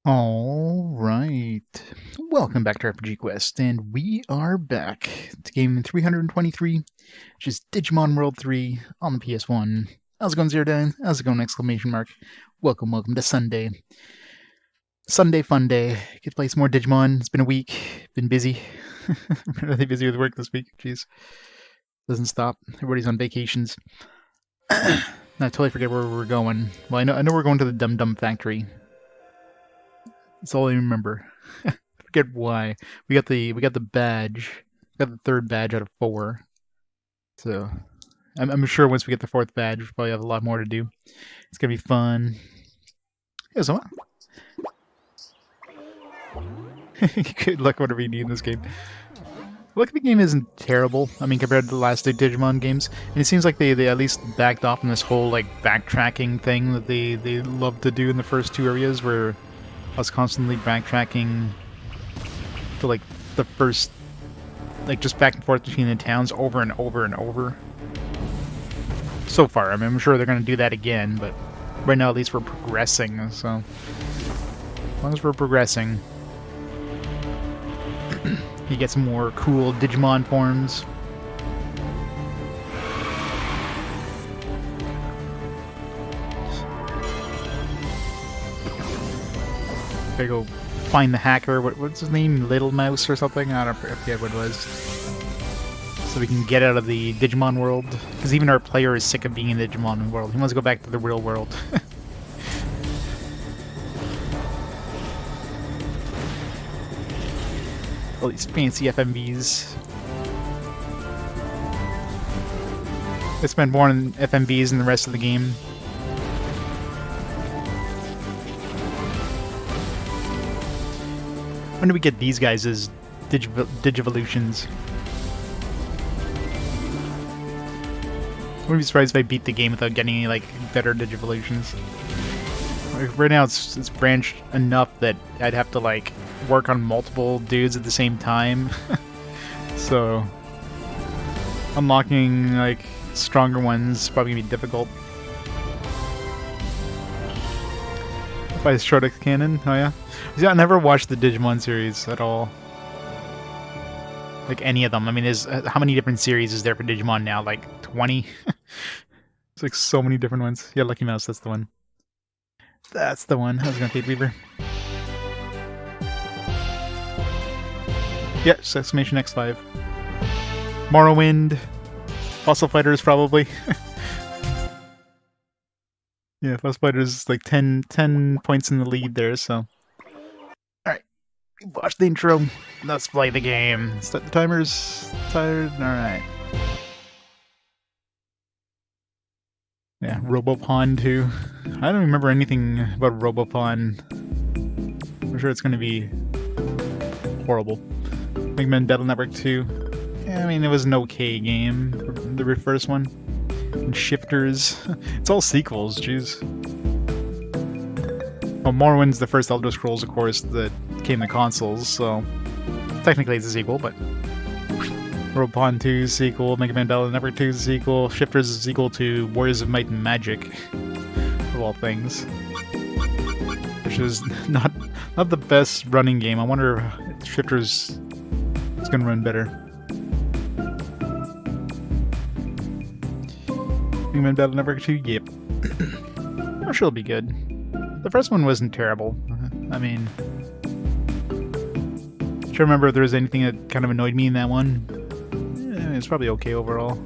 All right. Welcome back to RPG Quest, and we are back to game 323, which is Digimon World 3 on the PS1. How's it going, Zero Down? How's it going, exclamation mark? Welcome to Sunday. Sunday fun day. Get to play some more Digimon. It's been a week. Been busy. Been really busy with work this week. Jeez. Doesn't stop. Everybody's on vacations. I totally forget where we're going. Well, I know we're going to the Dum Dum Factory. That's all I remember. Forget why. We got the badge. We got the third badge out of 4. So I'm sure once we get the 4th badge, we'll probably have a lot more to do. It's gonna be fun. Hey, someone. Good luck whatever you need in this game. Look, the game isn't terrible. I mean, compared to the last two Digimon games, and it seems like they at least backed off on this whole like backtracking thing that they love to do in the first 2 areas, where I was constantly backtracking to like the first, like just back and forth between the towns over and over and over. So far, I mean, I'm sure they're going to do that again, but right now at least we're progressing, so as long as we're progressing, you get some more cool Digimon forms. Gotta go find the hacker. What's his name? Little Mouse or something? I don't forget what it was. So we can get out of the Digimon world. Because even our player is sick of being in the Digimon world. He wants to go back to the real world. All these fancy FMVs. They spend more on FMVs than the rest of the game. When do we get these guys as Digivolutions? I wouldn't be surprised if I beat the game without getting any like better Digivolutions. Like, right now it's branched enough that I'd have to like work on multiple dudes at the same time. So unlocking like stronger ones is probably gonna be difficult. By Strodex Cannon? Oh yeah? See, I never watched the Digimon series at all. Like any of them. I mean, how many different series is there for Digimon now? Like 20? It's like so many different ones. Yeah, Lucky Mouse, that's the one. That's the one. I was gonna take Weaver. Yeah, exclamation X5. Morrowind. Fossil Fighters, probably. Yeah, Fossil Fighters like 10 points in the lead there, so. Alright. Watch the intro. Let's play the game. Start the timers. Tired? Alright. Yeah, Robopon too. I don't remember anything about Robopon. I'm sure it's going to be horrible. Mega Man Battle Network 2. Yeah, I mean, it was an okay game. The first one. And Shifters. It's all sequels, jeez. Well, Morrowind's the first Elder Scrolls, of course, that came to consoles, so technically it's a sequel, but Robopon 2 is a sequel, Mega Man Battle Network 2 is a sequel, Shifters is a sequel to Warriors of Might and Magic, of all things. Which is not the best running game. I wonder if Shifters is going to run better. Mega Man Battle Network 2, yep. I'm sure it'll be good. The first one wasn't terrible. I mean, I'm trying to remember if there was anything that kind of annoyed me in that one. Yeah, it's probably okay overall.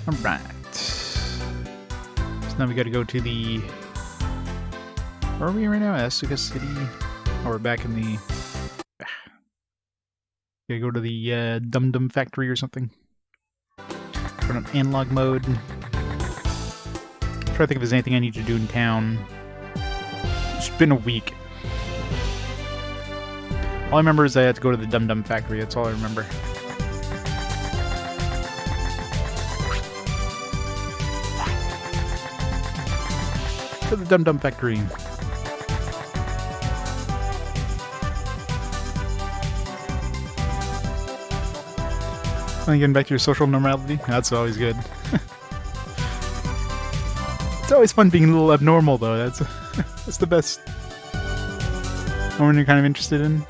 Alright. So now we gotta go to the... Where are we right now? Asuka City? Oh, we're back in the... Gotta go to the Dum Dum Factory or something. Turn on analog mode. Try to think if there's anything I need to do in town. It's been a week. All I remember is I had to go to the Dum Dum Factory. That's all I remember. To the Dum Dum Factory. Getting back to your social normality? That's always good. It's always fun being a little abnormal, though. That's the best. Or when you're kind of interested in.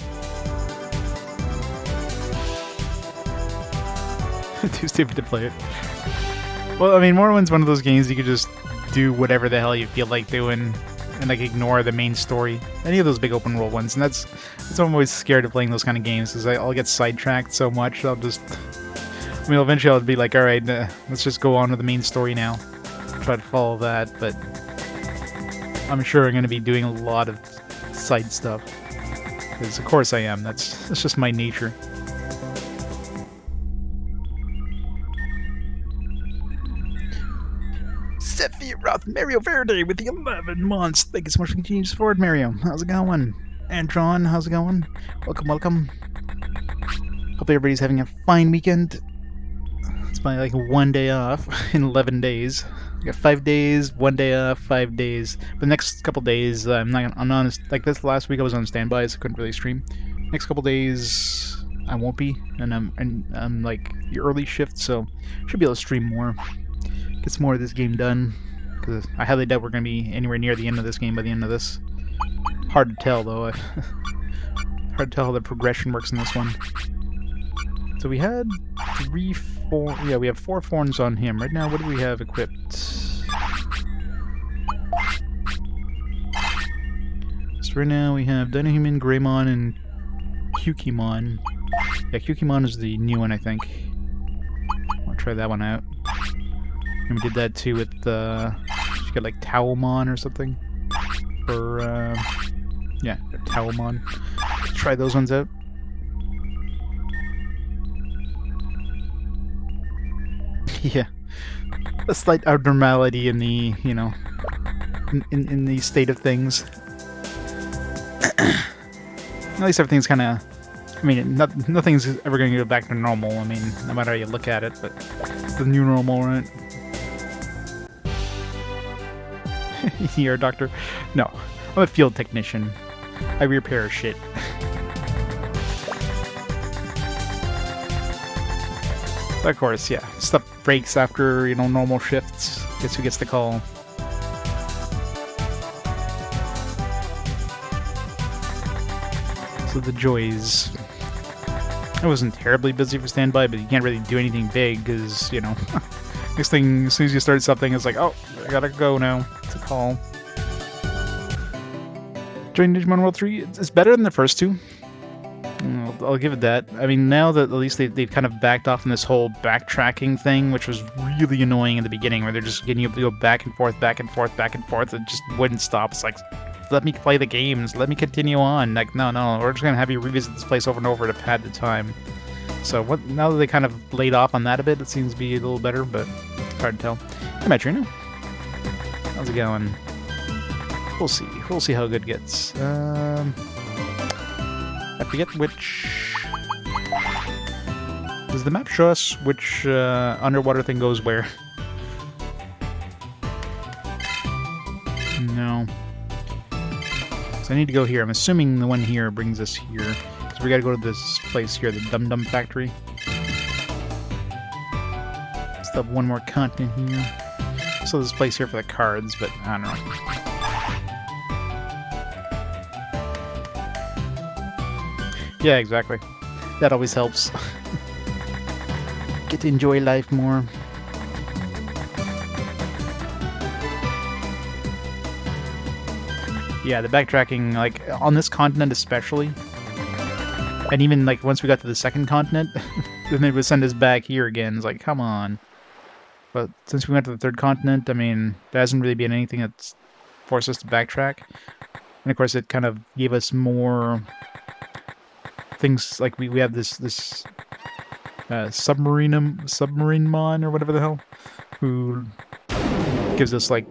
Too stupid to play it. Well, I mean, Morrowind's one of those games you could just do whatever the hell you feel like doing and like ignore the main story. Any of those big open world ones, and that's I'm always scared of playing those kind of games because I'll get sidetracked so much. I mean, eventually I'll be like, all right, let's just go on with the main story now. Try to follow that, but I'm sure I'm going to be doing a lot of side stuff because, of course, I am. That's just my nature. Sephiroth Mario Verde with the 11 months. Thank you so much for continuing to support, Mario. How's it going? Antron, how's it going? Welcome, welcome. Hope everybody's having a fine weekend. It's my like 1 day off in 11 days. I got 5 days, 1 day off, 5 days. The next couple days, I'm honest. Like this last week, I was on standby, so I couldn't really stream. Next couple days, I won't be, and I'm like the early shift, so should be able to stream more. Get some more of this game done, because I highly doubt we're going to be anywhere near the end of this game by the end of this. Hard to tell, though. Hard to tell how the progression works in this one. So we had we have 4 forms on him. Right now, what do we have equipped? So right now we have Dynahuman, Greymon, and Cukimon. Yeah, Cukimon is the new one, I think. I'll try that one out. And we did that too with she got like Towelmon or something. Or yeah, Towelmon. Let's try those ones out. Yeah, a slight abnormality in the, you know, in the state of things. At least everything's kind of, I mean, nothing's ever going to go back to normal. I mean, no matter how you look at it, but it's the new normal, right? You're a doctor? No, I'm a field technician. I repair shit. But of course, yeah, stuff breaks after, you know, normal shifts. Guess who gets the call? So the joys. I wasn't terribly busy for standby, but you can't really do anything big because, you know, next thing, as soon as you start something, it's like, oh, I gotta go now. It's a call. Join Digimon World 3. It's better than the first two. I'll give it that. I mean, now that at least they've kind of backed off on this whole backtracking thing, which was really annoying in the beginning, where they're just getting you to go back and forth, back and forth, back and forth. It just wouldn't stop. It's like, let me play the games. Let me continue on. Like, no, we're just going to have you revisit this place over and over to pad the time. So now that they kind of laid off on that a bit, it seems to be a little better, but it's hard to tell. Hey, Metrino. How's it going? We'll see. We'll see how good it gets. I forget which... Does the map show us which underwater thing goes where? No. So I need to go here. I'm assuming the one here brings us here. So we gotta go to this place here, the Dum Dum Factory. Still have one more continent here. So this place here for the cards, but I don't know. Yeah, exactly. That always helps. Get to enjoy life more. Yeah, the backtracking, like, on this continent especially, and even, like, once we got to the second continent, then they would send us back here again. It's like, come on. But since we went to the third continent, I mean, there hasn't really been anything that's forced us to backtrack. And, of course, it kind of gave us more things, like, we have this submarine mon, or whatever the hell, who gives us, like,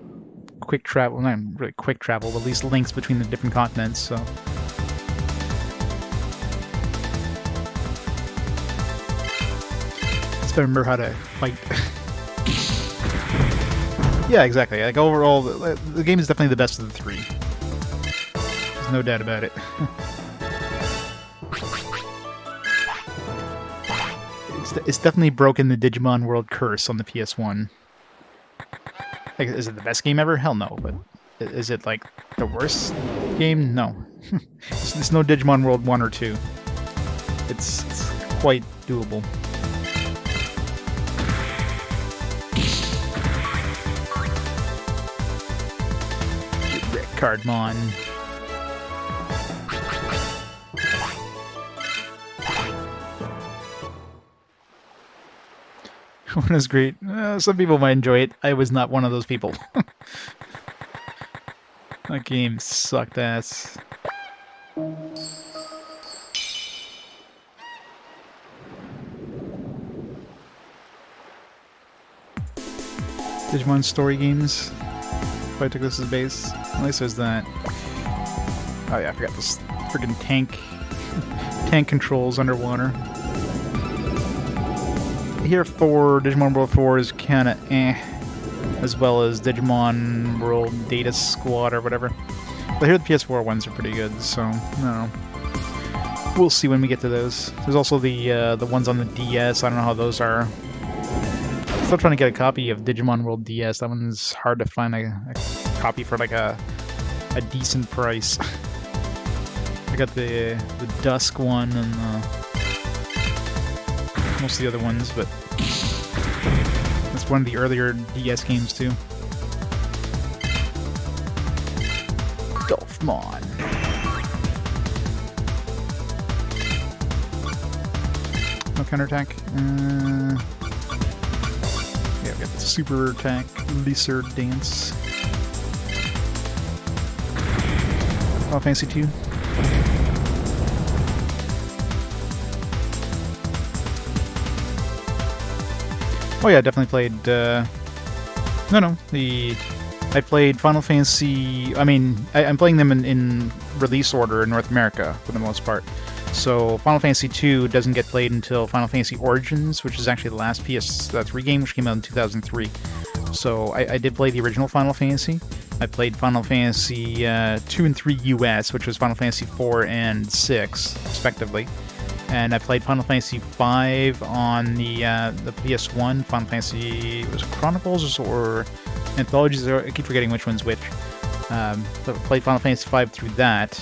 quick travel, not really quick travel, but at least links between the different continents, so. Just remember how to fight. Yeah, exactly. Like, overall, the game is definitely the best of the three. There's no doubt about it. It's definitely broken the Digimon World curse on the PS1. Like, is it the best game ever? Hell no. But is it like the worst game? No. It's no Digimon World 1 or 2. It's quite doable. Cardmon. One is great. Some people might enjoy it. I was not one of those people. That game sucked ass. Digimon story games. If I took this as base, at least there's that. Oh yeah, I forgot this friggin' tank controls underwater. Here for Digimon World 4 is kinda as well as Digimon World Data Squad or whatever. But here the PS4 ones are pretty good, so I don't know. We'll see when we get to those. There's also the ones on the DS. I don't know how those are. Still trying to get a copy of Digimon World DS. That one's hard to find a copy for like a decent price. I got the Dusk one and most of the other ones, but that's one of the earlier DS games too. Dolphmon. No counterattack. Yeah, we got the super attack, Lizard Dance. Final Fantasy 2. Oh yeah, definitely played, I played Final Fantasy, I'm playing them in release order in North America, for the most part. So, Final Fantasy 2 doesn't get played until Final Fantasy Origins, which is actually the last PS3 game, which came out in 2003. So, I did play the original Final Fantasy. I played Final Fantasy 2 and 3 US, which was Final Fantasy 4 and 6, respectively. And I played Final Fantasy 5 on the PS1. Final Fantasy, was it Chronicles or Anthologies? I keep forgetting which one's which. But I played Final Fantasy 5 through that.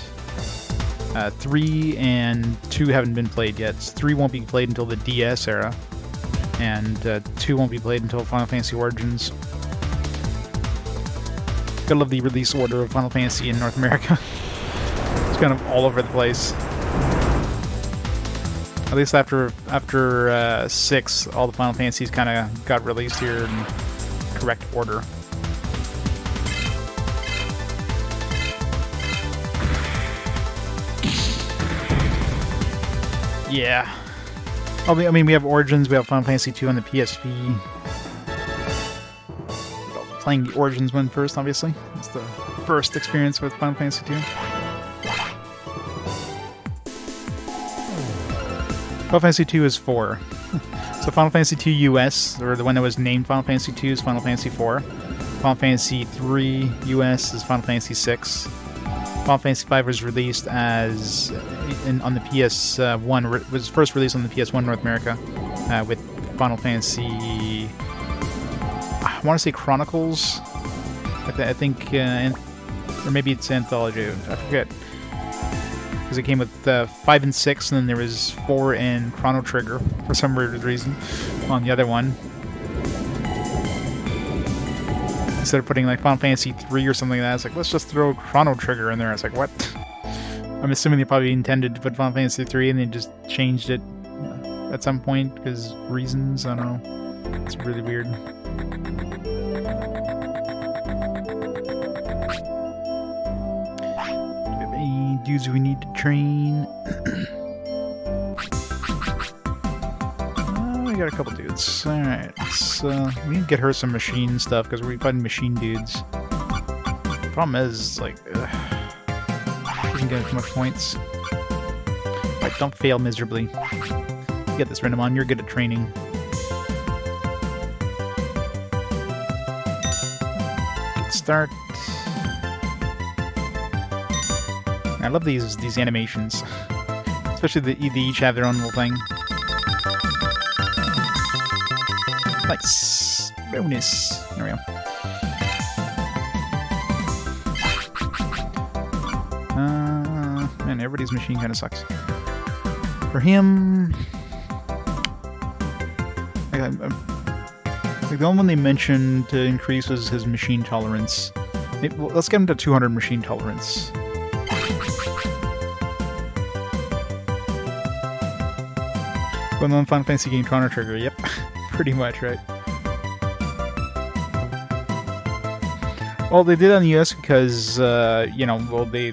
3 and 2 haven't been played yet. 3 won't be played until the DS era. And 2 won't be played until Final Fantasy Origins. Gotta love the release order of Final Fantasy in North America. It's kind of all over the place. At least after 6, all the Final Fantasies kind of got released here in correct order. Yeah. I mean, we have Origins, we have Final Fantasy 2 on the PSP. Playing the Origins one first, obviously. It's the first experience with Final Fantasy 2. Final Fantasy 2 is 4. So Final Fantasy 2 US, or the one that was named Final Fantasy 2, is Final Fantasy 4. Final Fantasy 3 US is Final Fantasy 6. Final Fantasy 5 was released as on the PS1. Was first released on the PS1 North America with Final Fantasy. I want to say Chronicles. I think, or maybe it's Anthology. I forget. Because it came with 5 and 6, and then there was 4 and Chrono Trigger for some weird reason on the other one. Instead of putting like Final Fantasy 3 or something like that, it's like, let's just throw Chrono Trigger in there. It's like, what? I'm assuming they probably intended to put Final Fantasy 3 and they just changed it at some point because reasons. I don't know. It's really weird. Dudes we need to train. We got a couple dudes. Alright, so we need to get her some machine stuff because we're fighting machine dudes. The problem is, like, doesn't get as much points. Right, don't fail miserably. You get this, Renamon, you're good at training. Good start. I love these animations, especially they each have their own little thing. Nice, bonus. There we go. Everybody's machine kind of sucks. For him, the only one they mentioned to increase was his machine tolerance. Well, let's get him to 200 machine tolerance. Going on Final Fantasy game Chrono Trigger, yep, pretty much, right? Well, they did on the US because, you know, well, the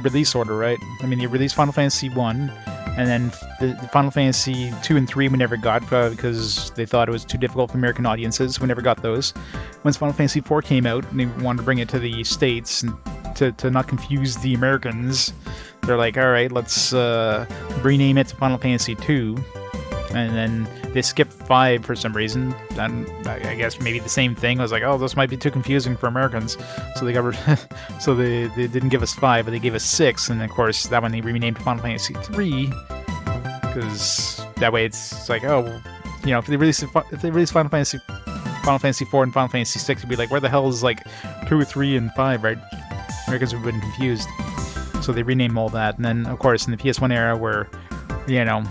release order, right? I mean, they released Final Fantasy 1, and then the Final Fantasy 2 and 3 we never got because they thought it was too difficult for American audiences. We never got those. Once Final Fantasy 4 came out, and they wanted to bring it to the States and to not confuse the Americans, they're like, all right, let's rename it to Final Fantasy 2. And then they skipped 5 for some reason, and I guess maybe the same thing. I was like, oh, this might be too confusing for Americans, so they got so they didn't give us 5, but they gave us 6, and of course that one they renamed to Final Fantasy 3, because that way it's like, oh, you know, if they release Final Fantasy 4 and Final Fantasy 6, it'd be like, where the hell is like 2, 3, and 5, right? Americans would have been confused, so they renamed all that, and then of course in the PS1 era where, you know,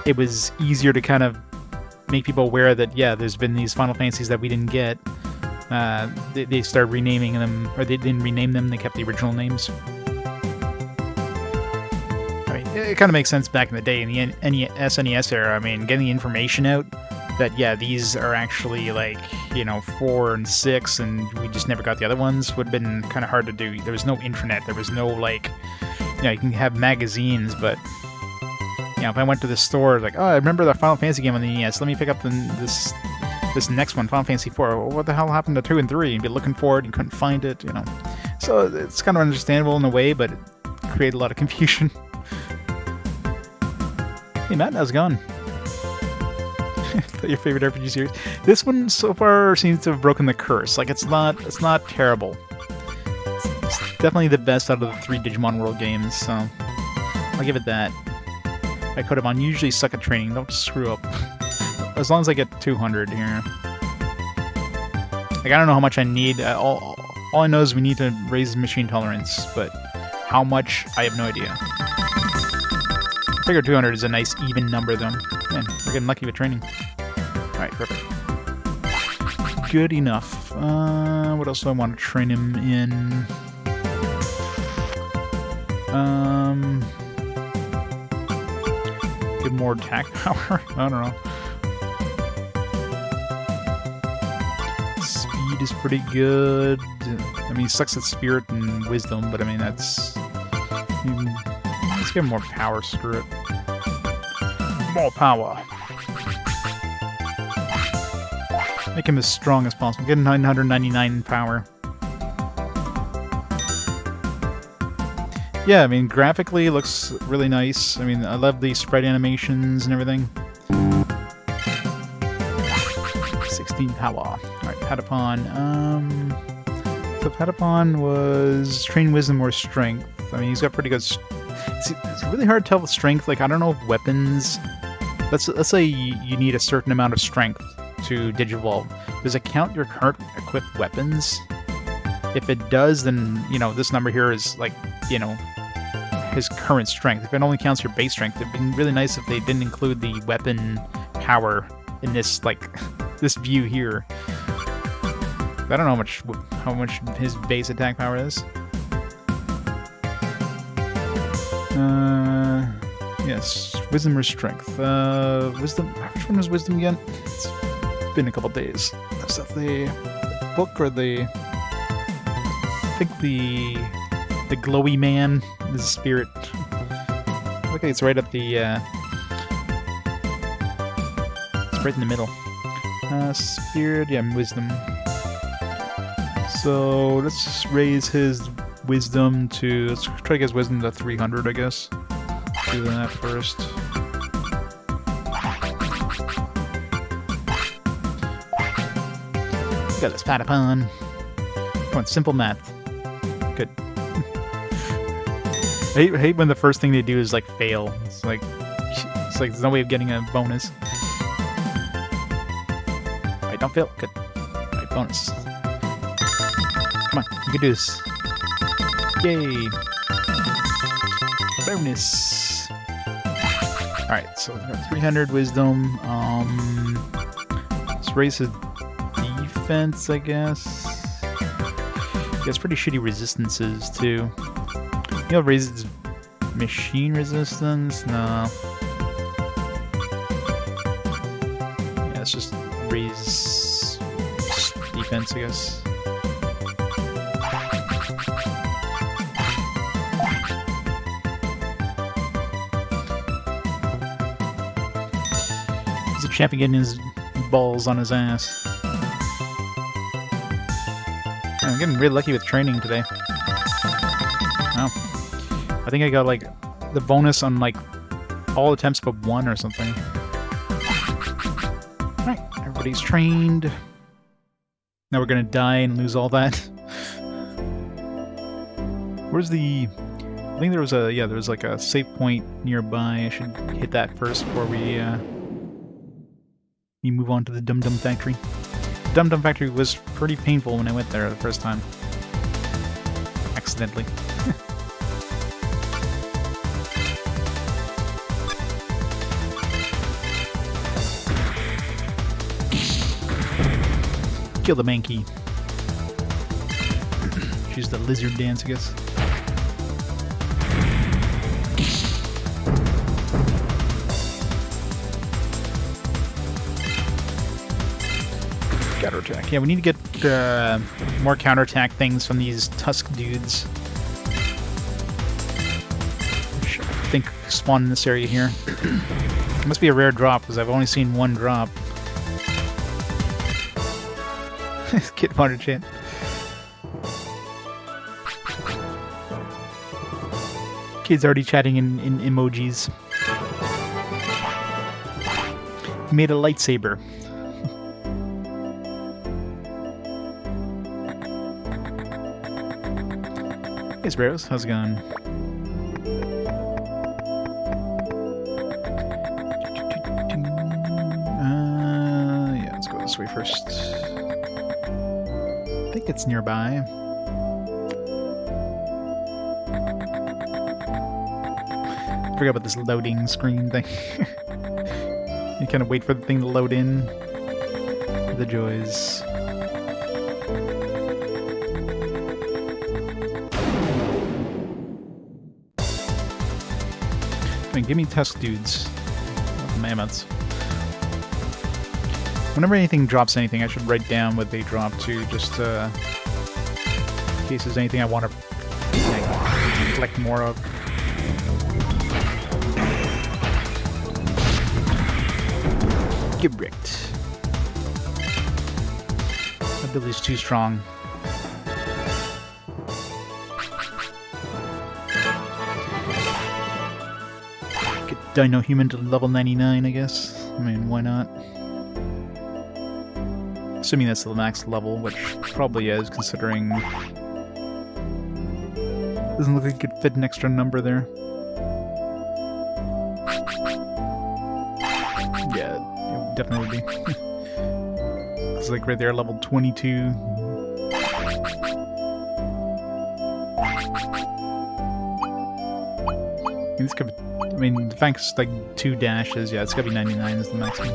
it was easier to kind of make people aware that, yeah, there's been these Final Fantasies that we didn't get. They started renaming them, or they didn't rename them, they kept the original names. I mean, it kind of makes sense back in the day, in the SNES era. I mean, getting the information out that, yeah, these are actually, like, you know, 4 and 6, and we just never got the other ones, would have been kind of hard to do. There was no internet, there was no, like, you know, you can have magazines, but... You know, if I went to the store, like, oh, I remember the Final Fantasy game on the NES, let me pick up this next one, Final Fantasy 4. Well, what the hell happened to 2 and 3? You'd be looking for it and couldn't find it, you know. So it's kind of understandable in a way, but it created a lot of confusion. Hey Matt, how's it going? Your favorite RPG series? This one so far seems to have broken the curse. Like, it's not terrible. It's definitely the best out of the 3 Digimon World games, so I'll give it that. I could have on. Usually suck at training. Don't screw up. As long as I get 200 here. Like, I don't know how much I need. All I know is we need to raise machine tolerance, but how much, I have no idea. I figure 200 is a nice even number, though. Man, we're getting lucky with training. Alright, perfect. Good enough. What else do I want to train him in? Get more attack power? I don't know. Speed is pretty good. I mean, he sucks at spirit and wisdom, but I mean, that's... let's give him more power, screw it. More power. Make him as strong as possible. Get 999 power. Yeah, I mean, graphically it looks really nice. I mean, I love the sprite animations and everything. 16 power. Alright, Patapon. So Patapon was train wisdom or strength. I mean, he's got pretty good... It's really hard to tell with strength. Like, I don't know if weapons... Let's say you need a certain amount of strength to Digivolve. Does it count your current equipped weapons? If it does, then, you know, this number here is, like, you know, his current strength. If it only counts your base strength, it'd be really nice if they didn't include the weapon power in this, like, this view here. I don't know how much his base attack power is. Yes, wisdom or strength. Wisdom. Which one was wisdom again? It's been a couple days. Is that the book or the? I think the glowy man is the spirit. Okay, it's right at the. It's right in the middle. Spirit, yeah, wisdom. So let's just raise his wisdom to. Let's try to get his wisdom to 300, I guess. Do that first. Got this Patapon. Come on, simple math. Good. I hate when the first thing they do is like fail. It's like there's no way of getting a bonus. Alright, don't fail. Good. Alright, bonus. Come on, you can do this. Yay! bonus. Alright, so 300 wisdom. Let's raise his defense, I guess. He has pretty shitty resistances, too. You know, raises machine resistance? No. Yeah, let's just raise defense, I guess. He's a champion getting his balls on his ass. I'm getting really lucky with training today. Wow. I think I got like the bonus on like all attempts but one or something. Alright, everybody's trained. Now we're gonna die and lose all that. Where's the... I think there was a... yeah, there was like a save point nearby. I should hit that first before we move on to the Dum Dum Factory. The Dum Dum Factory was pretty painful when I went there the first time. Accidentally. Kill the Mankey. Choose the lizard dance, I guess. Counterattack. Yeah, we need to get more counterattack things from these tusk dudes. Which I think spawn in this area here. It must be a rare drop because I've only seen one drop. Kid wanted chant. Kid's already chatting in emojis. He made a lightsaber. Hey Sparrows, how's it going? Yeah, let's go this way first. I think it's nearby. I forgot about this loading screen thing. You kind of wait for the thing to load in. The joys. I mean, give me tusk dudes. Mammoths. Whenever anything drops anything, I should write down what they drop to, just in case there's anything I want to collect more of. Get bricked. My ability's too strong. Get Dino Human to level 99, I guess. I mean, why not? Assuming that's the max level, which probably is, considering... Doesn't look like it could fit an extra number there. Yeah, it would definitely be. It's like right there, level 22. This could be, I mean, the fact it's like 2 dashes, yeah, it's gotta be 99 is the maximum.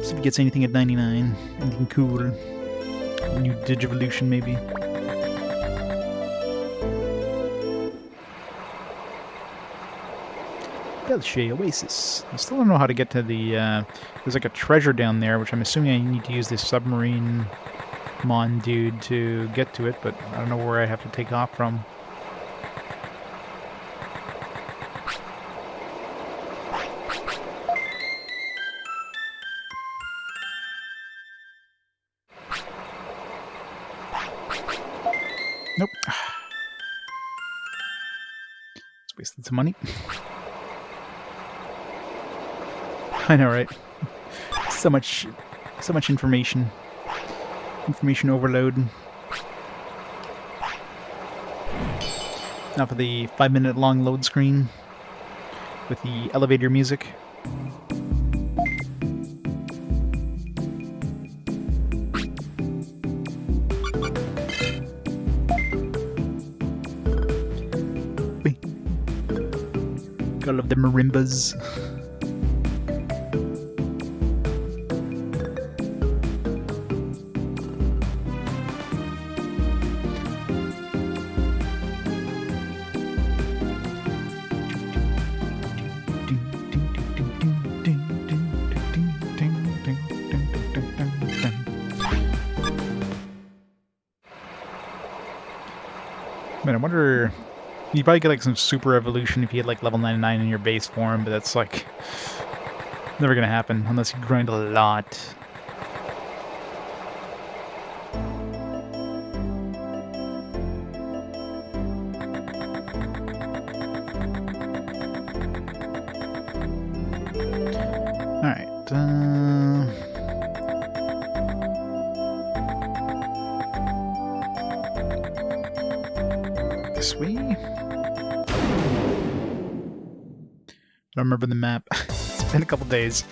See if he gets anything at 99. Anything cool. A new Digivolution, maybe. Belshey Oasis. I still don't know how to get to the, there's like a treasure down there, which I'm assuming I need to use this submarine mon dude to get to it, but I don't know where I have to take off from. Nope. It's wasted some money. I know, right? So much information. Information overload. Now for the 5-minute long load screen with the elevator music. Gotta love the marimbas. Man, I wonder... You'd probably get like some super evolution if you had like level 99 in your base form, but that's like... never gonna happen unless you grind a lot. Alright, this way? I don't remember the map. It's been a couple days.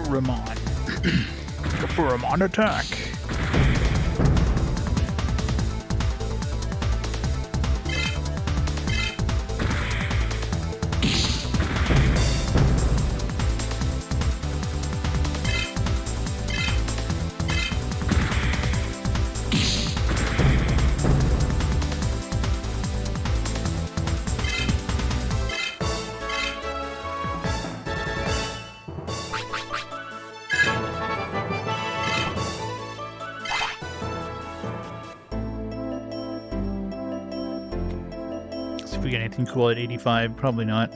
Ramon. Ramon attack. If we get anything cool at 85, probably not.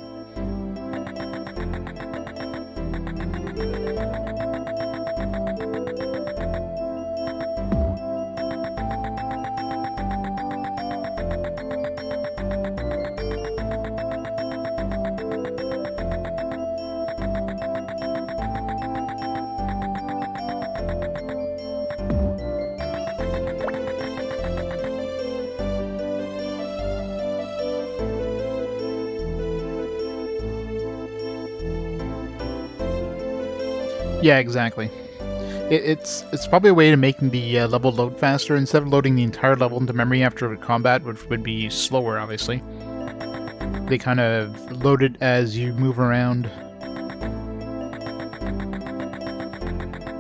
Yeah, exactly. It's probably a way to make the level load faster instead of loading the entire level into memory after combat, which would be slower, obviously. They kind of load it as you move around.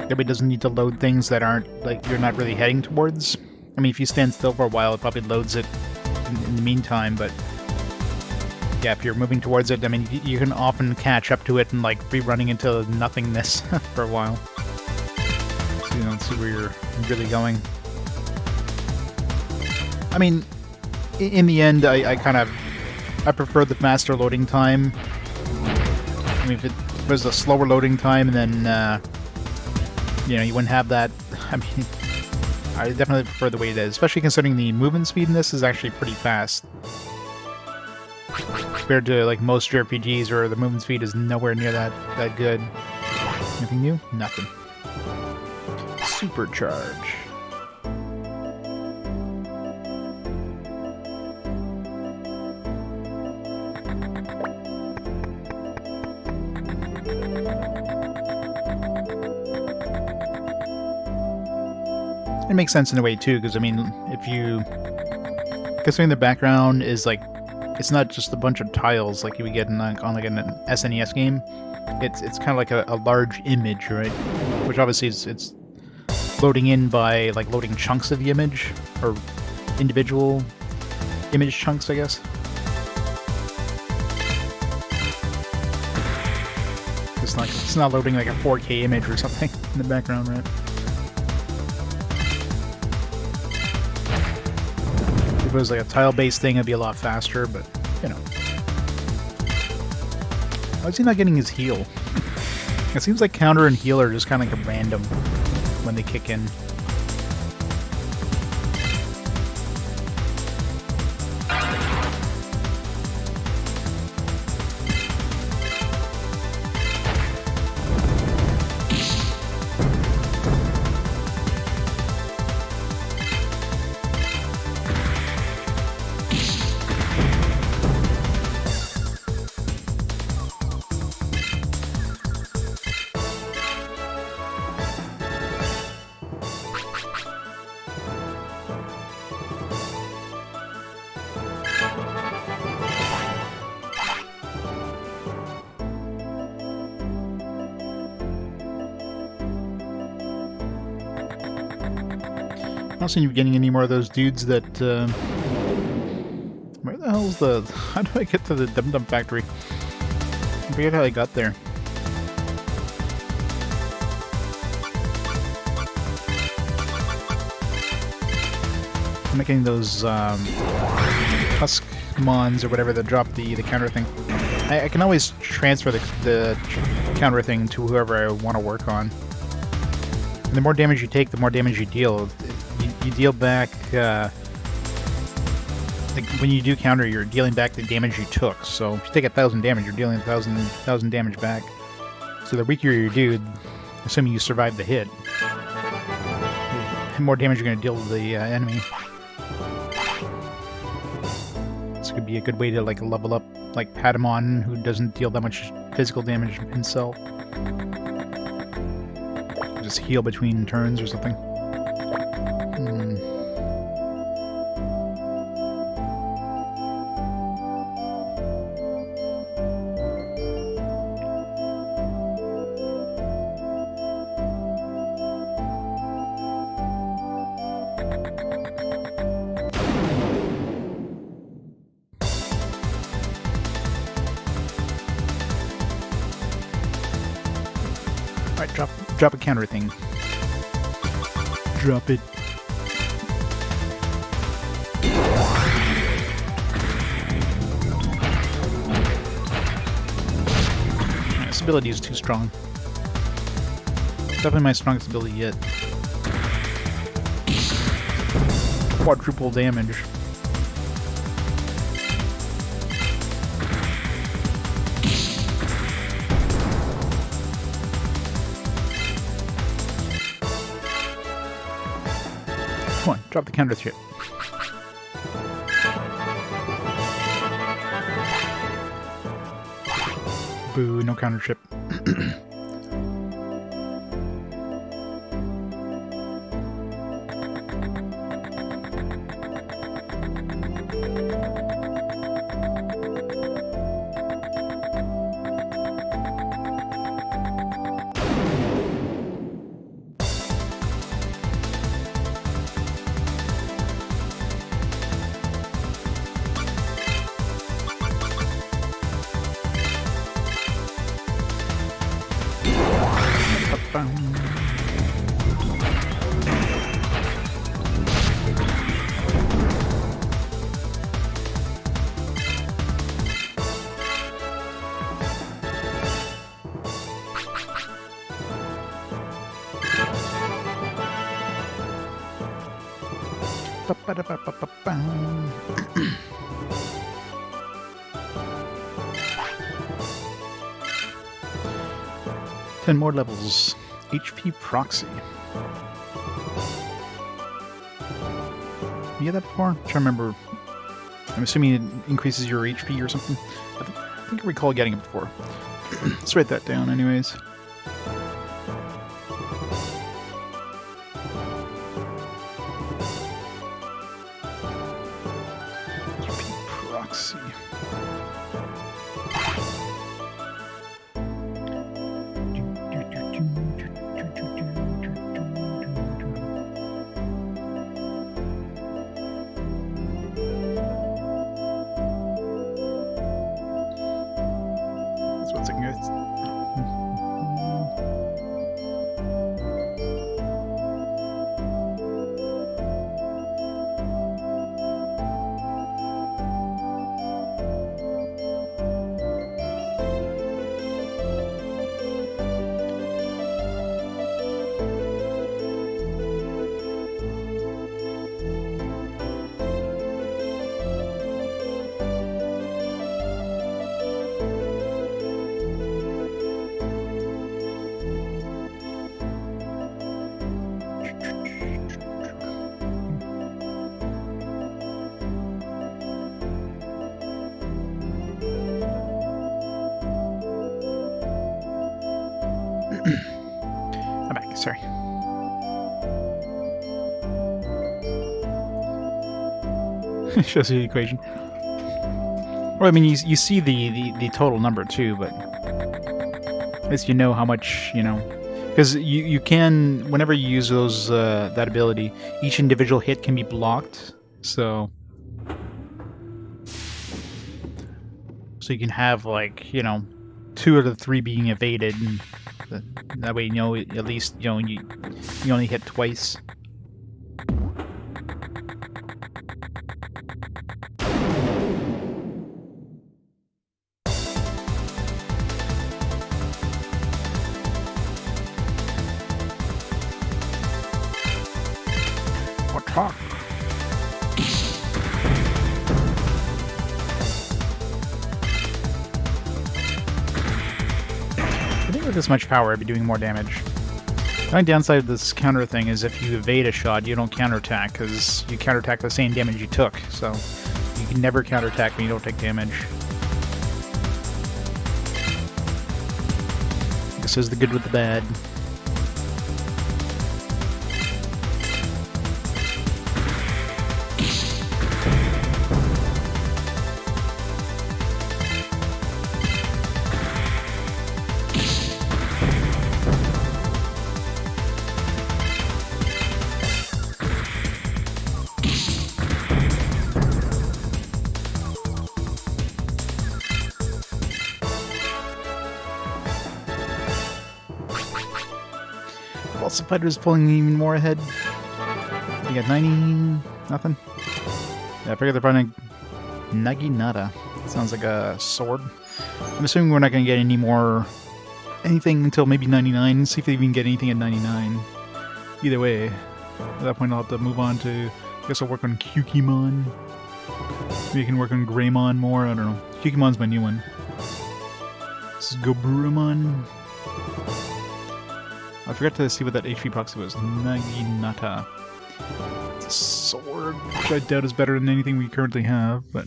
That way it doesn't need to load things that aren't, like, you're not really heading towards. I mean, if you stand still for a while, it probably loads it in the meantime, but... yeah, if you're moving towards it, I mean, you can often catch up to it and, like, be running into nothingness for a while. So you don't see where you're really going. I mean, in the end, I prefer the faster loading time. I mean, if it was a slower loading time, and then, you know, you wouldn't have that. I mean, I definitely prefer the way it is, especially considering the movement speed in this is actually pretty fast. Compared to like most JRPGs where the movement speed is nowhere near that good. Anything new? Nothing. Supercharge. It makes sense in a way too, because I mean, if you considering the background is like, it's not just a bunch of tiles like you would get in on like an SNES game. It's kind of like a large image, right? Which obviously it's loading in by like loading chunks of the image or individual image chunks, I guess. It's not loading like a 4K image or something in the background, right? If it was like a tile-based thing, it'd be a lot faster, but, you know. Why is he not getting his heal? It seems like counter and heal are just kind of like a random when they kick in. don't see you getting any more of those dudes that, where the hell's the... How do I get to the Dum Dum Factory? I forget how I got there. I'm not getting those, Husk Mons or whatever that drop the counter thing. I can always transfer the counter thing to whoever I want to work on. And the more damage you take, the more damage you deal. You deal back, like when you do counter, you're dealing back the damage you took. So if you take 1,000 damage, you're dealing 1,000 damage back. So the weaker your dude, assuming you survive the hit, the more damage you're going to deal to the enemy. This could be a good way to like level up like Patamon, who doesn't deal that much physical damage himself. Just heal between turns or something. Alright, drop a counter thing. Drop it. This ability is too strong. Definitely my strongest ability yet. Quadruple damage. Come on, drop the counter chip. Boo, no counter chip. Ten more levels. HP Proxy. You get that before? I'm trying to remember. I'm assuming it increases your HP or something. I think I recall getting it before. Let's write that down anyways. HP Proxy. I'm back, sorry. Shows you the equation. Well, I mean, you see the total number too, but at least you know how much, you know, Because you can, whenever you use those that ability, each individual hit can be blocked. So you can have, like, you know, 2 out of the 3 being evaded, and that way, you know, at least, you know, you only hit twice. Attack! I think with this much power, I'd be doing more damage. The only downside of this counter thing is if you evade a shot, you don't counterattack, because you counterattack the same damage you took, so you can never counterattack when you don't take damage. This is the good with the bad. Pulse Fighter's pulling even more ahead. You got 90... nothing? Yeah, I figured they're finding Naginata. Sounds like a sword. I'm assuming we're not going to get any more... anything until maybe 99. See if they even get anything at 99. Either way, at that point I'll have to move on to... I guess I'll work on Kyukimon. Maybe I can work on Greymon more, I don't know. Kyukimon's my new one. This is Goburumon. I forgot to see what that HP proxy was. Naginata. It's a sword, which I doubt is better than anything we currently have, but...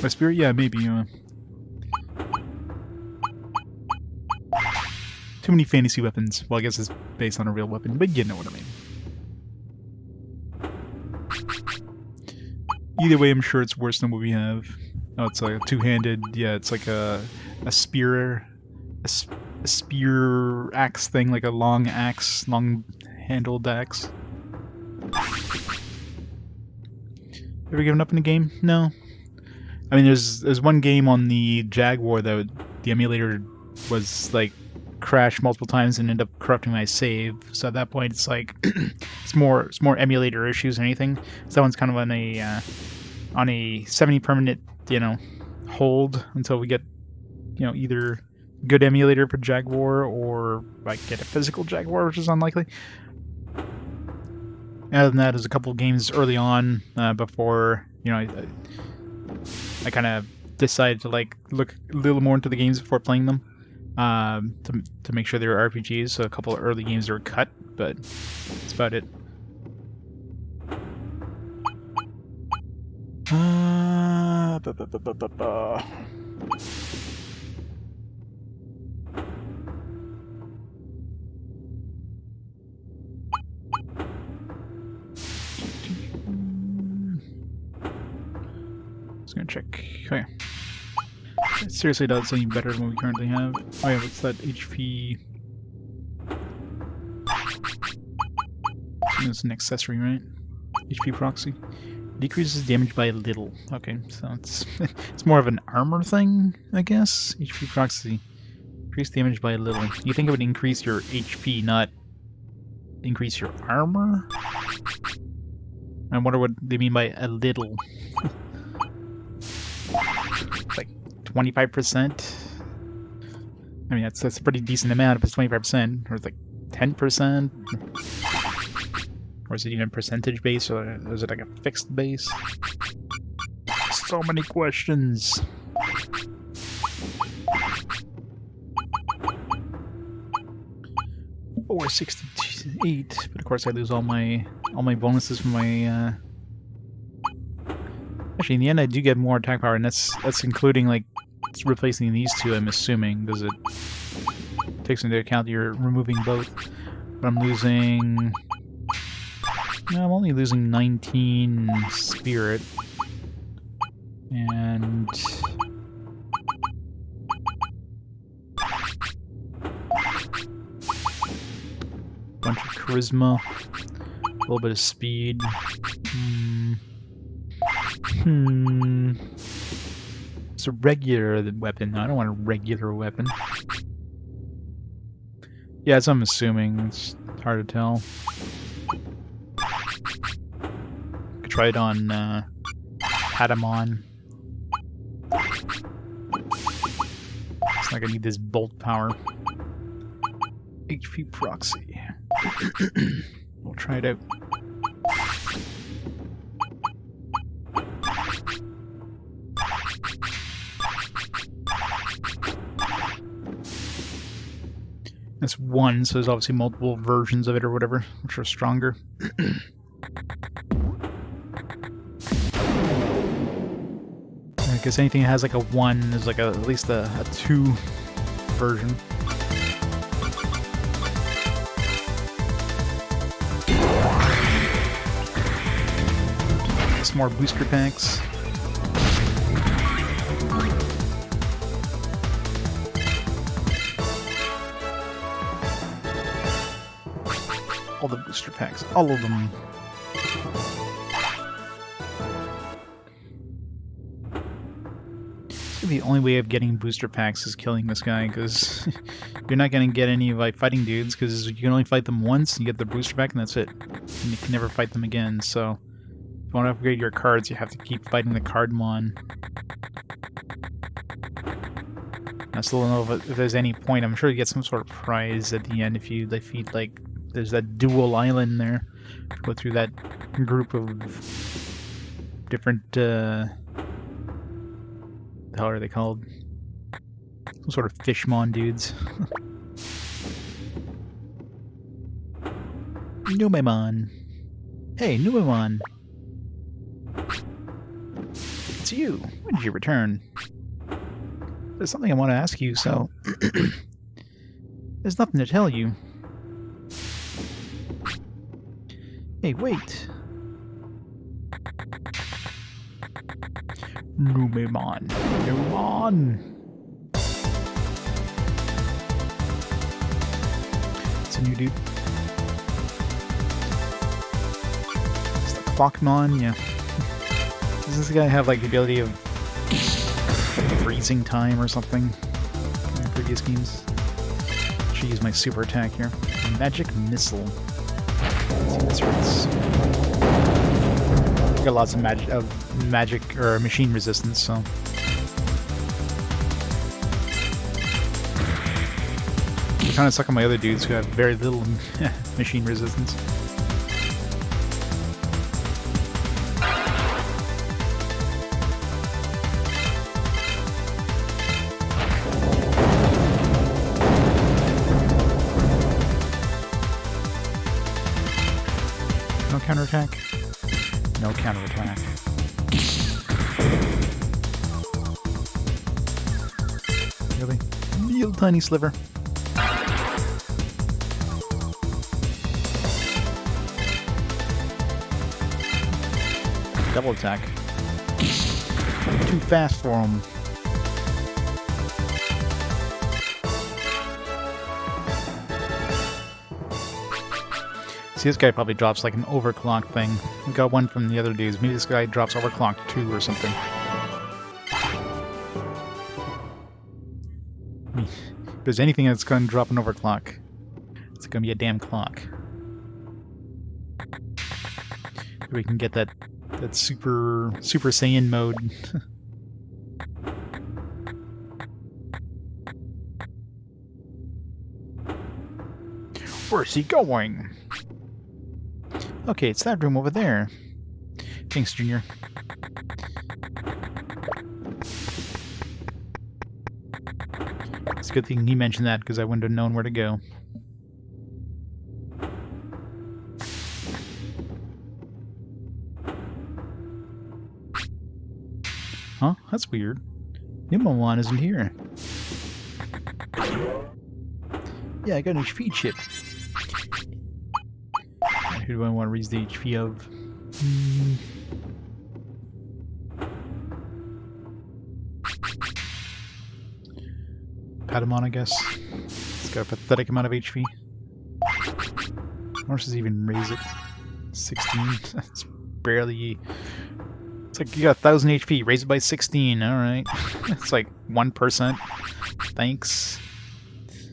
My spirit? Yeah, maybe. Too many fantasy weapons. Well, I guess it's based on a real weapon, but you know what I mean. Either way, I'm sure it's worse than what we have. Oh, it's like a two-handed... Yeah, it's like a spear... A spear axe thing, like a long axe, long-handled axe. Ever given up in a game? No. I mean, there's one game on the Jaguar that the emulator was like crashed multiple times and ended up corrupting my save. So at that point, it's like it's more emulator issues than anything. So that one's kind of on a semi-permanent, you know, hold until we get, you know, either good emulator for Jaguar or like get a physical Jaguar, which is unlikely. Other than that, there's a couple of games early on before, you know, I kind of decided to like look a little more into the games before playing them to make sure they were RPGs. So a couple of early games were cut, but that's about it. Just gonna check. Okay. It seriously does seem better than what we currently have. Oh yeah, what's that HP? It's an accessory, right? HP proxy. Decreases damage by a little. Okay, so it's it's more of an armor thing, I guess. HP proxy. Increase damage by a little. You think it would increase your HP, not increase your armor? I wonder what they mean by a little. Like 25%? I mean, that's a pretty decent amount if it's 25%. Or it's like 10%? Or is it even percentage based, or is it like a fixed base? So many questions. Or 68, but of course I lose all my bonuses from my. Actually, in the end, I do get more attack power, and that's including like replacing these two. I'm assuming, because it takes into account that you're removing both. But I'm losing. No, I'm only losing 19 spirit, and charisma, a little bit of speed. It's a regular weapon. I don't want a regular weapon. Yeah, as I'm assuming. It's hard to tell. Could try it on Patamon. It's not gonna need this bolt power. HP proxy. We'll try it out. That's one, so there's obviously multiple versions of it or whatever, which are stronger. I guess anything that has like a 1 is like at least a 2 version. Some more booster packs. All the booster packs, all of them. The only way of getting booster packs is killing this guy, because you're not going to get any like fighting dudes, because you can only fight them once and you get the booster pack and that's it. And you can never fight them again, so if you want to upgrade your cards, you have to keep fighting the cardmon. I still don't know if there's any point. I'm sure you get some sort of prize at the end if you defeat, like, there's that dual island there. Go through that group of different, what the hell are they called? Some sort of fishmon dudes. Numemon. Hey, Numemon. It's you. When did you return? There's something I want to ask you, so... There's nothing to tell you. Hey, wait! Numemon. Numemon! It's a new dude. It's the Clockmon, yeah. Does this guy have, like, the ability of freezing time or something in previous games? Should use my super attack here. Magic Missile. Let's see, that's got lots of magic or machine resistance, so I kind of suck on my other dudes who have very little machine resistance. No counterattack? No counterattack. Really? Little tiny sliver. Double attack. Too fast for him. See, this guy probably drops like an overclock thing. We got one from the other dudes. Maybe this guy drops overclock 2 or something. If there's anything that's going to drop an overclock, it's going to be a damn clock. We can get that super Saiyan mode. Where's he going? Okay, it's that room over there. Thanks, Junior. It's a good thing he mentioned that, because I wouldn't have known where to go. Huh? That's weird. Numemon isn't here. Yeah, I got an HP chip. Who do I want to raise the HP of? Patamon, I guess. It's got a pathetic amount of HP. Horses even raise it. 16. That's barely... It's like you got 1,000 HP. Raise it by 16. Alright. It's like 1%. Thanks.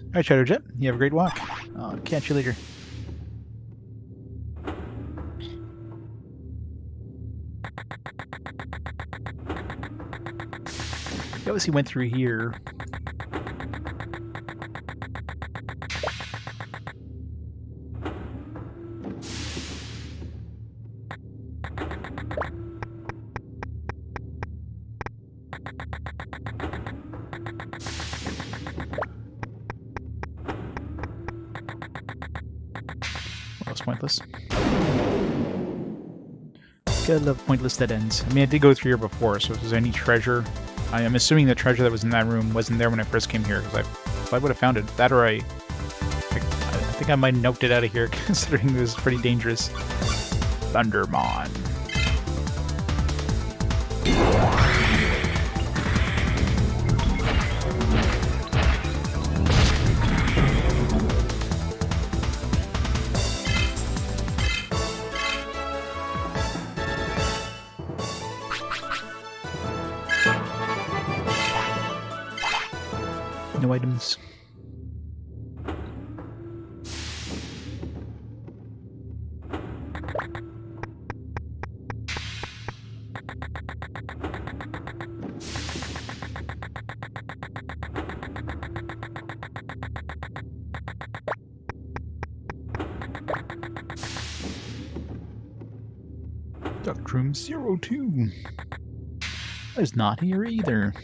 Alright, Shadow Jet. You have a great walk. I'll catch you later. He obviously went through here. That was pointless. Gotta love pointless dead ends. I mean, I did go through here before, so if there's any treasure... I am assuming the treasure that was in that room wasn't there when I first came here, because I would have found it. That or I think I might have noped it out of here, considering it was pretty dangerous. Thundermon. No items. Duck Room 02. There's not here either.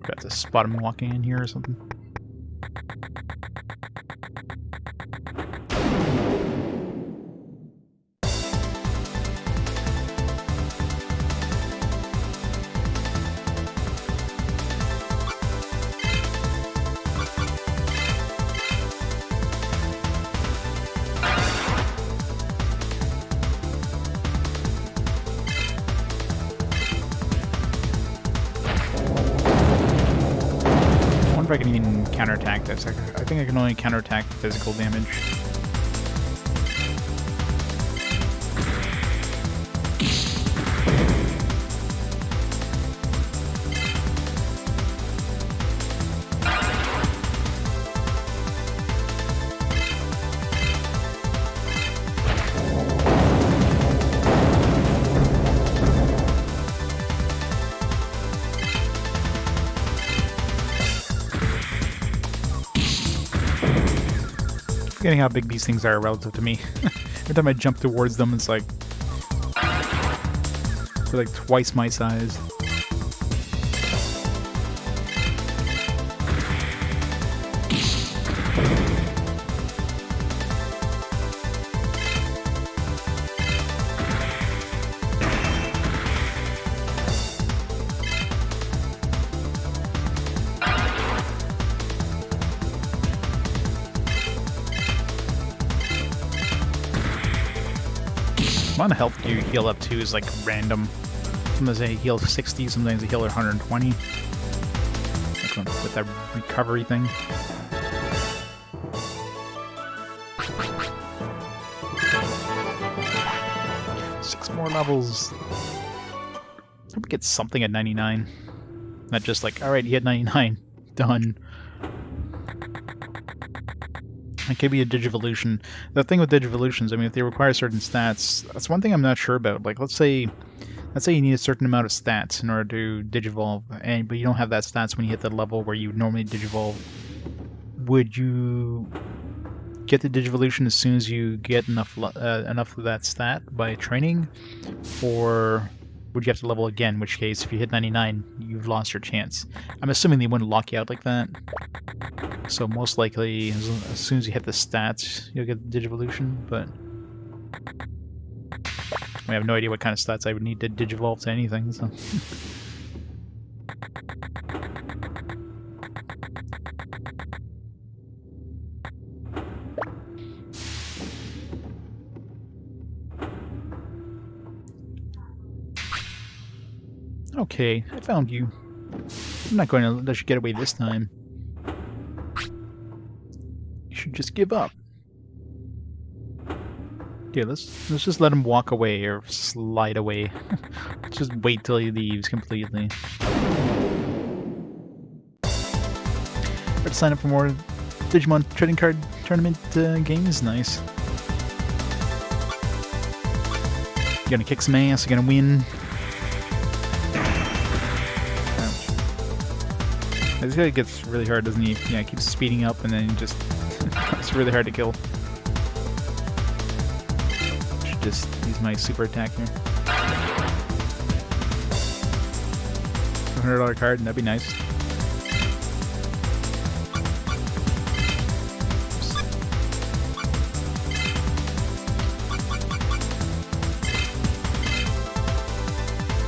Got to spot him walking in here or something. I can even counterattack this. I think I can only counterattack physical damage. Forgetting how big these things are relative to me. Every time I jump towards them, it's like they're like twice my size. The amount of health you heal up to is like random. Sometimes they heal 60, sometimes they heal 120. With that recovery thing. Six more levels. Hope we get something at 99. Not just like, alright, you hit 99. Done. It could be a Digivolution. The thing with Digivolutions, I mean, if they require certain stats, that's one thing I'm not sure about. Like, let's say you need a certain amount of stats in order to Digivolve, but you don't have that stats when you hit the level where you normally Digivolve. Would you get the Digivolution as soon as you get enough of that stat by training, or would you have to level again? In which case, if you hit 99, you've lost your chance. I'm assuming they wouldn't lock you out like that. So most likely, as soon as you hit the stats, you'll get the Digivolution, but I have no idea what kind of stats I would need to Digivolve to anything, so... Okay, I found you. I'm not going to let you get away this time. just give up? Okay, let's just let him walk away or slide away. Let's just wait till he leaves completely. Let's sign up for more Digimon trading card tournament games. Nice. You're gonna kick some ass. You're gonna win. This guy gets really hard, doesn't he? Yeah, he keeps speeding up and then just it's really hard to kill. Should just use my super attack here. $100 card, that'd be nice.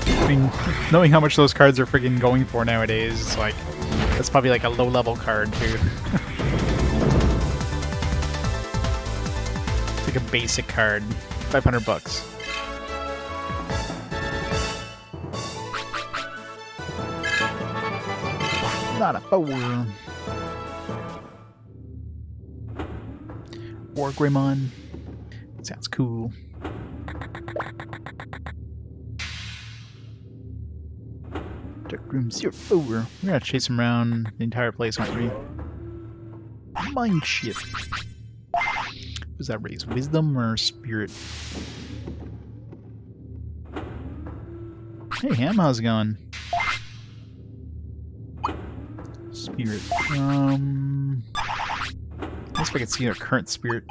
I mean, knowing how much those cards are freaking going for nowadays, it's like, that's probably like a low-level card, too. It's like a basic card. $500 bucks. Not a four. War Greymon. Sounds cool. Dark Room 04. We're gonna chase him around the entire place, aren't we? Mind shift. Does that raise wisdom or spirit? Hey Ham, how's it going? Spirit. Let's see if I can see our current spirit.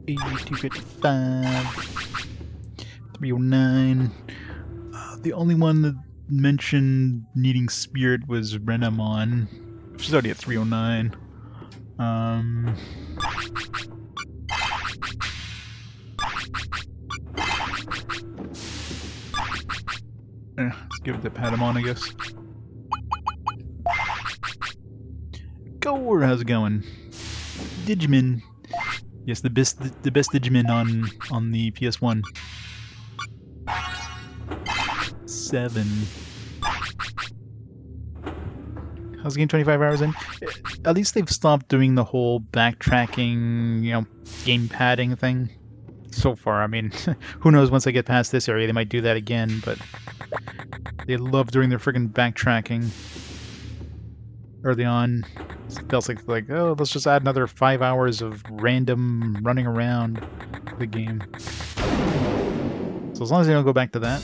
$255, 309. The only one that mentioned needing spirit was Renamon, which is already at 309. Let's give it to Patamon, I guess. Gore, how's it going? Digimon. Yes, the best Digimon on the PS1. 7. How's the game 25 hours in? At least they've stopped doing the whole backtracking, you know, game padding thing. So far, I mean, who knows, once they get past this area, they might do that again, but they love doing their friggin' backtracking early on. It feels like, oh, let's just add another 5 hours of random running around the game. So as long as they don't go back to that.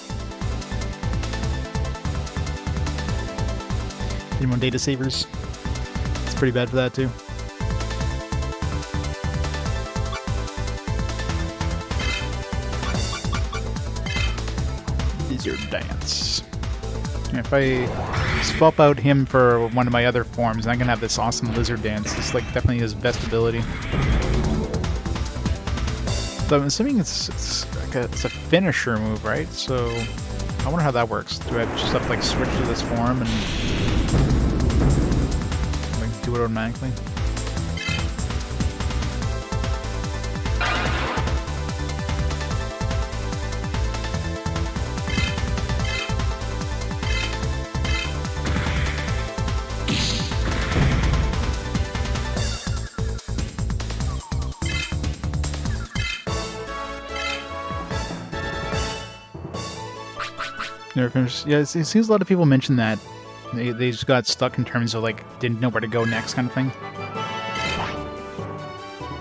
Digimon data savers. It's pretty bad for that too. Lizard dance. If I swap out him for one of my other forms, I'm gonna have this awesome lizard dance. It's like definitely his best ability. So I'm assuming it's a finisher move, right? So I wonder how that works. Do I just have to like switch to this form and like do it automatically? Never finished. Yeah, it seems a lot of people mention that. They just got stuck in terms of, like, didn't know where to go next kind of thing.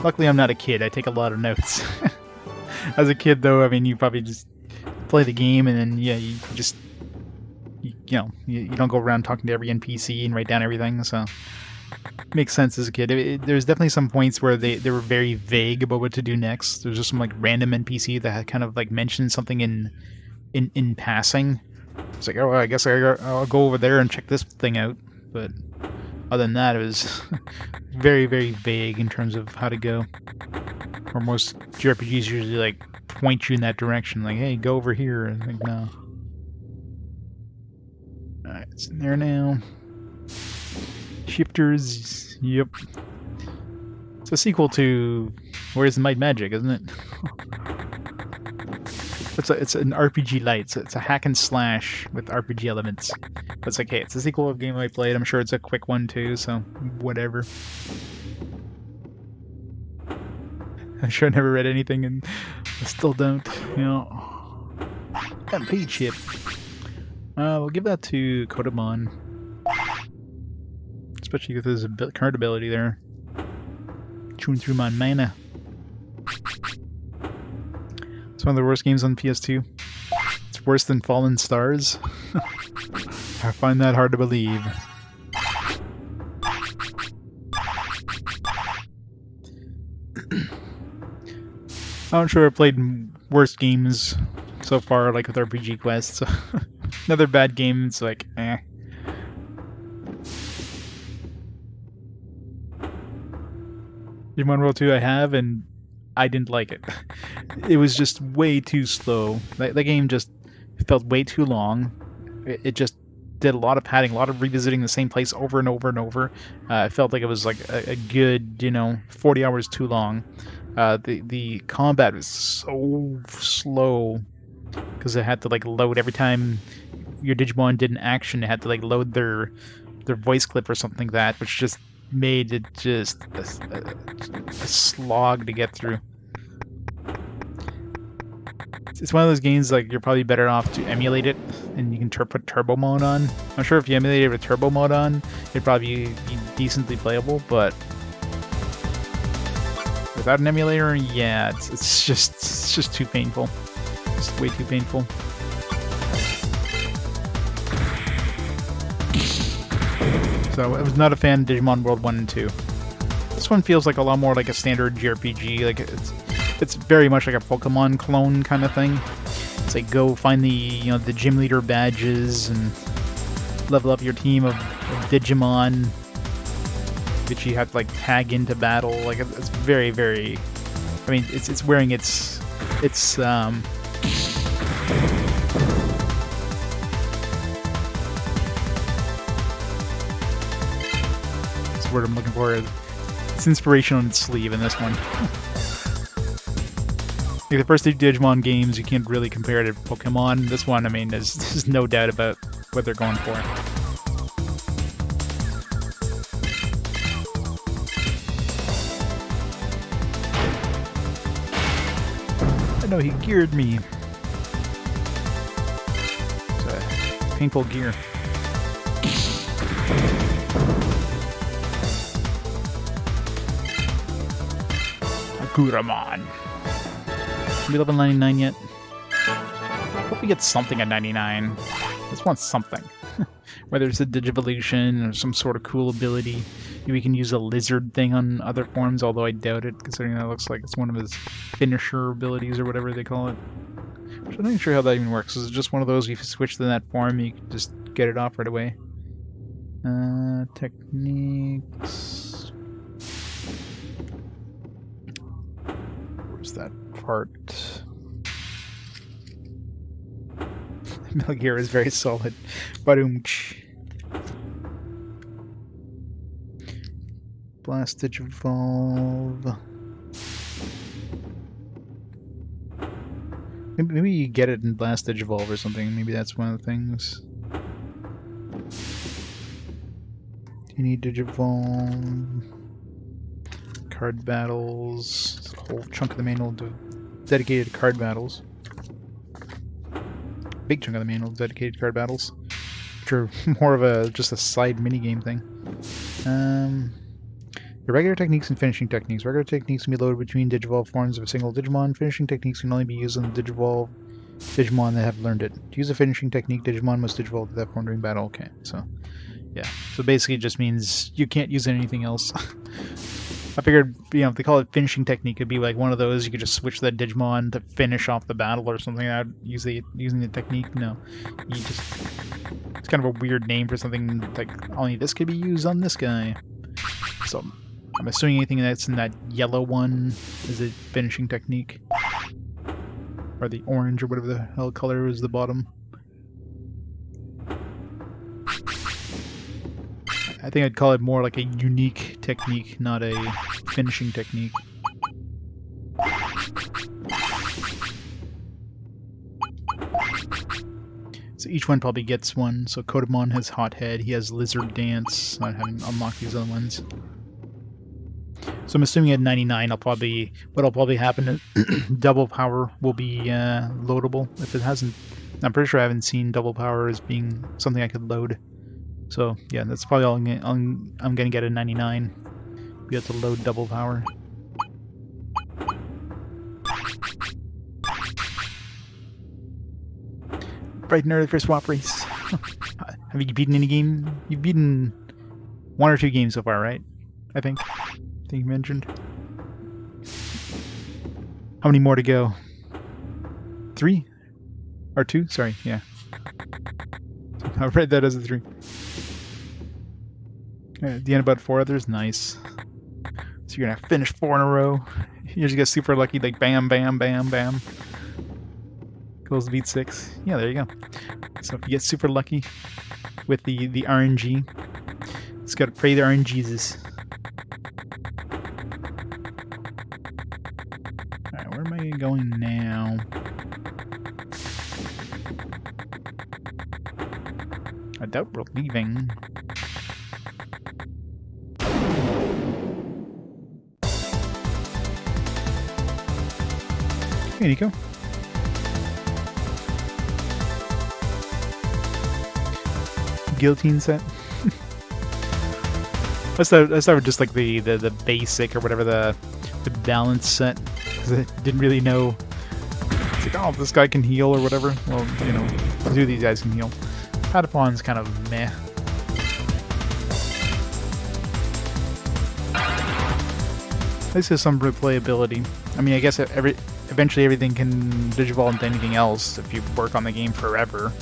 Luckily, I'm not a kid. I take a lot of notes. As a kid, though, I mean, you probably just play the game and then, yeah, you just, you don't go around talking to every NPC and write down everything, so... Makes sense as a kid. There's definitely some points where they were very vague about what to do next. There's just some, like, random NPC that had kind of, like, mentioned something in passing. It's like, oh, I guess I'll go over there and check this thing out. But other than that, it was very, very vague in terms of how to go. Or most JRPGs usually like point you in that direction, like, hey, go over here. And like, no. Alright, it's in there now. Shifters, yep. It's a sequel to Where's the Might Magic, isn't it? It's an RPG light, so it's a hack and slash with RPG elements. But it's like, hey, it's a sequel of a game I played. I'm sure it's a quick one too, so whatever. I'm sure I never read anything and I still don't, you know. MP chip. We'll give that to Kodomon. Especially with his current ability there. Chewing through my mana. It's one of the worst games on PS2. It's worse than Fallen Stars. I find that hard to believe. I'm sure I've played worse games so far, like with RPG Quest. So another bad game, it's like, eh. Digimon World 2 I have, and I didn't like it. It was just way too slow. The game just felt way too long. It just did a lot of padding, a lot of revisiting the same place over and over and over. It felt like it was like a good, 40 hours too long. The combat was so slow because it had to like load every time your Digimon did an action. It had to like load their voice clip or something like that, which just made it just a slog to get through. It's one of those games like you're probably better off to emulate it, and you can put turbo mode on. I'm sure if you emulate it with turbo mode on, it'd probably be decently playable, but without an emulator, yeah, it's just too painful. It's way too painful. So I was not a fan of Digimon World 1 and 2. This one feels like a lot more like a standard JRPG. Like it's very much like a Pokemon clone kind of thing. It's like go find the the gym leader badges and level up your team of Digimon that you have to like tag into battle. Like it's very, very. I mean, it's wearing its word I'm looking for. It's inspiration on its sleeve in this one. Like the first two Digimon games, you can't really compare it to Pokemon. This one, I mean, there's no doubt about what they're going for. I know he geared me. It's a painful gear. Guramon. Are we level 99 yet? Hope we get something at 99. Just want something. Whether it's a Digivolution or some sort of cool ability. Maybe we can use a lizard thing on other forms, although I doubt it, considering that looks like it's one of his finisher abilities or whatever they call it. Which I'm not even sure how that even works. Is it just one of those, if you switch to that form, you can just get it off right away? Techniques... that part. Metal Gear is very solid. Badoomch. Blast Digivolve. Maybe you get it in Blast Digivolve or something. Maybe that's one of the things. Do you need Digivolve? Card battles. There's a whole chunk of the manual dedicated to card battles. Big chunk of the manual dedicated to card battles, which are more of just a side minigame thing. The regular techniques and finishing techniques. Regular techniques can be loaded between Digivolve forms of a single Digimon. Finishing techniques can only be used on the Digivolve Digimon that have learned it. To use a finishing technique, Digimon must Digivolve to that form during battle. Okay, so yeah. So basically it just means you can't use anything else. I figured, if they call it finishing technique, it'd be like one of those, you could just switch that Digimon to finish off the battle or something like that, using the technique. No. It's kind of a weird name for something like, only this could be used on this guy. So, I'm assuming anything that's in that yellow one is a finishing technique. Or the orange, or whatever the hell color is the bottom. I think I'd call it more like a unique technique, not a finishing technique. So each one probably gets one. So Kodamon has Hot Head, he has Lizard Dance. I haven't unlocked these other ones. So I'm assuming at 99, what'll probably happen is Double Power will be loadable. If it hasn't, I'm pretty sure I haven't seen Double Power as being something I could load. So yeah, that's probably all I'm gonna get at 99. We have to load Double Power. Bright and early for swap race. Have you beaten any game? You've beaten 1 or 2 games so far, right? I think you mentioned. How many more to go? 3? Or 2? Sorry, yeah. I read that as a 3. At the end, about 4 others. Nice. So you're gonna finish 4 in a row. You just get super lucky, like bam, bam, bam, bam. Goes to beat 6. Yeah, there you go. So if you get super lucky with the RNG, just gotta pray the RNGesus. Alright, where am I going now? I doubt we're leaving. Hey, Nico. Guillotine set. Let's start with just like the basic or whatever the balance set, because I didn't really know. It's like, oh, this guy can heal or whatever. Well, you know, 2 of these guys can heal. Patapon's kind of meh. This is some replayability. I mean, I guess eventually everything can digivolve into anything else if you work on the game forever.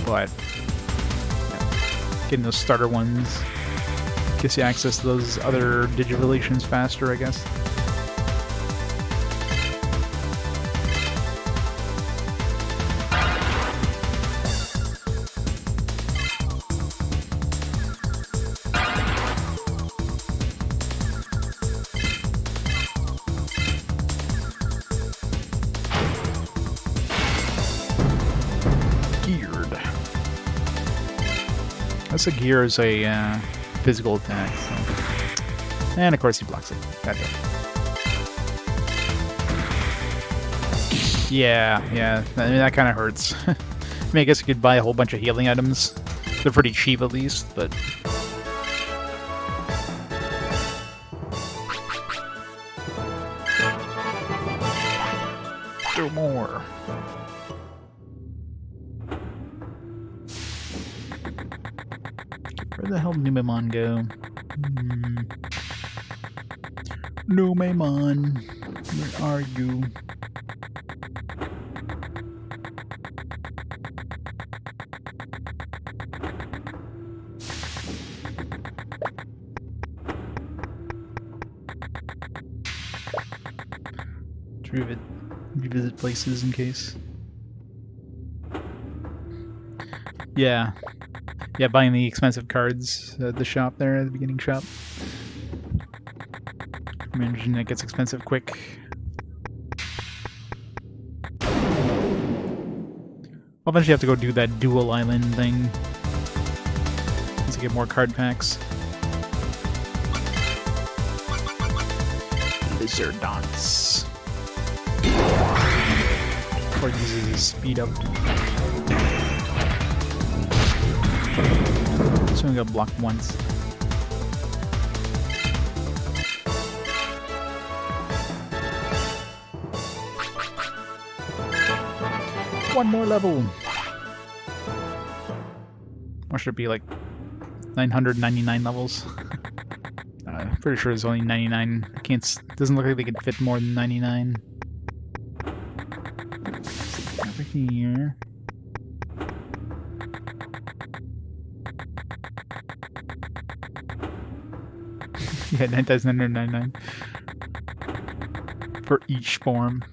But getting those starter ones gives you access to those other digivelations faster, I guess. So gear is a physical attack, so. And of course he blocks it. Gotcha. Yeah, I mean, that kind of hurts. I mean, I guess you could buy a whole bunch of healing items. They're pretty cheap at least, but... Do more. Where the hell did Numemon go? Numemon, where are you? To revisit places in case. Yeah. Yeah, buying the expensive cards at the shop there, at the beginning shop. I imagine it gets expensive quick. I'll eventually have to go do that dual island thing. Once I get more card packs. Lizardons. Or uses his speed up. So we got blocked once. One more level. Or should it be like 999 levels? Pretty sure it's only 99. Doesn't look like they could fit more than 99. Over here. Yeah, 9,999 for each form.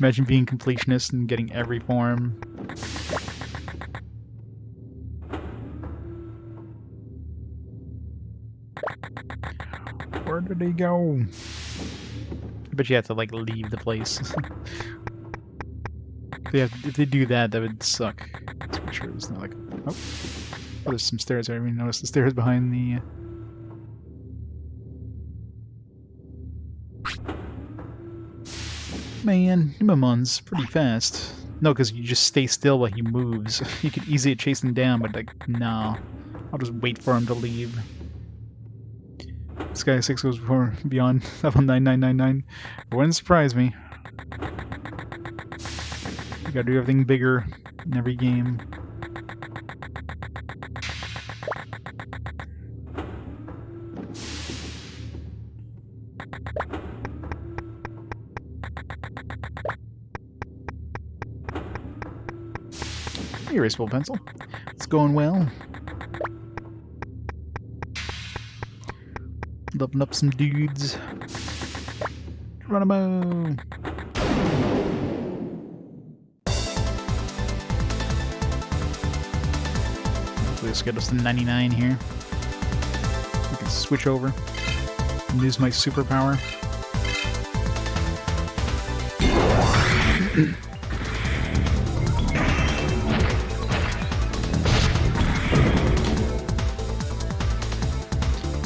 Imagine being completionist and getting every form. Where did he go? I bet you have to like leave the place. If they do that, that would suck. Let's make sure it's not like... Oh, there's some stairs. I didn't even notice the stairs behind the... Man, Digimon's pretty fast. No, because you just stay still while he moves. You could easily chase him down, but like, no. I'll just wait for him to leave. Sky 6 goes before beyond level 9999. It wouldn't surprise me. You gotta do everything bigger in every game. Erasable pencil. It's going well. Leveling up some dudes. Geronimo! Let's get us to 99 here. We can switch over and use my superpower.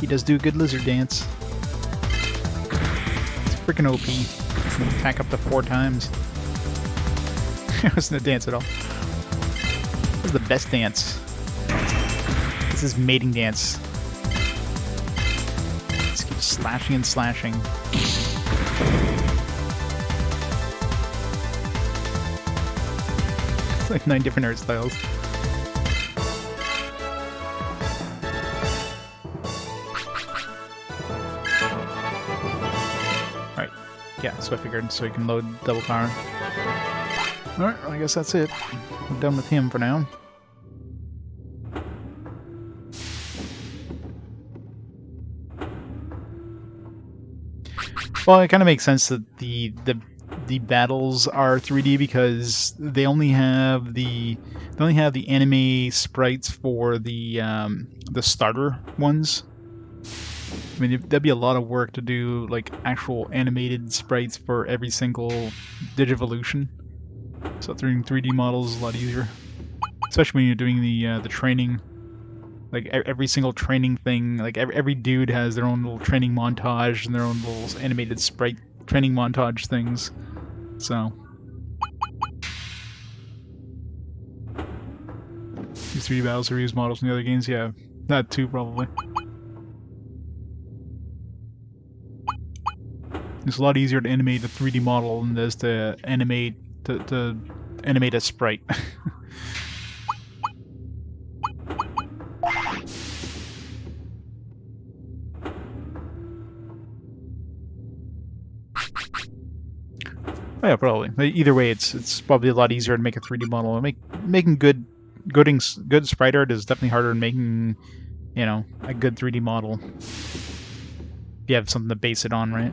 He does do a good lizard dance. It's freaking OP. He can attack up to 4 times. It wasn't a dance at all. This is the best dance. This is mating dance. Just keep slashing and slashing. It's like 9 different art styles. Alright. Yeah, so I figured so you can load double power. Alright, well, I guess that's it. I'm done with him for now. Well, it kind of makes sense that the battles are 3D because they only have the anime sprites for the starter ones. I mean, that'd be a lot of work to do like actual animated sprites for every single Digivolution. So doing 3D models is a lot easier, especially when you're doing the training. Like every single training thing, like every dude has their own little training montage and their own little animated sprite training montage things. So these 3D battles are used models from the other games, yeah, that too probably. It's a lot easier to animate a 3D model than it is to animate to animate a sprite. Oh, yeah, probably. Either way, it's probably a lot easier to make a 3D model. Making good sprite art is definitely harder than making, you know, a good 3D model. If you have something to base it on, right?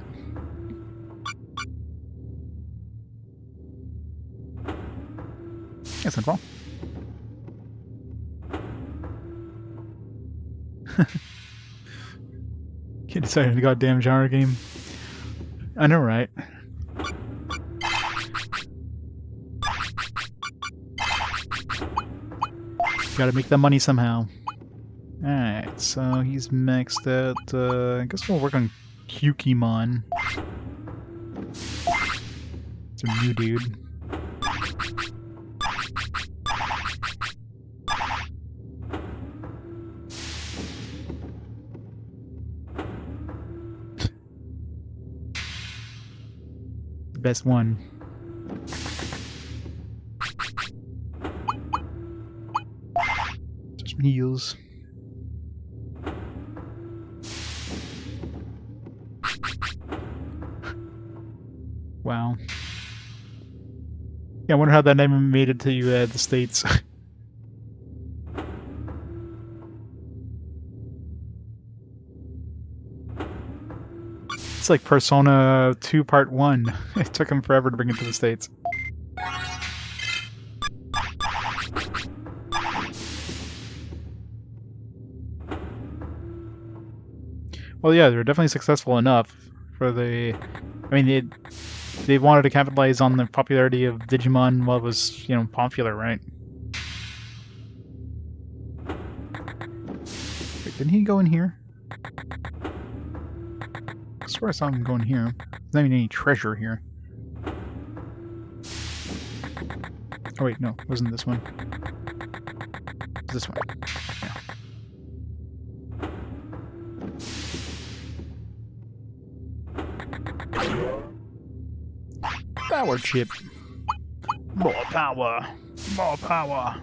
That's not wrong. Can't decide the goddamn genre game. I know, right? Gotta make that money somehow. Alright, so he's maxed out. I guess we'll work on Kukimon. It's a new dude. The best one. Heals. Wow. Yeah, I wonder how that never made it to the States. It's like Persona 2 Part 1. It took him forever to bring it to the States. Well, yeah, they were definitely successful enough for the... I mean, they wanted to capitalize on the popularity of Digimon while it was, you know, popular, right? Wait, didn't he go in here? I swear I saw him go in here. There's not even any treasure here. Oh wait, no, it wasn't this one. It was this one. Yeah. Power chip. More power. More power.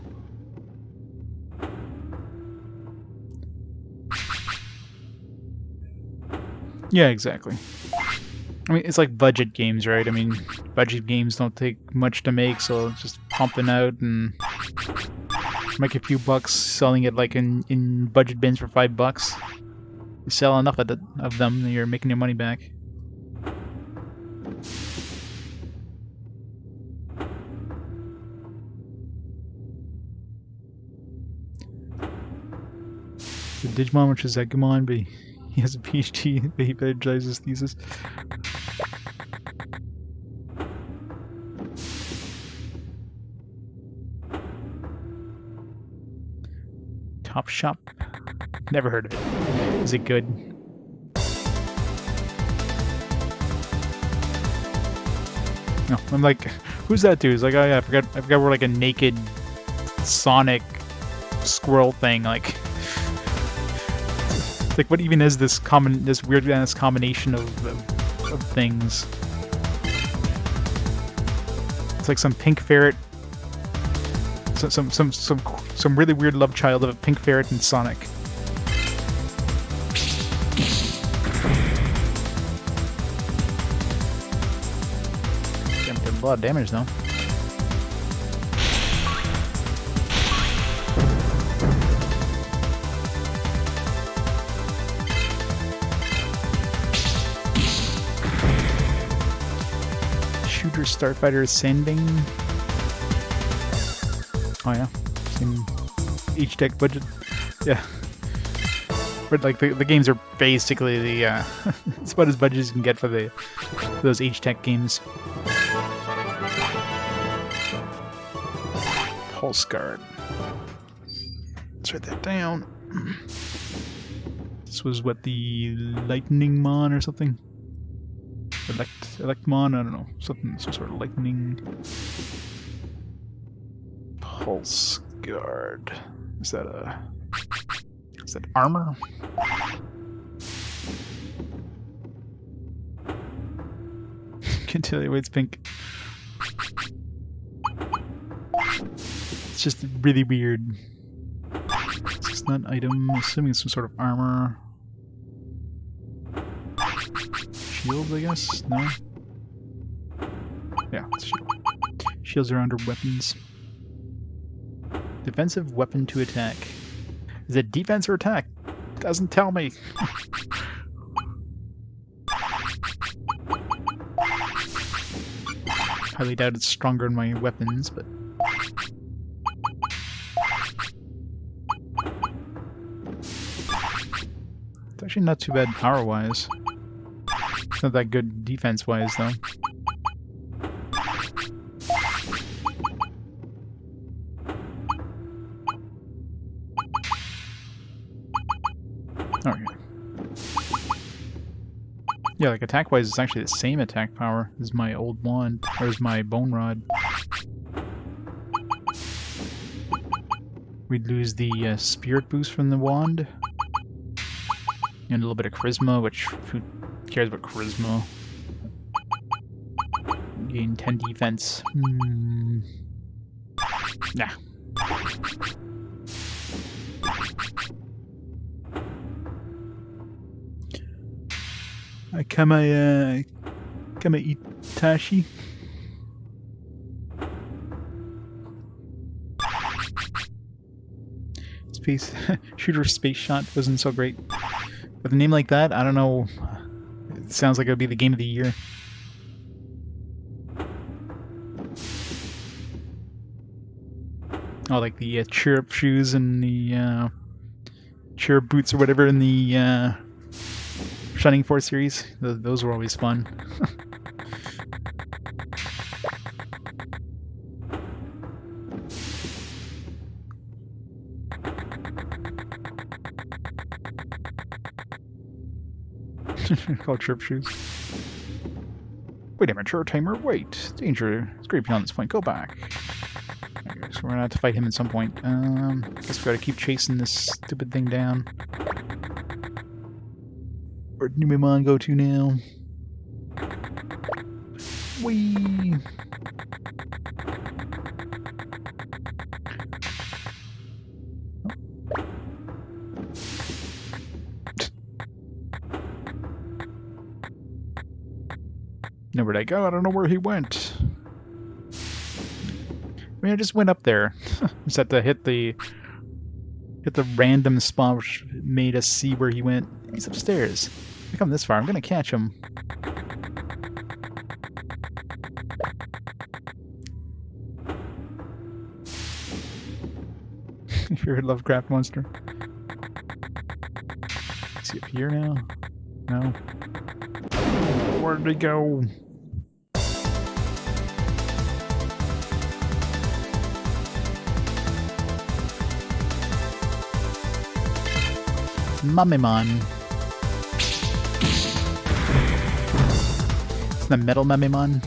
Yeah, exactly. I mean, it's like budget games, right? I mean, budget games don't take much to make, so just pump them out and make a few bucks selling it like in budget bins for $5. You sell enough of them, and you're making your money back. The Digimon, which is Agumon, but he has a PhD, but he plagiarizes his thesis. Top Shop. Never heard of it. Is it good? No, I'm like, who's that dude? He's like, oh yeah, I forgot we're like a naked Sonic squirrel thing. Like what even is this weird ass combination of things? It's like some pink ferret, some really weird love child of a pink ferret and Sonic. Damn, did a lot of damage though. Shooter Starfighter Sanding. Oh yeah, same each deck budget. Yeah, but like the games are basically the it's about as budget as you can get for those H-Tech games. Pulse Guard. Let's write that down. This was what, the Lightning Mon or something? Electmon, I don't know. Some sort of lightning. Pulse Guard. Is that armor? Can't tell you why it's pink. It's just really weird. It's not an item. I'm assuming it's some sort of armor. Shields, I guess? No? Yeah, it's a shield. Shields are under weapons. Defensive weapon to attack. Is it defense or attack? Doesn't tell me. Highly doubt it's stronger in my weapons, but... It's actually not too bad power-wise. It's not that good defense-wise, though. Okay. Yeah, like attack-wise, it's actually the same attack power as my old wand, or as my bone rod. We'd lose the spirit boost from the wand. And a little bit of charisma, which, who cares about charisma? Gain 10 defense. Nah. Kama Itachi. Space Shooter Space Shot wasn't so great. With a name like that, I don't know. It sounds like it would be the game of the year. Oh, like the chirrup shoes and the chirrup boots or whatever in the Shining Force series. Those were always fun. Called Chirp Shoes. Wait, immature tamer, wait. Danger. It's great beyond this point. Go back. Okay, so we're gonna have to fight him at some point. Guess we gotta keep chasing this stupid thing down. Where'd Numemon go to now? Whee! Now where'd I go? I don't know where he went. I mean, I just went up there. Just had to hit the random spot which made us see where he went. He's upstairs. I come this far. I'm gonna catch him. Your favorite Lovecraft monster? Is he up here now? No. Where did he go? Mamemon. It's the metal Mamemon.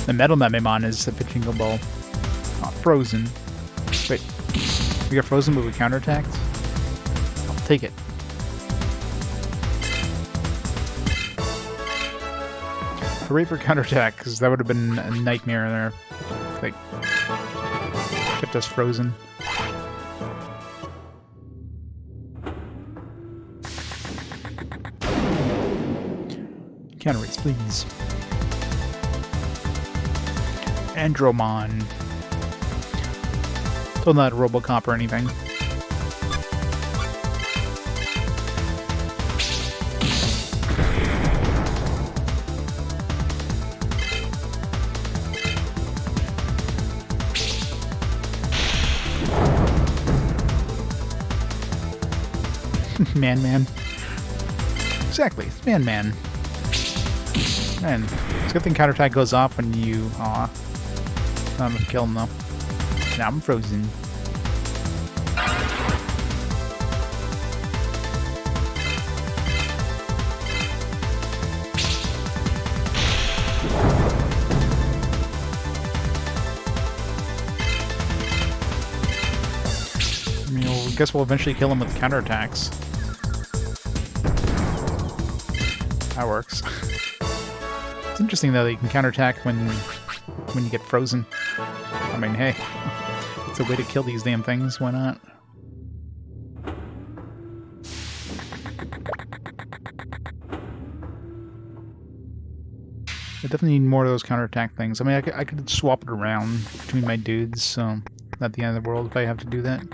The metal Mamemon is the Pachinko Ball. Oh, frozen. Wait. We got frozen but we counterattacked? I'll take it. Hooray for counterattack, because that would have been a nightmare there. Like, kept us frozen. Counter race, please. Andromon. Still not Robocop or anything. Man. Exactly, it's Man. Man, it's a good thing counterattack goes off when you... Aw. I'm gonna kill him though. Now I'm frozen. I mean, I guess we'll eventually kill him with counterattacks. That works. It's interesting though that you can counterattack when you get frozen. I mean, hey, it's a way to kill these damn things. Why not? I definitely need more of those counterattack things. I mean, I could swap it around between my dudes, so not the end of the world if I have to do that.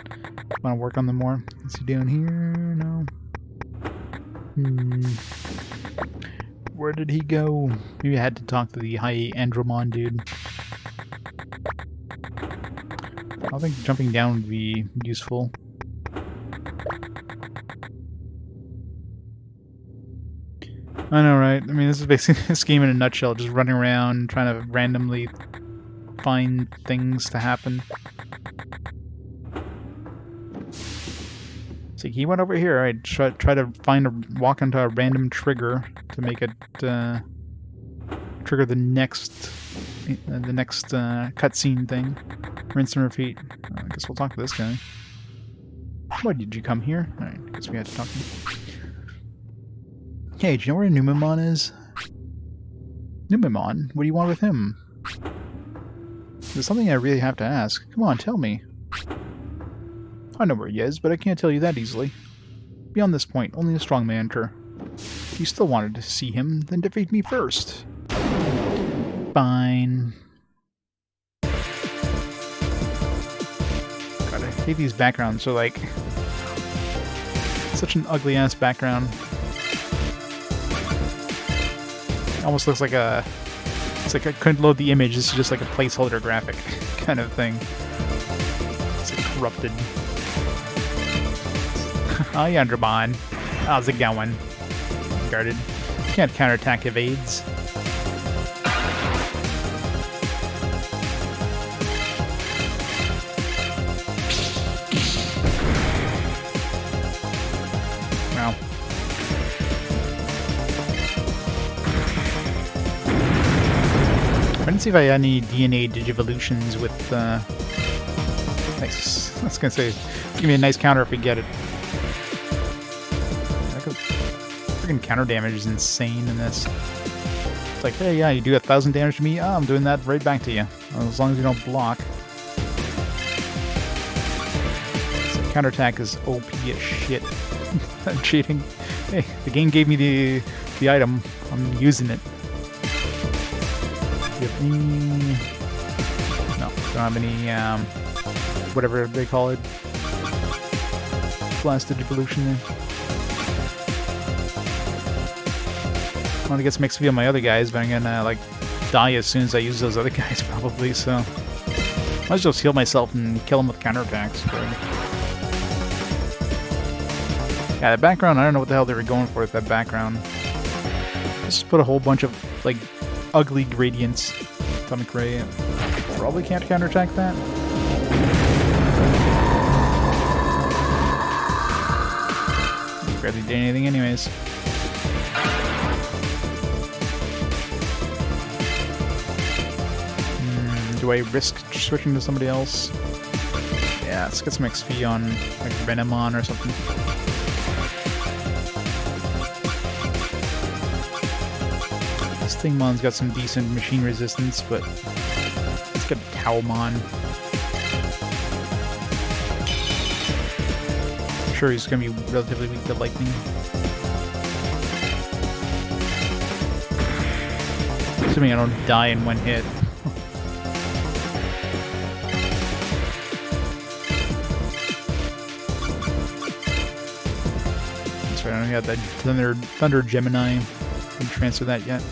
Want to work on them more. What's he doing here? No. Where did he go? Maybe I had to talk to the high Andromon dude. I think jumping down would be useful. I know, right? I mean, this is basically this game in a nutshell. Just running around, trying to randomly find things to happen. So he went over here. I try to walk into a random trigger to make it trigger the next cutscene thing. Rinse and repeat. I guess we'll talk to this guy. Why did you come here? Alright, I guess we had to talk to him. Hey, do you know where Numemon is? Numemon? What do you want with him? There's something I really have to ask. Come on, tell me. I know where he is, but I can't tell you that easily. Beyond this point, only a strong man enter. If you still wanted to see him, then defeat me first. Fine. God, I hate these backgrounds. They're like... such an ugly-ass background. It almost looks like a... It's like I couldn't load the image, this is just like a placeholder graphic kind of thing. It's like corrupted. Oh, yeah, Andromon. How's it going? Guarded. Can't counterattack evades. Let's see if I had any DNA Digivolutions with, nice. I was gonna say, give me a nice counter if we get it. Freaking counter damage is insane in this. It's like, hey, yeah, you do 1,000 damage to me? Oh, I'm doing that right back to you. As long as you don't block. So counterattack is OP as shit. I'm cheating. Hey, the game gave me the item. I'm using it. Give me... No, don't have any, whatever they call it. Blast Digivolution there. I want to get some XP on my other guys, but I'm gonna, like, die as soon as I use those other guys, probably, so... Might as well just heal myself and kill them with counterattacks. Yeah, the background, I don't know what the hell they were going for with that background. Just put a whole bunch of, like, ugly gradients. Atomic Ray. Probably can't counterattack that. Barely did anything anyways. Do I risk switching to somebody else? Yeah, let's get some XP on like Venomon or something. This Thingmon's got some decent machine resistance, but let's get Towmon. I'm sure he's gonna be relatively weak to lightning. Assuming I don't die in one hit. I don't have that Thunder Gemini. Didn't transfer that yet.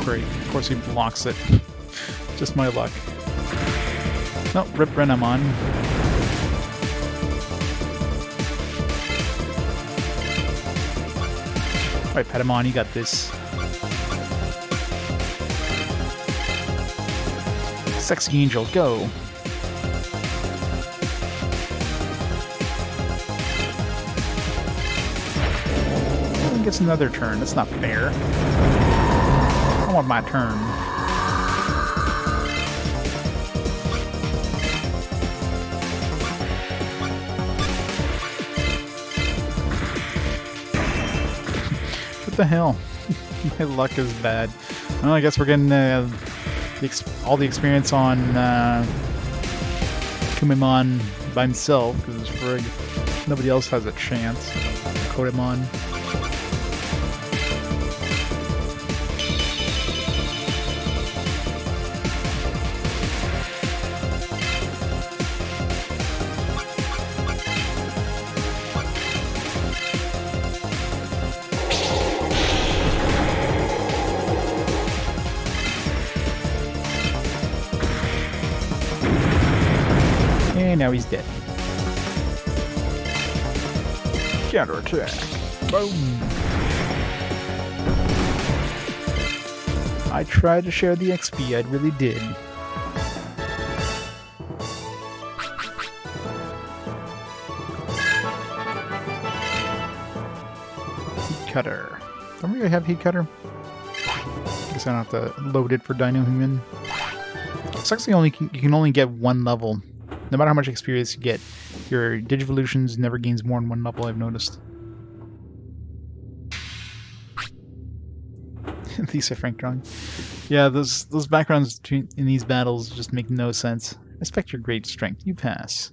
Great. Of course he blocks it. Just my luck. No, rip Renamon. Alright, Patamon, you got this. Sexy Angel, go! Gets another turn. That's not fair. I want my turn. What the hell? My luck is bad. Well, I guess we're getting all the experience on Kumamon by himself, because frig, nobody else has a chance. Kodamon. And now he's dead. Counterattack. Boom. I tried to share the XP, I really did. Heat Cutter. Don't we have Heat Cutter? Guess I don't have to load it for Dino Human. It's actually you can only get one level. No matter how much experience you get, your Digivolutions never gains more than one level, I've noticed. Lisa Frank drawing. Yeah, those backgrounds in these battles just make no sense. I expect your great strength. You pass.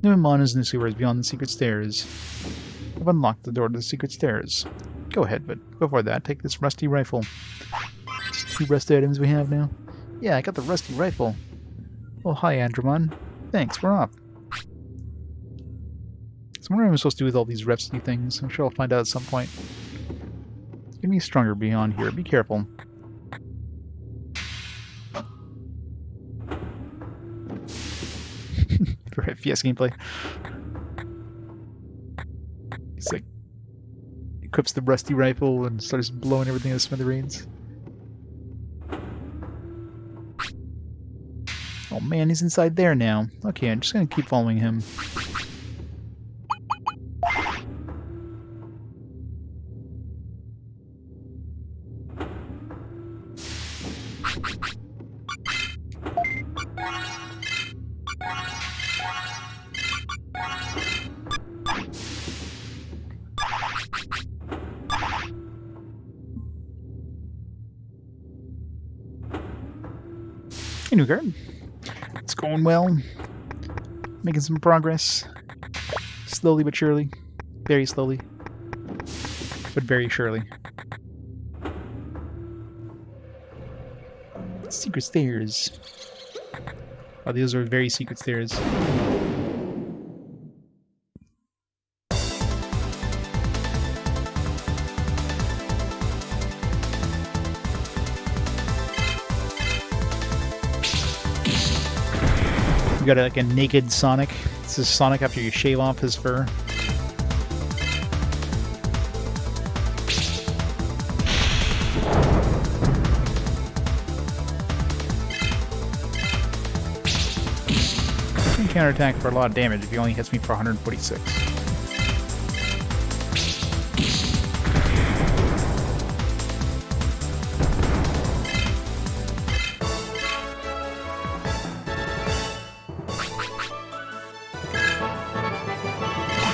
Numemon is in the sewers beyond the secret stairs. I've unlocked the door to the secret stairs. Go ahead, but before that, take this rusty rifle. 2 rusty items we have now. Yeah, I got the rusty rifle. Oh, hi, Andromon. Thanks, we're off. So what am I supposed to do with all these rusty things? I'm sure I'll find out at some point. It's gonna be stronger beyond here. Be careful. For FPS gameplay. He's like equips the rusty rifle and starts blowing everything to smithereens. Oh man, he's inside there now. Okay, I'm just gonna keep following him. new card. It's going well. Making some progress. Slowly but surely. Very slowly. But very surely. Secret stairs. Oh, these are very secret stairs. You got like a naked Sonic. This is Sonic after you shave off his fur. Counterattack for a lot of damage if he only hits me for 146.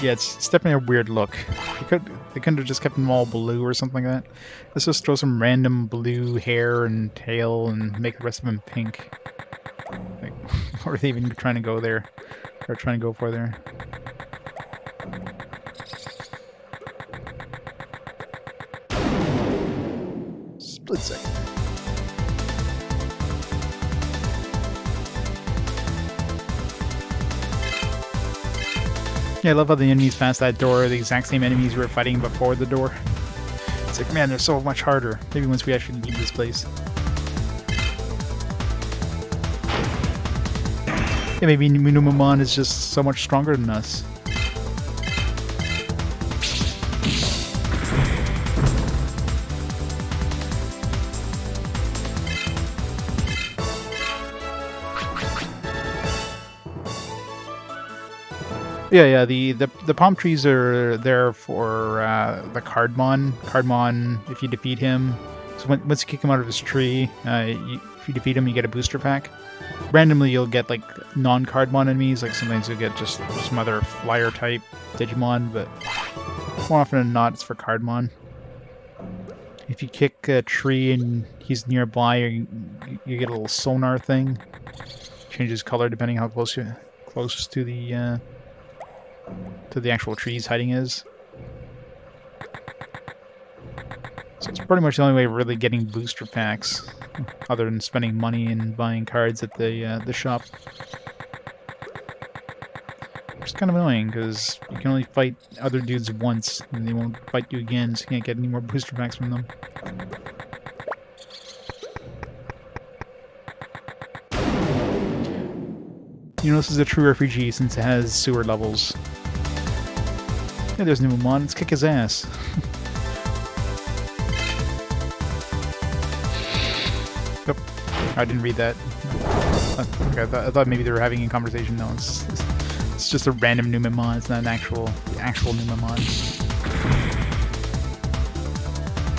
Yeah, it's definitely a weird look. They couldn't have just kept them all blue or something like that. Let's just throw some random blue hair and tail and make the rest of them pink. Like, what are they even trying to go there? Or trying to go for there? Split second. Yeah, I love how the enemies past that door are the exact same enemies we were fighting before the door. It's like, man, they're so much harder. Maybe once we actually leave this place. Yeah, maybe Minumamon is just so much stronger than us. Yeah, the palm trees are there for the Cardmon. Cardmon, if you defeat him, so once you kick him out of his tree, if you defeat him, you get a booster pack. Randomly, you'll get like non-Cardmon enemies. Like sometimes you'll get just some other flyer type Digimon, but more often than not, it's for Cardmon. If you kick a tree and he's nearby, you get a little sonar thing. Changes color depending how close to the actual tree's hiding is. So it's pretty much the only way of really getting booster packs, other than spending money and buying cards at the shop. Which is kind of annoying, because you can only fight other dudes once, and they won't fight you again, so you can't get any more booster packs from them. You know, this is a true RPG since it has sewer levels. Hey, there's Numamon. Let's kick his ass. Yep. I didn't read that. Okay, I thought maybe they were having a conversation. No, it's just a random Numamon. It's not an actual Numamon.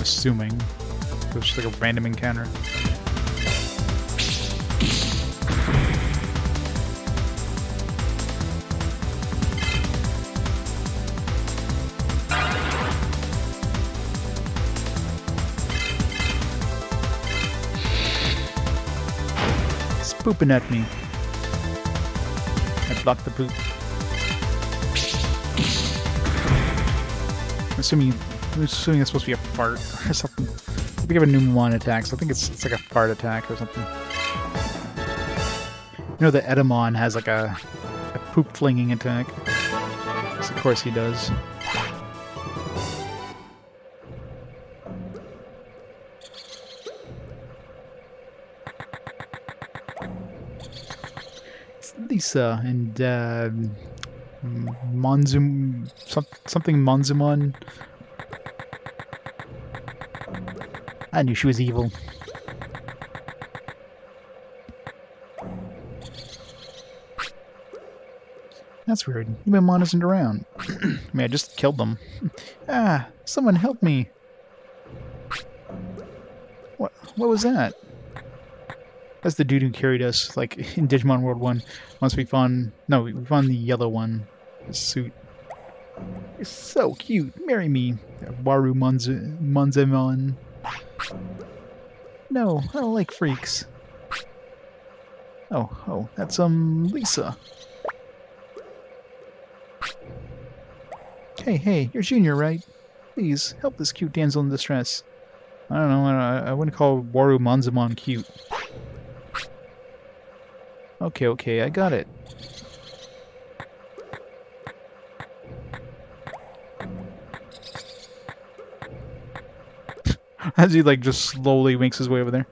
Assuming. It was just like a random encounter. Pooping at me. I blocked the poop. I'm assuming it's supposed to be a fart or something. We have a Numamon attack, so I think it's like a fart attack or something. You know, the Edamon has like a poop flinging attack. So of course he does. Lisa and something Monzumon. I knew she was evil. That's weird. Numamon isn't around. I mean, I just killed them. Ah, someone help me. What was that? That's the dude who carried us, like, in Digimon World 1. Once we found... No, we found the yellow one. His suit. It's so cute. Marry me. Waru Monzemon. No, I don't like freaks. Oh, that's Lisa. Hey, you're Junior, right? Please, help this cute damsel in distress. I don't know, I wouldn't call Waru Manzamon cute. Okay, I got it. As he, like, just slowly makes his way over there.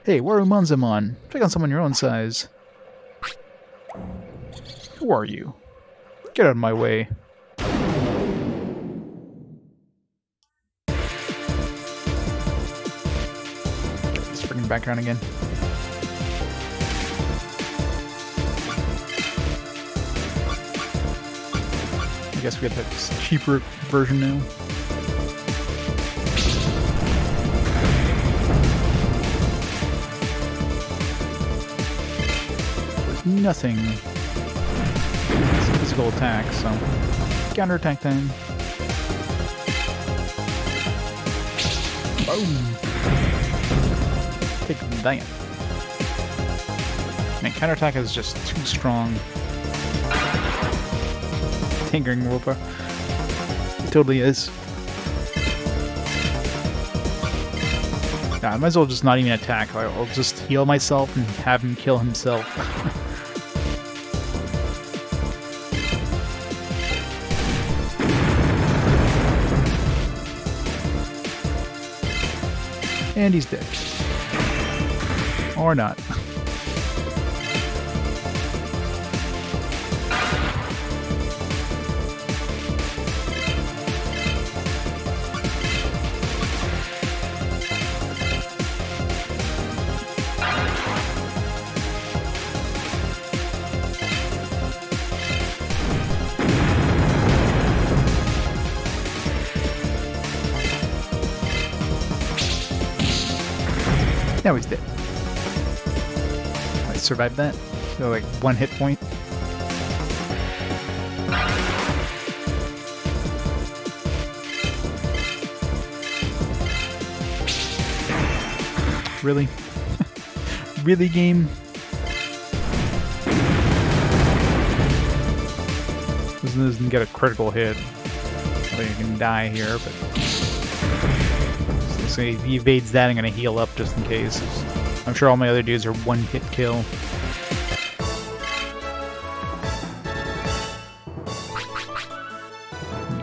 Hey, Waru Manzamon, check on someone your own size. Who are you? Get out of my way. This freaking background again. I guess we got that cheaper version now. There's nothing. It's a physical attack, so counterattack time. Boom! Take that. Man, counterattack is just too strong. Tinkering Whooper. It totally is. Yeah, I might as well just not even attack. I'll just heal myself and have him kill himself. And he's dead. Or not. Now he's dead. I survived that. So like 1 hit point. Really? Really, game? This doesn't get a critical hit. I think you can die here, but... So if he evades that, I'm gonna heal up just in case. I'm sure all my other dudes are 1-hit kill.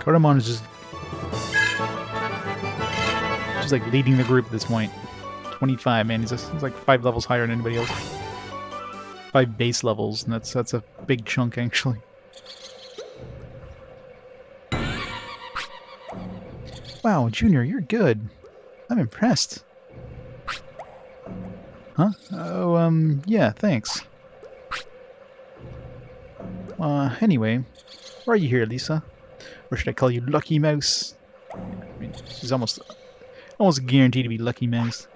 Kodomon is just like leading the group at this point. 25, man. He's like 5 levels higher than anybody else. 5 base levels, and that's a big chunk actually. Wow, Junior, you're good. I'm impressed. Huh? Oh, yeah, thanks. Anyway, why are you here, Lisa? Or should I call you Lucky Mouse? I mean, she's almost guaranteed to be Lucky Mouse.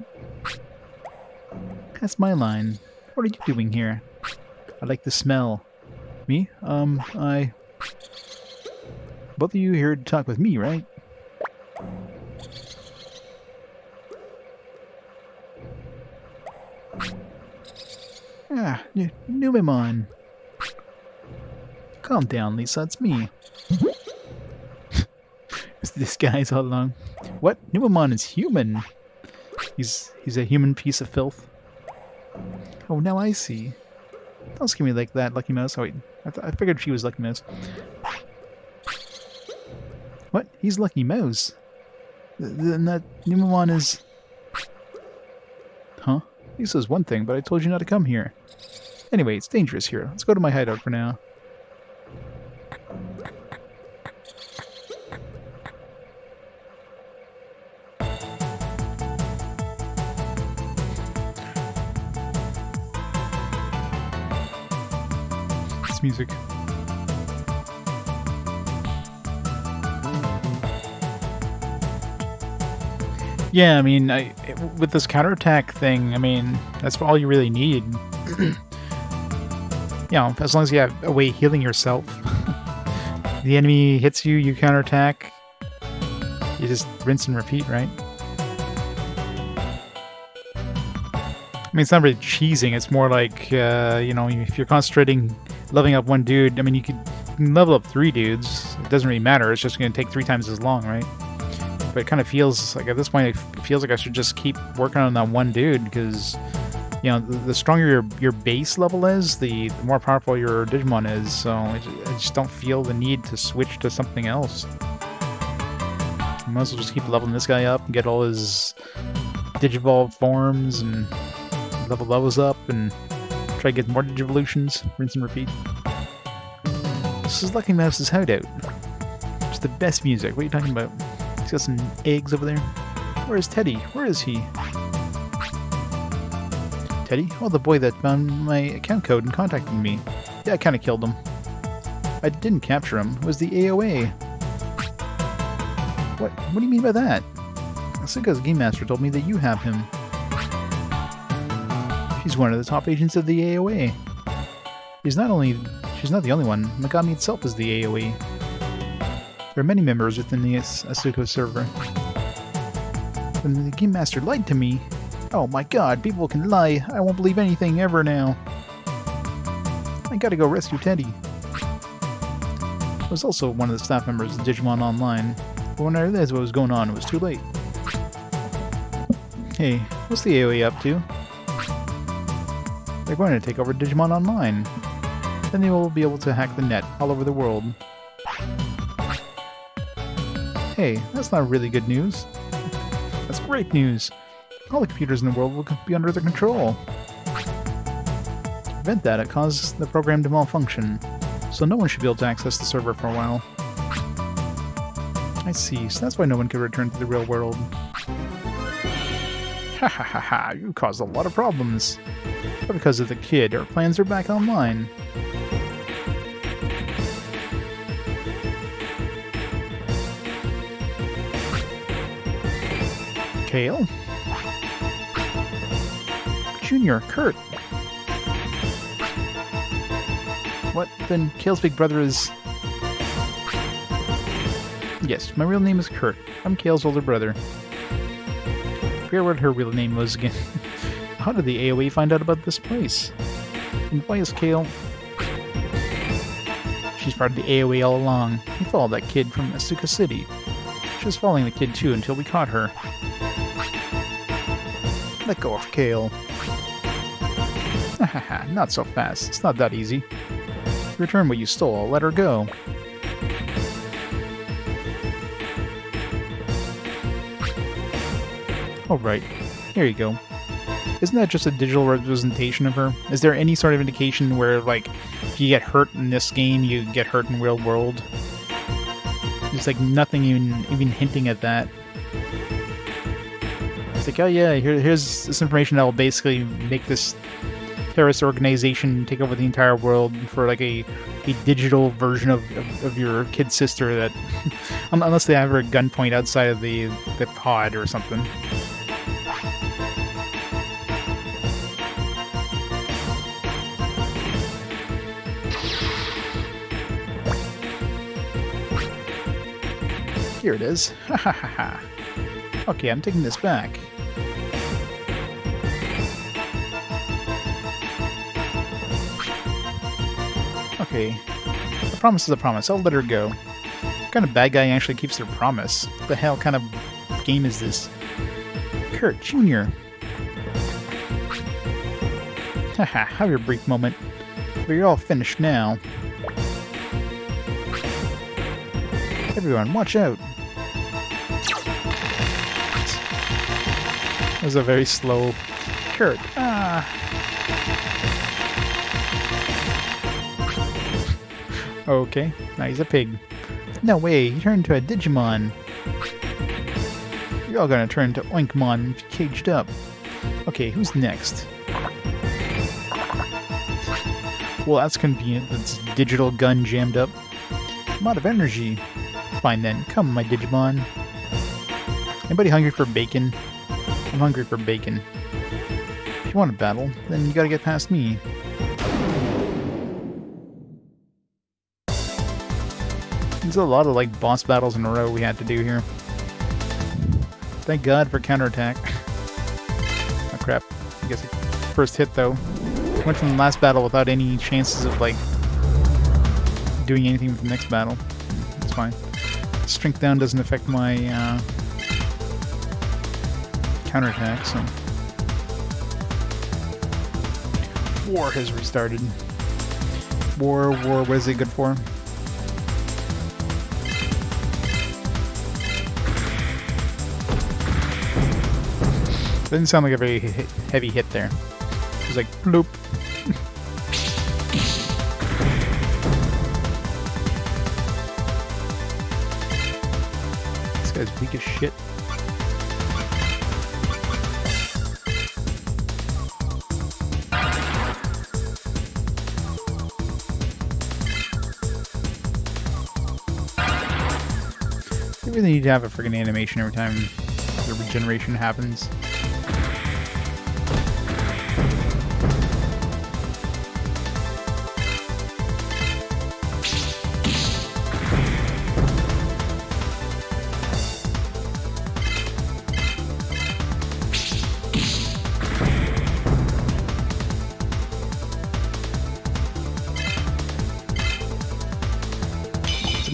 That's my line. What are you doing here? I like the smell. Me? Both of you here to talk with me, right? Ah, Numemon. Calm down, Lisa, it's me. It's this guy's all along. What? Numemon is human. He's a human piece of filth. Oh, now I see. Don't scare me like that, Lucky Mouse. Oh, wait. I figured she was Lucky Mouse. What? He's Lucky Mouse? Then that Numemon is... Huh? Lisa's one thing, but I told you not to come here. Anyway, it's dangerous here. Let's go to my hideout for now. This music. Yeah, I mean, with this counterattack thing, I mean, that's all you really need. You know, as long as you have a way of healing yourself. The enemy hits you, you counterattack. You just rinse and repeat, right? I mean, it's not really cheesing. It's more like, you know, if you're concentrating leveling up one dude, I mean, you can level up 3 dudes. It doesn't really matter. It's just going to take 3 times as long, right? But it kind of feels like at this point, it feels like I should just keep working on that one dude because, you know, the stronger your base level is, the more powerful your Digimon is. So I just don't feel the need to switch to something else. I might as well just keep leveling this guy up and get all his Digivolve forms and level those up and try to get more Digivolutions. Rinse and repeat. This is Lucky Mouse's Hideout. It's the best music. What are you talking about? He's got some eggs over there. Where is Teddy? Where is he? Teddy? Oh, the boy that found my account code and contacted me. Yeah, I kind of killed him. I didn't capture him. It was the AOA. What do you mean by that? Asuka's game master told me that you have him. She's one of the top agents of the AOA. She's not the only one. Megami itself is the AOA. There are many members within the Asuka server. When the game master lied to me. Oh my god, people can lie. I won't believe anything ever now. I gotta go rescue Teddy. I was also one of the staff members of Digimon Online, but when I realized what was going on, it was too late. Hey, what's the AOA up to? They're going to take over Digimon Online. Then they will be able to hack the net all over the world. Hey, that's not really good news. That's great news. All the computers in the world will be under their control. To prevent that, it caused the program to malfunction, so no one should be able to access the server for a while. I see, so that's why no one could return to the real world. Ha ha ha ha, you caused a lot of problems. But because of the kid, our plans are back online. Kale? Junior, Kurt. What? Then Kale's big brother is... Yes, my real name is Kurt. I'm Kale's older brother. I forget what her real name was again. How did the AOA find out about this place? And why is Kale... She's part of the AOA all along. We followed that kid from Asuka City. She was following the kid too until we caught her. Let go of Kale. Hahaha, not so fast. It's not that easy. Return what you stole. Let her go. Alright, here you go. Isn't that just a digital representation of her? Is there any sort of indication where, like, if you get hurt in this game, you get hurt in real world? There's, like, nothing even hinting at that. It's like, oh yeah, here's this information that will basically make this terrorist organization take over the entire world for, like, a digital version of your kid sister that... unless they have her at gunpoint outside of the pod or something. Here it is. Ha ha ha ha. Okay, I'm taking this back. Okay. A promise is a promise. I'll let her go. What kind of bad guy actually keeps their promise? What the hell kind of game is this? Kurt, Jr. Haha, have your brief moment. But you're all finished now. Everyone, watch out! That was a very slow... Kurt, ah! Okay, now he's a pig. No way, he turned into a Digimon! You're all gonna turn into Oinkmon if you're caged up. Okay, who's next? Well, that's convenient, that's digital gun jammed up. I'm out of energy. Fine then, come my Digimon. Anybody hungry for bacon? I'm hungry for bacon. If you want to battle, then you gotta get past me. There's a lot of, like, boss battles in a row we had to do here. Thank God for counterattack. Oh crap. I guess first hit, though. Went from the last battle without any chances of, like, doing anything with the next battle. It's fine. Strength down doesn't affect my counterattack, so... War has restarted. War, what is it good for? Didn't sound like a very heavy hit there. It was like, bloop. This guy's weak as shit. You really need to have a friggin' animation every time the regeneration happens.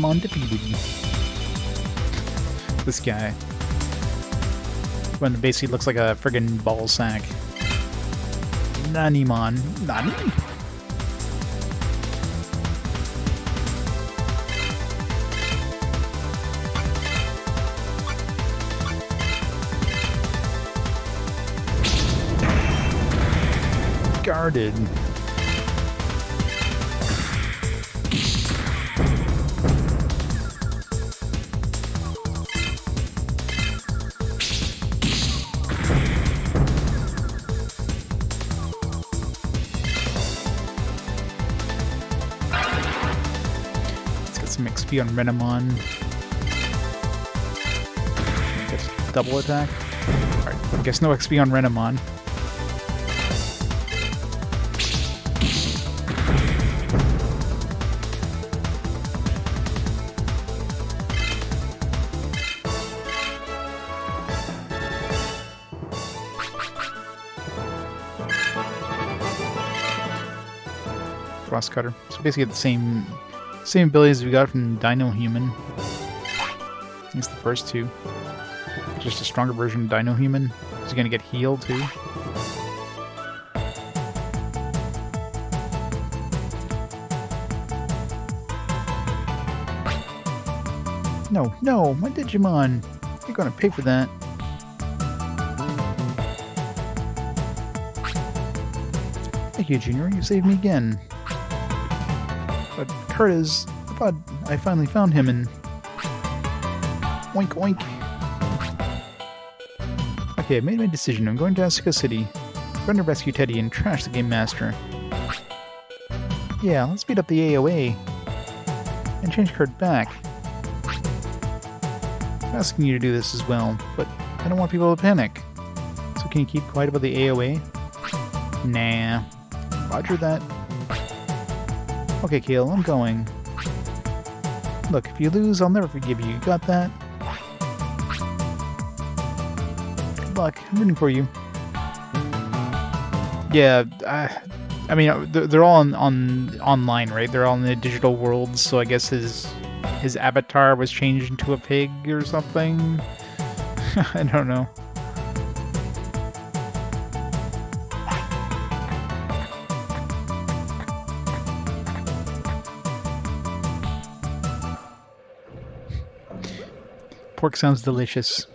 Undefeated. This guy. When it basically looks like a friggin' ball sack. Nanimon. Nani? Guarded. Some XP on Renamon. Guess double attack. Alright, I guess no XP on Renamon. Frost Cutter. So basically the same abilities we got from Dino Human. I think it's the first two. Just a stronger version of Dino Human. He's gonna get healed too. No, my Digimon! You're gonna pay for that. Thank you, Junior. You saved me again. But Curtis, I thought I finally found him and... Oink oink. Okay, I made my decision. I'm going to Asuka City. I'm going to rescue Teddy and trash the Game Master. Yeah, let's beat up the AOA. And change Kurt back. I'm asking you to do this as well, but I don't want people to panic. So can you keep quiet about the AOA? Nah. Roger that. Okay, Kale, I'm going. Look, if you lose, I'll never forgive you. You got that? Good luck. I'm rooting for you. Yeah, I mean, they're all on online, right? They're all in the digital world, so I guess his avatar was changed into a pig or something. I don't know. Pork sounds delicious.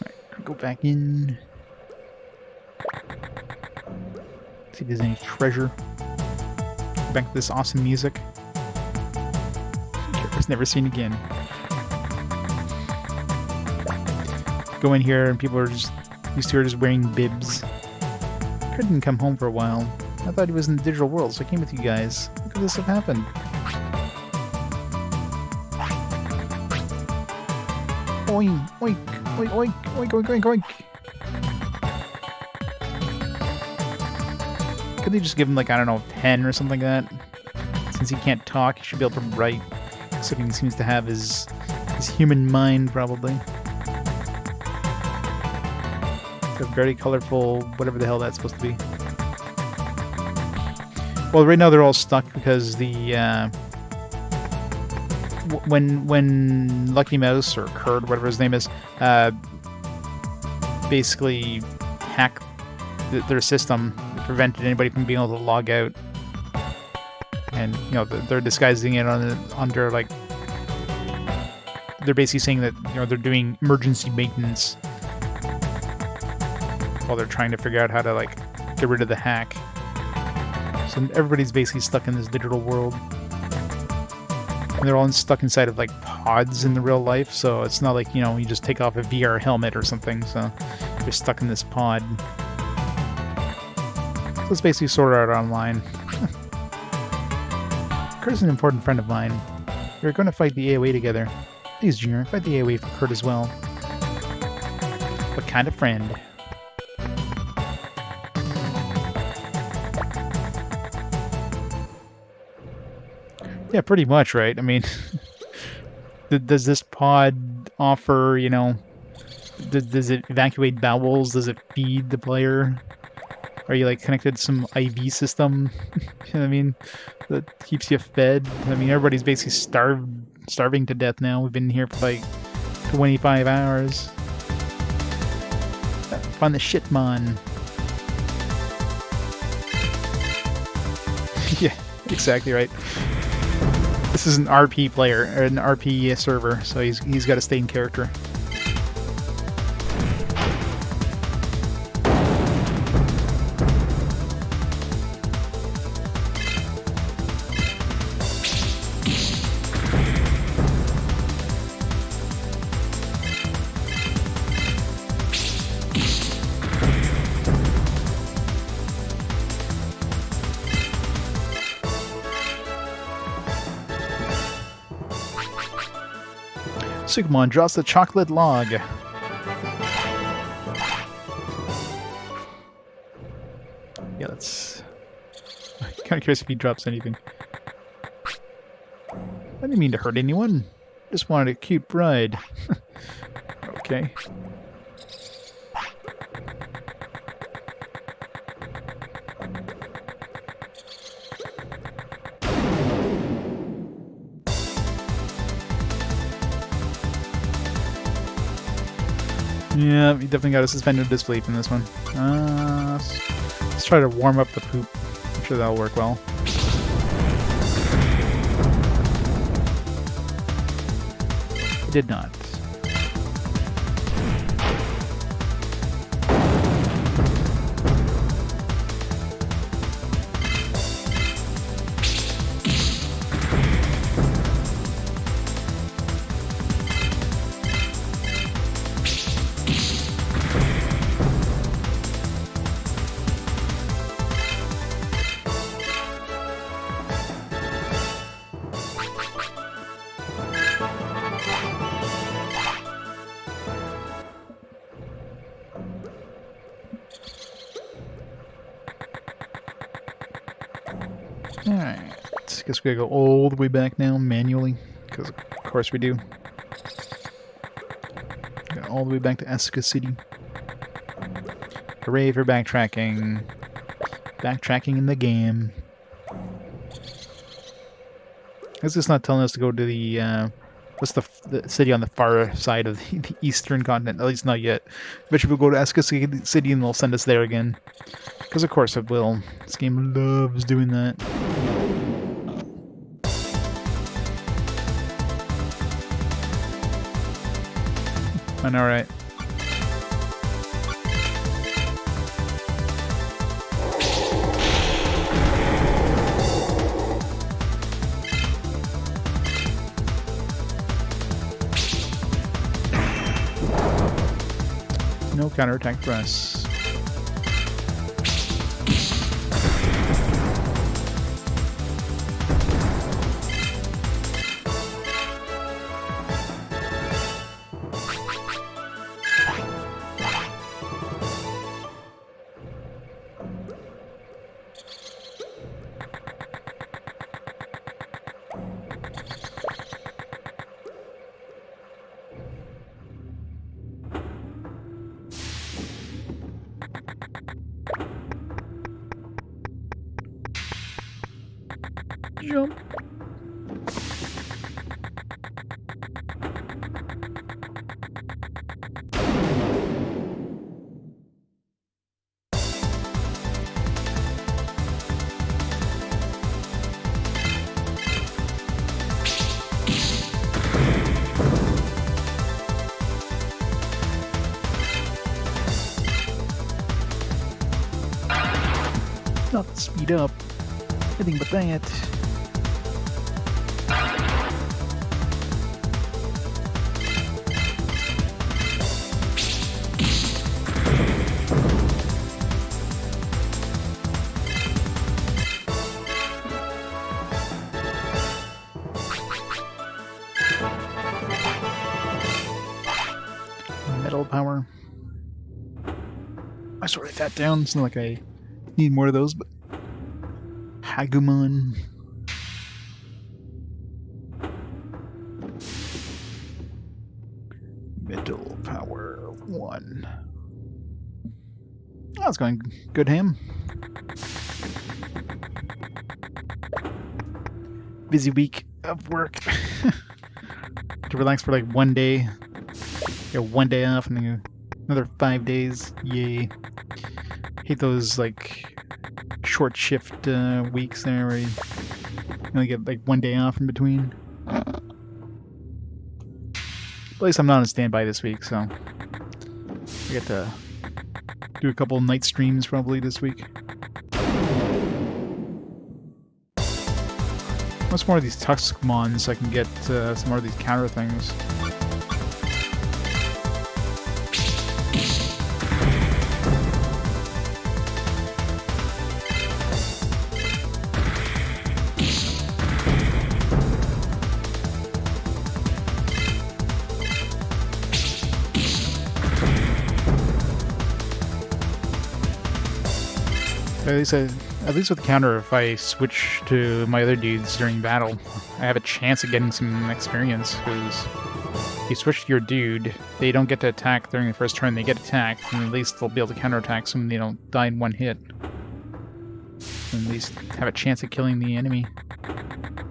Alright, go back in. See if there's any treasure. Back to this awesome music. Character's never seen again. Go in here and people are just used to her just wearing bibs. Couldn't come home for a while. I thought he was in the digital world, so I came with you guys. How could this have happened? oink, oink, oink, oink, oink, oink, oink, oink. Could they just give him, like, I don't know, a pen or something like that? Since he can't talk, he should be able to write. Something he seems to have his human mind, probably. It's a very colorful, whatever the hell that's supposed to be. Well, right now they're all stuck because the when Lucky Mouse or Curd, whatever his name is, basically hacked their system, it prevented anybody from being able to log out. And you know they're disguising it under like they're basically saying that they're doing emergency maintenance while they're trying to figure out how to like get rid of the hack. So everybody's basically stuck in this digital world. And they're all stuck inside of like pods in the real life, so it's not like, you just take off a VR helmet or something, so you're stuck in this pod. So it's basically Sword Art Online. Kurt's an important friend of mine. We're going to fight the AoE together. Please, Junior, fight the AoE for Kurt as well. What kind of friend? Yeah, pretty much, right? I mean, does this pod offer, does it evacuate bowels? Does it feed the player? Are you, like, connected to some IV system? You know what I mean? That keeps you fed? I mean, everybody's basically starving to death now. We've been here for, like, 25 hours. Find the shitmon. Yeah, exactly right. This is an RP player, or an RP server, so he's got to stay in character. Sugamon draws the chocolate log. Yeah, that's... I'm kind of curious if he drops anything. I didn't mean to hurt anyone. Just wanted a cute bride. Okay. Yeah, you definitely got a suspended disbelief in this one. Let's try to warm up the poop. I'm sure that'll work well. It did not. Alright, guess we gotta go all the way back now, manually, because of course we do. Go all the way back to Asuka City. Hooray for backtracking. Backtracking in the game. I guess it's not telling us to go to the, what's the city on the far side of the eastern continent, at least not yet. Bet you we'll go to Asuka City and they'll send us there again. Because of course it will. This game loves doing that. I know, right? No counterattack for us. Jump. Not speed up. Anything but that. Metal power. I sort of write that down. It's not like I need more of those, but Hagumon. Metal power 1. Oh, it's going good, Ham. Busy week of work. To relax for like 1 day. Get 1 day off and then another 5 days. Yay. Hate those like short shift weeks there where you only get like 1 day off in between. At least I'm not on standby this week, so I get to do a couple night streams probably this week. What's more of these Tuskmons so I can get some more of these counter things. At least with the counter, if I switch to my other dudes during battle, I have a chance of getting some experience, because if you switch to your dude, they don't get to attack during the first turn, they get attacked, and at least they'll be able to counterattack so they don't die in one hit. And at least have a chance of killing the enemy.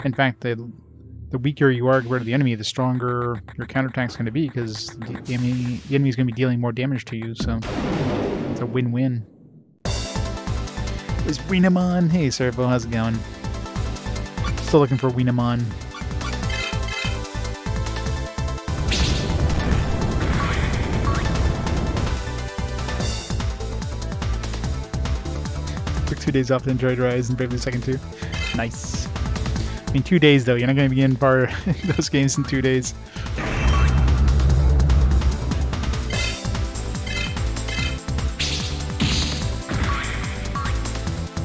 In fact, the weaker you are compared to the enemy, the stronger your counterattack's going to be, because the enemy's going to be dealing more damage to you, so it's a win-win. Is Weenamon? Hey, Servo, how's it going? Still looking for Weenamon. Took 2 days off to enjoy Rise and Bravely Second 2. Nice. I mean, 2 days though. You're not going to be in far those games in 2 days.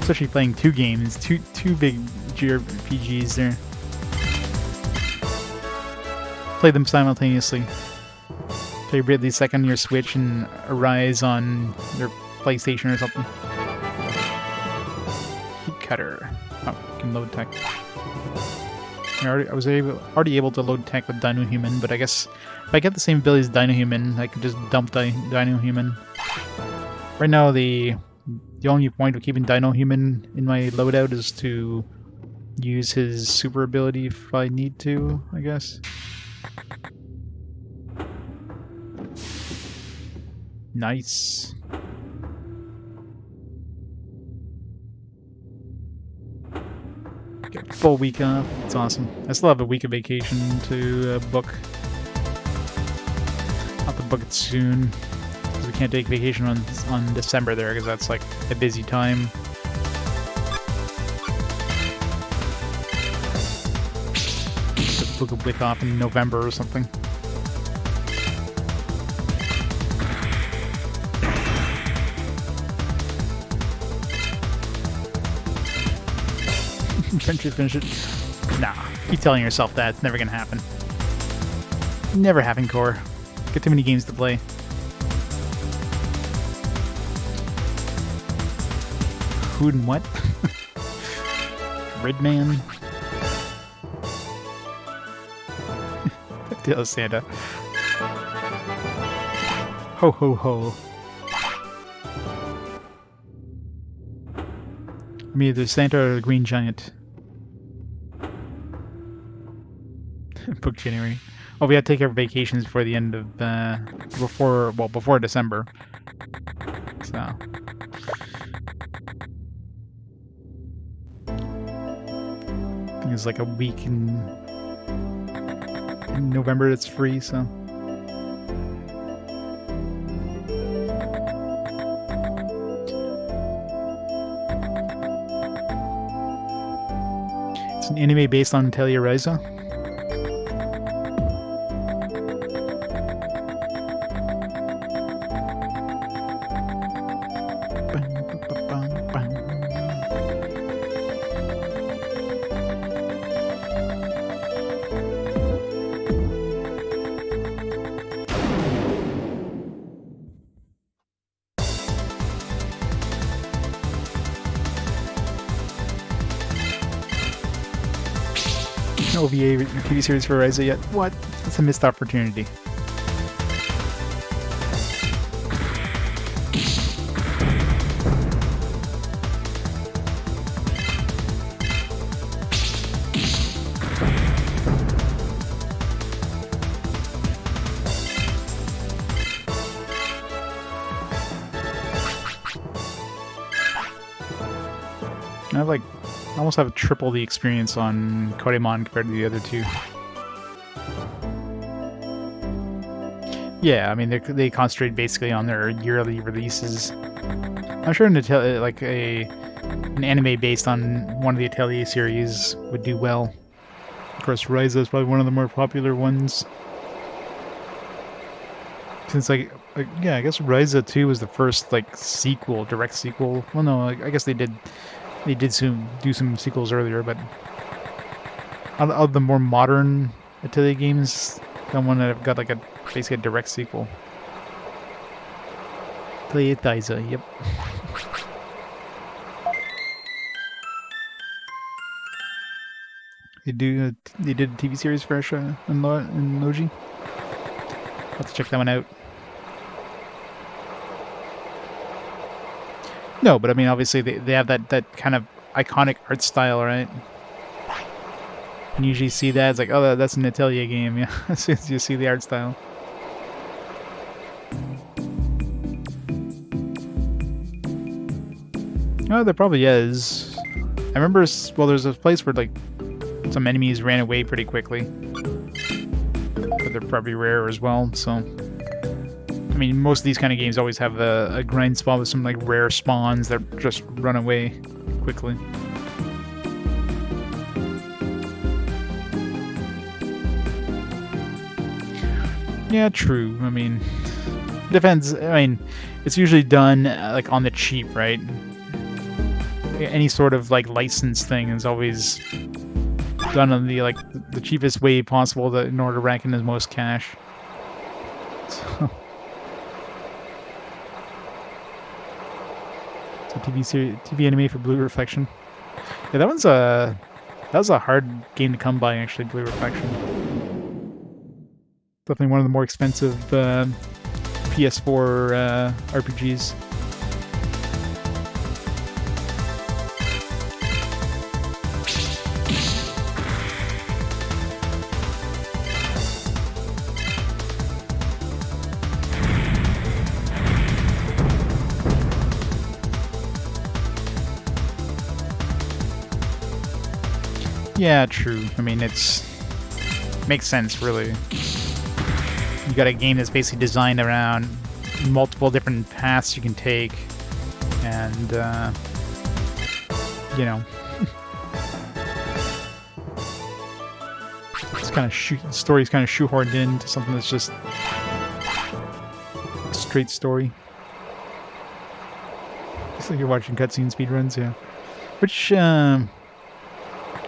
Especially playing 2 games, two big JRPGs there. Play them simultaneously. Play Bravely Second on your Switch and Arise on your PlayStation or something. Heat Cutter. Oh, you can load tech. I was already able to load tech with Dino Human, but I guess if I get the same ability as Dino Human, I could just dump Dino Human. Right now, the only point of keeping Dino Human in my loadout is to use his super ability if I need to, I guess. Nice. Get a full week off. It's awesome. I still have a week of vacation to book. I'll have to book it soon. We can't take vacation on December there because that's like a busy time. Just book a week off in November or something. Finish it. Nah, keep telling yourself that. It's never gonna happen. Never happen, Core. Get too many games to play. Who and what? Redman? Deal Santa. Ho ho ho. I'm either Santa or the Green Giant. Book January. Oh, we had to take our vacations before the end of before December. So I think it's like a week in November that's free, so it's an anime based on Untitled Chapter. No OVA TV series for Ryza yet. What? That's a missed opportunity. I almost have triple the experience on Kodemon compared to the other two. Yeah, I mean they concentrate basically on their yearly releases. I'm sure an anime based on one of the Atelier series would do well. Of course, Ryza is probably one of the more popular ones. Since yeah, I guess Ryza 2 was the first sequel, direct sequel. Well, no, I guess they did do some sequels earlier, but of the more modern Atelier games, the one that have got basically a direct sequel. Play Thiza, yep. They did a TV series for Asha and Logi. I'll have to check that one out. No, but I mean, obviously they have that kind of iconic art style, right? You usually see that, it's like, oh, that's an Atelier game, yeah, as soon as you see the art style. Oh, there probably is. I remember, well, there's a place where, some enemies ran away pretty quickly. But they're probably rare as well, so... I mean, most of these kind of games always have a grind spot with some rare spawns that just run away quickly. Yeah, true. I mean, depends. I mean, it's usually done on the cheap, right? Any sort of license thing is always done on the cheapest way possible in order to rank in as most cash. So. TV anime for Blue Reflection. Yeah, that was a hard game to come by, actually. Blue Reflection. Definitely one of the more expensive PS4 RPGs. Yeah, true. I mean, makes sense, really. You got a game that's basically designed around multiple different paths you can take, and you know, it's kind of the story's kind of shoehorned into something that's just a straight story. It's like you're watching cutscene speedruns, yeah. Which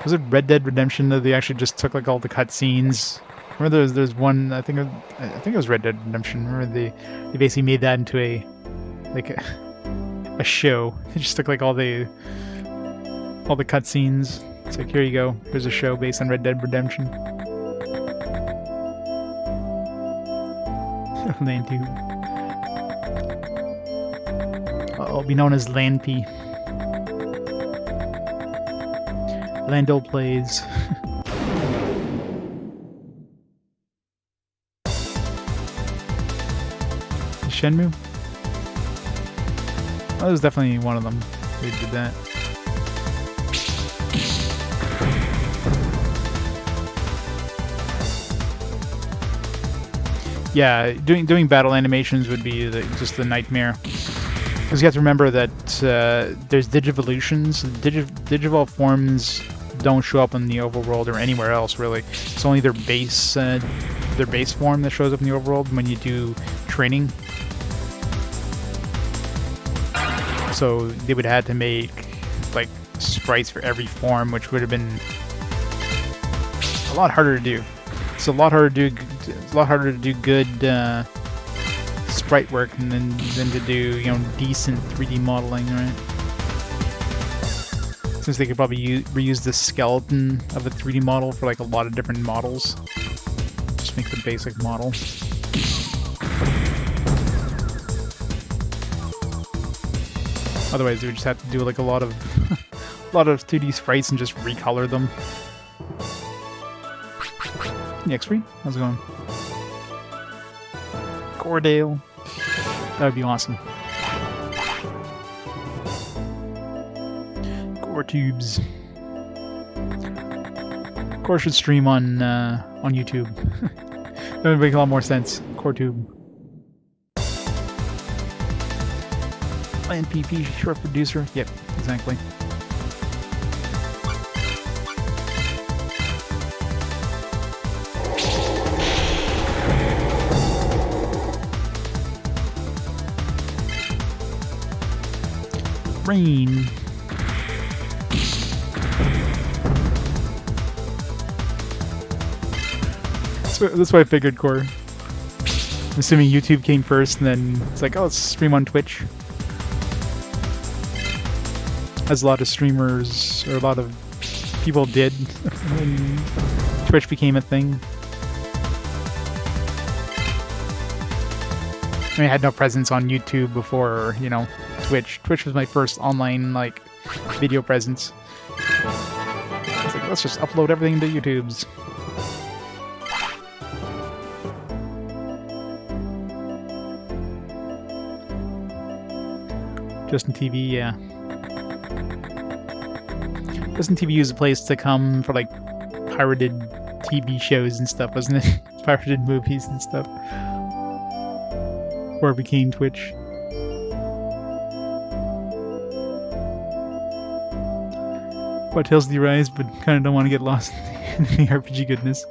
was it Red Dead Redemption that they actually just took all the cutscenes? Remember there's one, I think it was Red Dead Redemption. Remember they basically made that into a show. They just took all the cutscenes. It's like, here you go. Here's a show based on Red Dead Redemption. Landtube. I'll be known as Landp. Lando plays. Shenmue? That was definitely one of them. They did that. Yeah, doing battle animations would be just the nightmare. Because you have to remember that there's Digivolutions. Digivolve forms don't show up in the overworld or anywhere else, really. It's only their base form that shows up in the overworld when you do training. So they would have to make like sprites for every form, which would have been a lot harder to do. It's a lot harder to do. It's a lot harder to do good sprite work than to do, you know, decent 3D modeling, right? Since they could probably reuse the skeleton of a 3D model for like a lot of different models. Just make the basic model. Otherwise, they would just have to do like a lot of 2D sprites and just recolor them. Next week, how's it going? Cordale. That would be awesome. Core tubes. Core should stream on YouTube. That would make a lot more sense. Core tube. Land PP, short producer. Yep, exactly. Rain. That's why I figured Core. I'm assuming YouTube came first, and then it's like, oh, let's stream on Twitch. As a lot of streamers, or a lot of people did when Twitch became a thing. I mean, I had no presence on YouTube before, you know, Twitch. Twitch was my first online, like, video presence. I was like, let's just upload everything to YouTube's. Justin TV, yeah. Justin TV was a place to come for, like, pirated TV shows and stuff, wasn't it? Pirated movies and stuff. Or it became Twitch. What Tales of the Rise, but kind of don't want to get lost in the RPG goodness.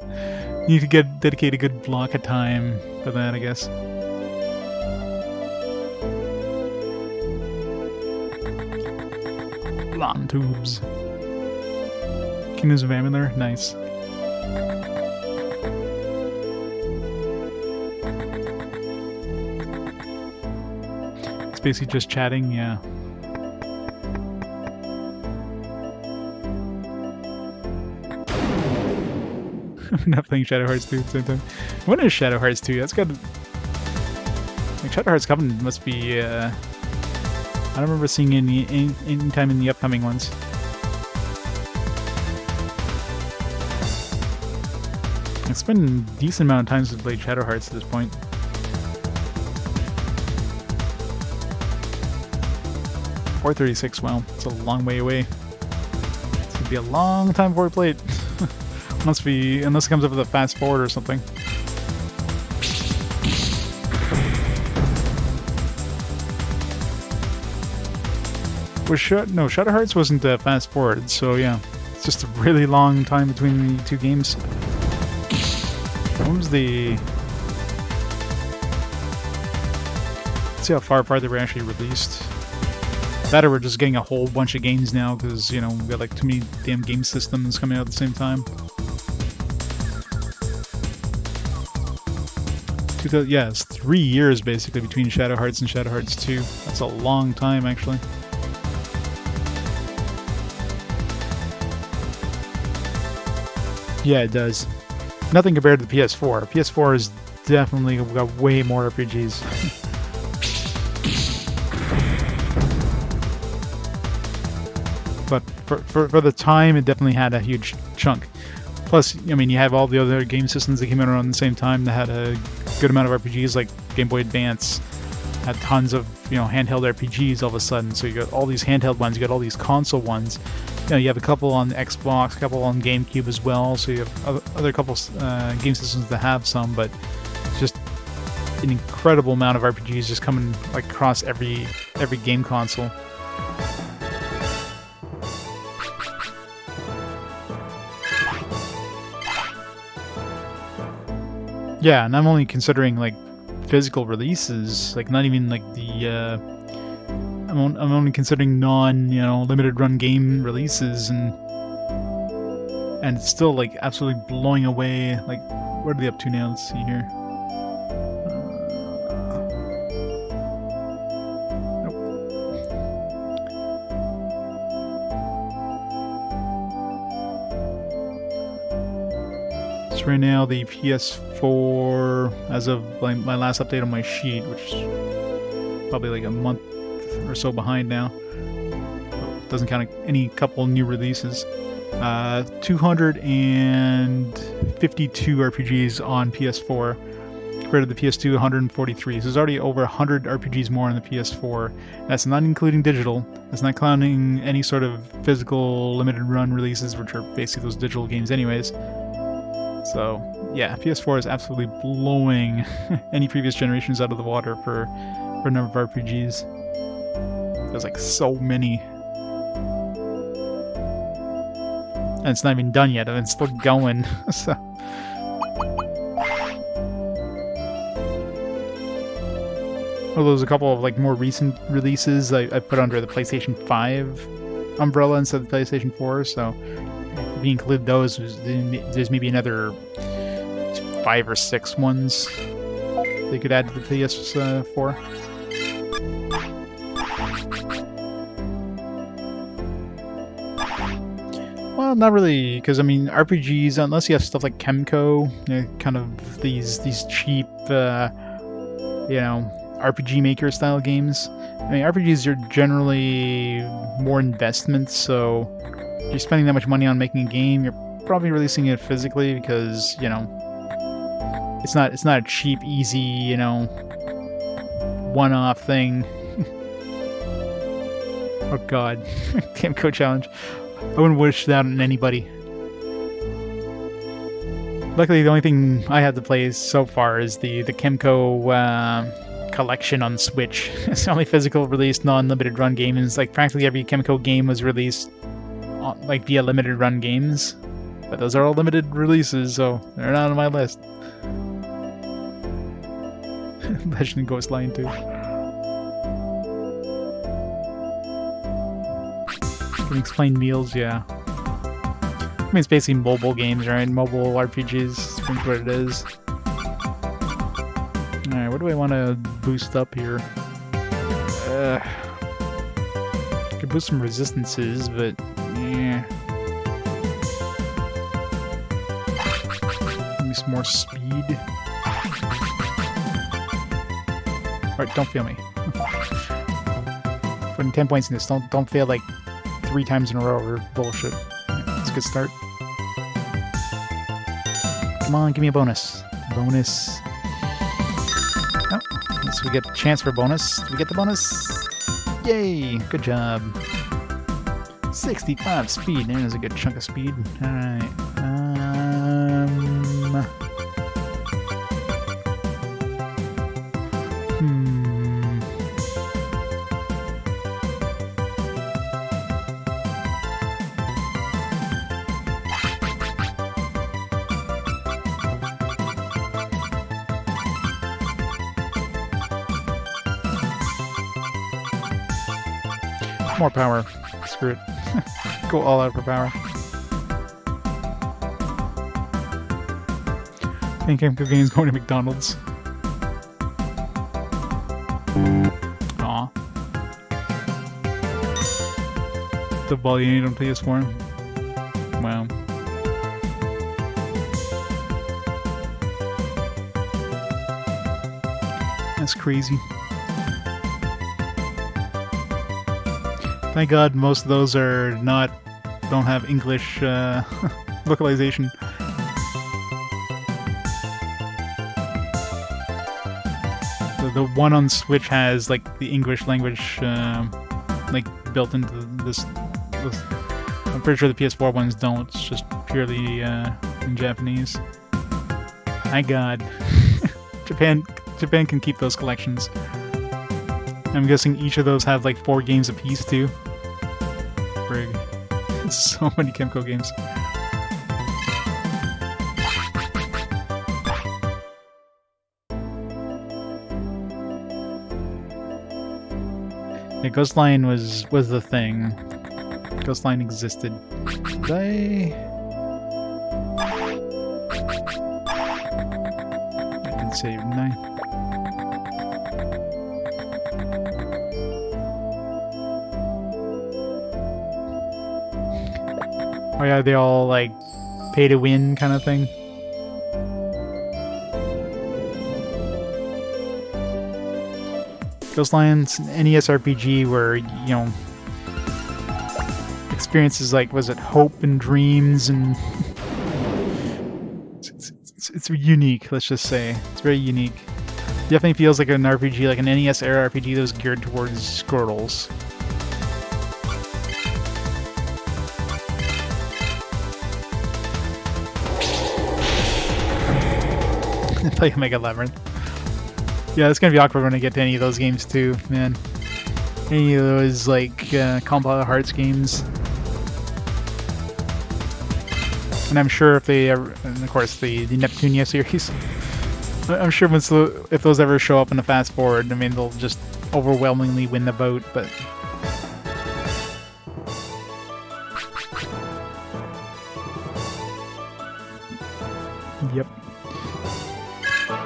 You need to dedicate a good block of time for that, I guess. Lawn tubes. Kingdoms of Amalur, nice. It's basically just chatting, yeah. I'm not playing Shadow Hearts 2 at the same time. When is Shadow Hearts 2? That's got... Like, Shadow Hearts Covenant must be, I don't remember seeing any time in the upcoming ones. It's been a decent amount of times since I've played Shadow Hearts at this point. .436, well, it's a long way away. It's gonna be a long time before I play it. Unless it comes up with a fast forward or something. No, Shadow Hearts wasn't fast forward, so yeah. It's just a really long time between the two games. When was the... Let's see how far apart they were actually released. That or we're just getting a whole bunch of games now, because, you know, we've got like too many damn game systems coming out at the same time. Yeah, it's 3 years basically between Shadow Hearts and Shadow Hearts 2. That's a long time, actually. Yeah, it does. Nothing compared to the PS4. PS4 has definitely got way more RPGs. But for the time, it definitely had a huge chunk. Plus, I mean, you have all the other game systems that came out around the same time that had a good amount of RPGs, like Game Boy Advance, had tons of, you know, handheld RPGs all of a sudden. So you got all these handheld ones, you got all these console ones. You know, you have a couple on Xbox, a couple on GameCube as well. So you have other couple game systems that have some, but it's just an incredible amount of RPGs just coming like across every game console. Yeah, and I'm only considering like physical releases, like not even like the I'm only considering you know, limited run game releases, and it's still like absolutely blowing away. Like, what are they up to now? Let's see here. Right now, the PS4, as of my last update on my sheet, which is probably like a month or so behind now, doesn't count any couple new releases, 252 RPGs on PS4, compared to the PS2, 143. So there's already over 100 RPGs more on the PS4. That's not including digital. That's not counting any sort of physical limited run releases, which are basically those digital games anyways. So, yeah, PS4 is absolutely blowing any previous generations out of the water for a number of RPGs. There's like so many. And it's not even done yet, and it's still going. So. Well, there's a couple of like more recent releases I put under the PlayStation 5 umbrella instead of the PlayStation 4, so if you include those, there's maybe another 5 or 6 ones they could add to the PS4. Well, not really, because I mean, RPGs, unless you have stuff like Kemco, you know, kind of these cheap, you know, RPG Maker style games. I mean, RPGs are generally more investments, so if you're spending that much money on making a game, you're probably releasing it physically because, you know, it's not a cheap, easy, you know, one-off thing. Oh god, Kemco challenge. I wouldn't wish that on anybody. Luckily, the only thing I had to play so far is the Kemco collection on Switch. It's the only physical released non-limited run game, and it's like practically every Kemco game was released like via limited run games. But those are all limited releases, so they're not on my list. Legend of Ghost Line 2. Can explain meals, yeah. I mean, it's basically mobile games, right? Mobile RPGs, is pretty much what it is. Alright, what do I want to boost up here? I could boost some resistances, but yeah. Give me some more speed. Alright, don't fail me. Putting 10 points in this, don't fail like 3 times in a row or bullshit. Right, that's a good start. Come on, give me a bonus. Bonus. Oh, so we get a chance for a bonus. Did we get the bonus? Yay! Good job. 65 speed. There's a good chunk of speed. Alright. More power. Screw it. Go all out for power. I think Kemco Games going to McDonald's. Aw. The ball you need on PS4. Wow. That's crazy. Thank God most of those don't have English localization. the one on Switch has like the English language like built into this. I'm pretty sure the PS4 ones don't. It's just purely in Japanese. My God, Japan can keep those collections. I'm guessing each of those have like 4 games apiece too. Frig. So many Kemco games. Yeah, Ghostline was the thing. Ghostline existed. Did I did save, didn't I? Oh yeah, they all like pay to win kind of thing. Ghostline's an NES RPG where, you know, experiences like, was it hope and dreams, and it's unique, let's just say. It's very unique. Definitely feels like an RPG, like an NES era RPG that was geared towards girls. Play Mega Labyrinth. Yeah, it's gonna be awkward when I get to any of those games too, man. Any of those like Compile Hearts games. And I'm sure if they ever, and of course the Neptunia series. I'm sure if those ever show up in the fast forward, I mean they'll just overwhelmingly win the vote, but yep.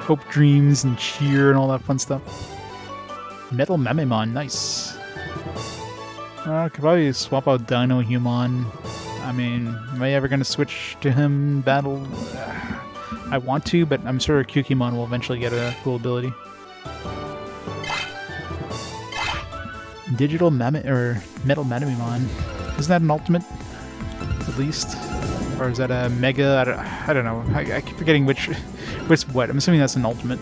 Hope, dreams, and cheer, and all that fun stuff. Metal Mememon, nice. Could probably swap out Dino Human. I mean, am I ever going to switch to him battle? I want to, but I'm sure Kyukimon will eventually get a cool ability. Digital or Metal Mememon. Isn't that an ultimate? At least? Or is that a mega? I don't know. I keep forgetting which what. I'm assuming that's an ultimate.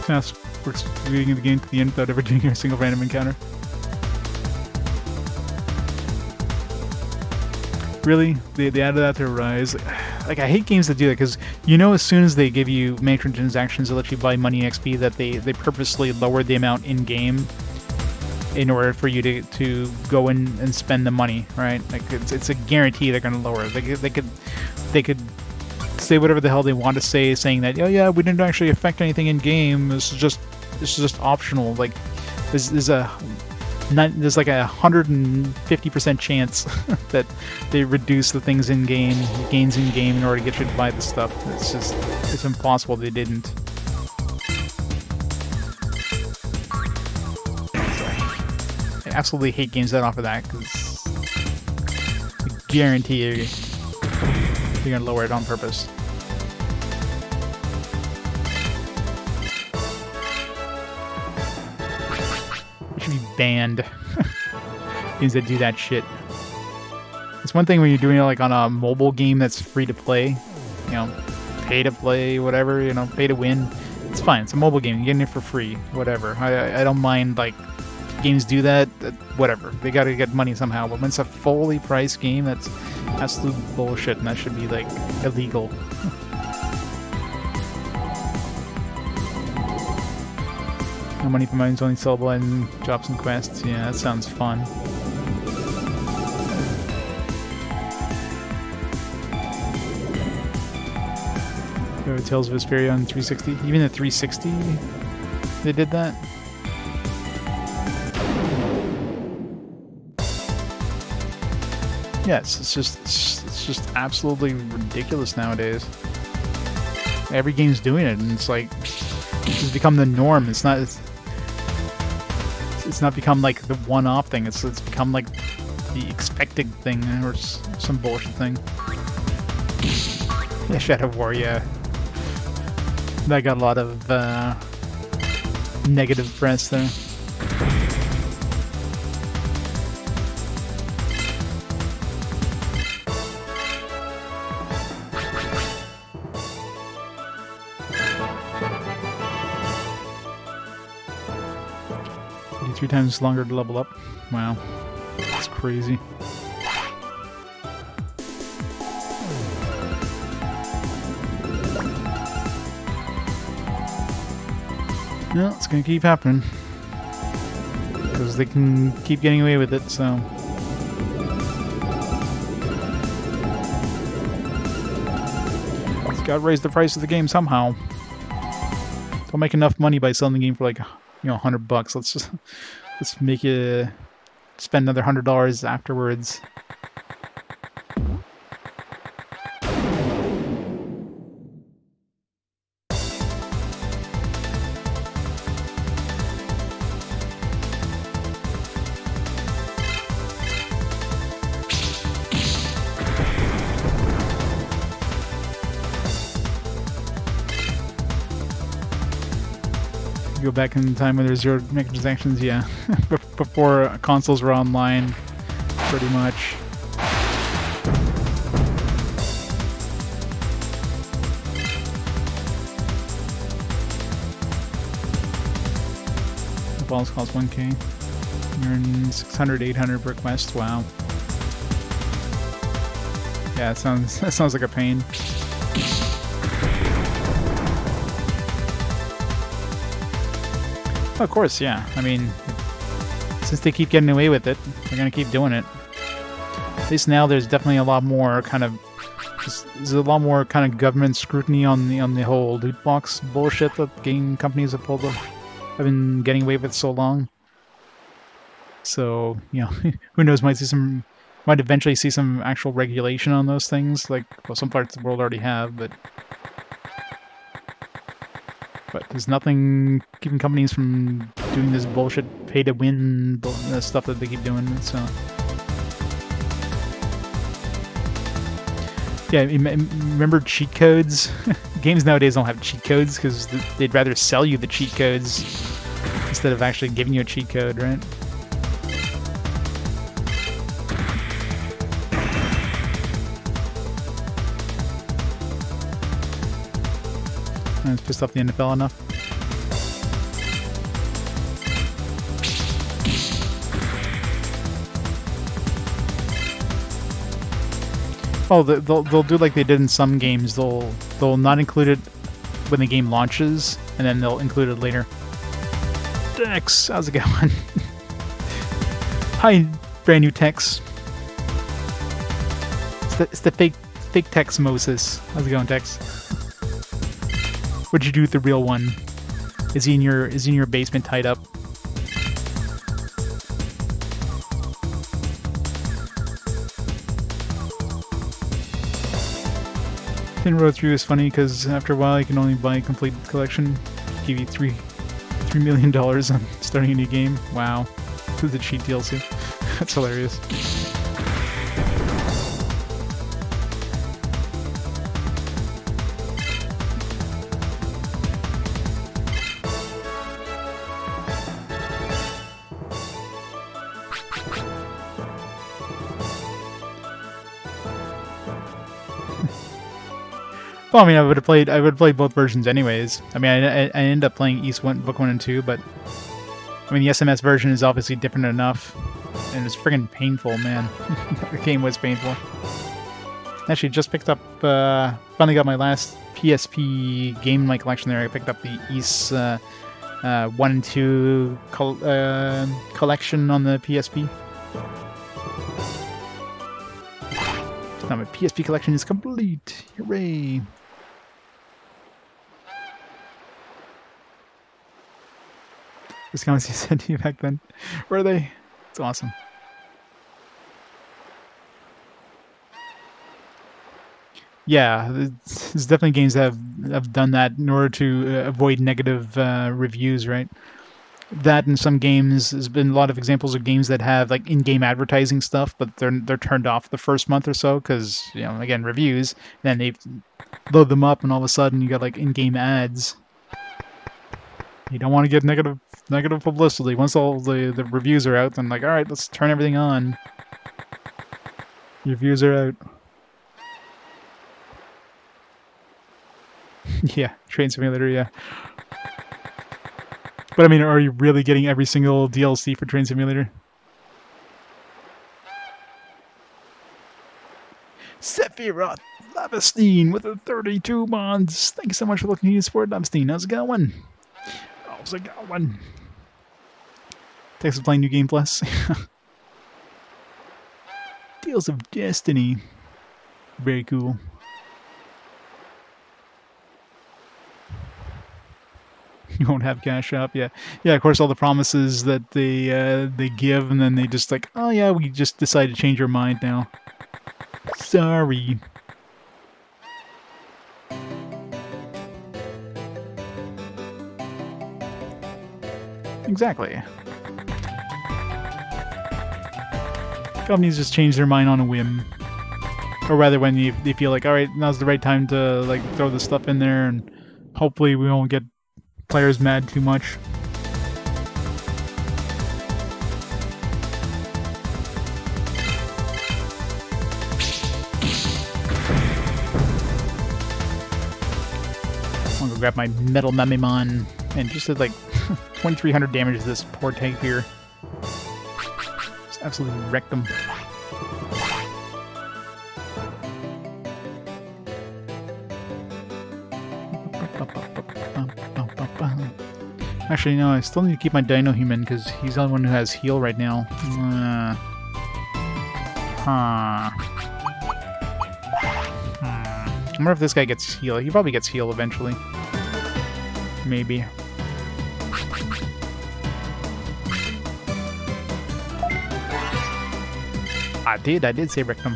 Fast works reading the game to the end without ever doing a single random encounter. Really? They added that to Rise. Like, I hate games that do that, because you know as soon as they give you microtransactions that let you buy money XP that they purposely lowered the amount in-game in order for you to go in and spend the money, right? Like, it's a guarantee they're going to lower it. They could say whatever the hell they want to say, saying that, oh yeah, we didn't actually affect anything in-game, this is just optional. Like, there's like a 150% chance that they reduce the things in game, gains in game, in order to get you to buy the stuff. It's impossible they didn't. I absolutely hate games that offer that, because I guarantee you're gonna lower it on purpose. Should be banned. Games that do that shit. It's one thing when you're doing it like on a mobile game that's free to play, you know, pay to play, whatever, you know, pay to win. It's fine. It's a mobile game. You're getting it for free, whatever. I don't mind, like, games do that, whatever. They gotta get money somehow. But when it's a fully priced game, that's absolute bullshit, and that should be like illegal. No money for mines, only sellable and jobs and quests. Yeah, that sounds fun. Tales of Vesperia on 360. Even the 360, they did that. Yes, it's just absolutely ridiculous nowadays. Every game's doing it, and it's like it's become the norm. It's not become like the one-off thing. It's become like the expected thing, or some bullshit thing. Yeah, Shadow War, yeah. That got a lot of negative press there. 2 times longer to level up. Wow. That's crazy. No, it's gonna keep happening. Because they can keep getting away with it, so... It's gotta raise the price of the game somehow. Don't make enough money by selling the game for like, you know, $100. Let's make you spend another $100 afterwards. Go back in time when there's 0 microtransactions, yeah. Before consoles were online, pretty much. The balls cost 1K. You're in 600, 800 per quest. Wow. Yeah, that sounds like a pain. Of course, yeah. I mean, since they keep getting away with it, they're gonna keep doing it. At least now, there's definitely a lot more kind of government scrutiny on the whole loot box bullshit that game companies have been getting away with so long. So, you know, who knows? Might eventually see some actual regulation on those things. Like, well, some parts of the world already have, but there's nothing keeping companies from doing this bullshit pay-to-win stuff that they keep doing, so... Yeah, remember cheat codes? Games nowadays don't have cheat codes because they'd rather sell you the cheat codes instead of actually giving you a cheat code, right? It's pissed off the NFL enough. Oh, they'll do like they did in some games. They'll not include it when the game launches, and then they'll include it later. Tex, how's it going? Hi, brand new Tex. It's the fake Tex Moses. How's it going, Tex? What'd you do with the real one? Is he in your basement tied up? Thin Road 3 was funny because after a while you can only buy a complete collection. Give you $3 million on starting a new game. Wow. This is a cheat DLC. That's hilarious. Well, I mean, I would have played both versions anyways. I mean, I ended up playing Book 1 and 2, but I mean, the SMS version is obviously different enough, and it's friggin' painful, man. The game was painful. Actually, just picked up, finally got my last PSP game in my collection there. I picked up the Ys 1 and 2 collection on the PSP. Now my PSP collection is complete. Hooray! Those comments you sent to you back then, where are they? It's awesome. Yeah, there's definitely games that have done that in order to avoid negative reviews, right? That in some games, there's been a lot of examples of games that have like in-game advertising stuff, but they're turned off the first month or so because, you know, again, reviews. Then they load them up, and all of a sudden you got like in-game ads. You don't want to get negative publicity. Once all the reviews are out, then like, all right, let's turn everything on. Reviews are out. Yeah, Train Simulator, yeah. But I mean, are you really getting every single DLC for Train Simulator? Sephiroth Lavestein with the 32 months. Thank you so much for looking at your support, Lavestein. How's it going? How's it going? Thanks for playing New Game Plus. Tales of Destiny. Very cool. You won't have cash up, yeah. Yeah, of course, all the promises that they give, and then they just like, oh yeah, we just decided to change our mind now. Sorry. Exactly. Companies just change their mind on a whim. Or rather, when they feel like, alright, now's the right time to like throw this stuff in there, and hopefully we won't get players mad too much. I'm gonna grab my Metal Memimon and just did like 2300 damage to this poor tank here. Just absolutely wrecked him. Actually, no, I still need to keep my Dino Human because he's the only one who has heal right now. I wonder if this guy gets heal. He probably gets heal eventually. Maybe. I did say Rectum.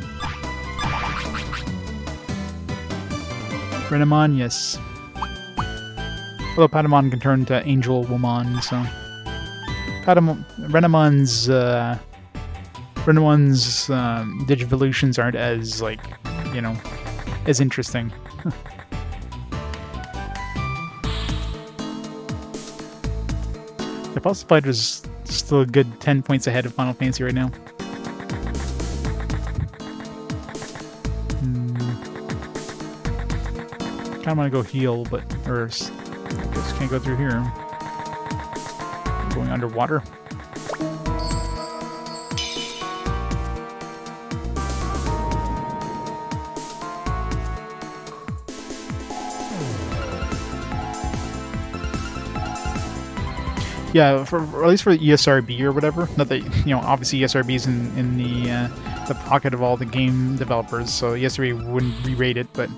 Renamon, yes. Although Patamon can turn to Angel Woman, so Renamon's Digivolutions aren't as like, you know, as interesting. The Pulse Fighter's still a good 10 points ahead of Final Fantasy right now. Kinda wanna go heal, but just can't go through here. Going underwater. Yeah, or at least for ESRB or whatever. Not that, you know, obviously ESRB is in the pocket of all the game developers, so ESRB wouldn't re-rate it, but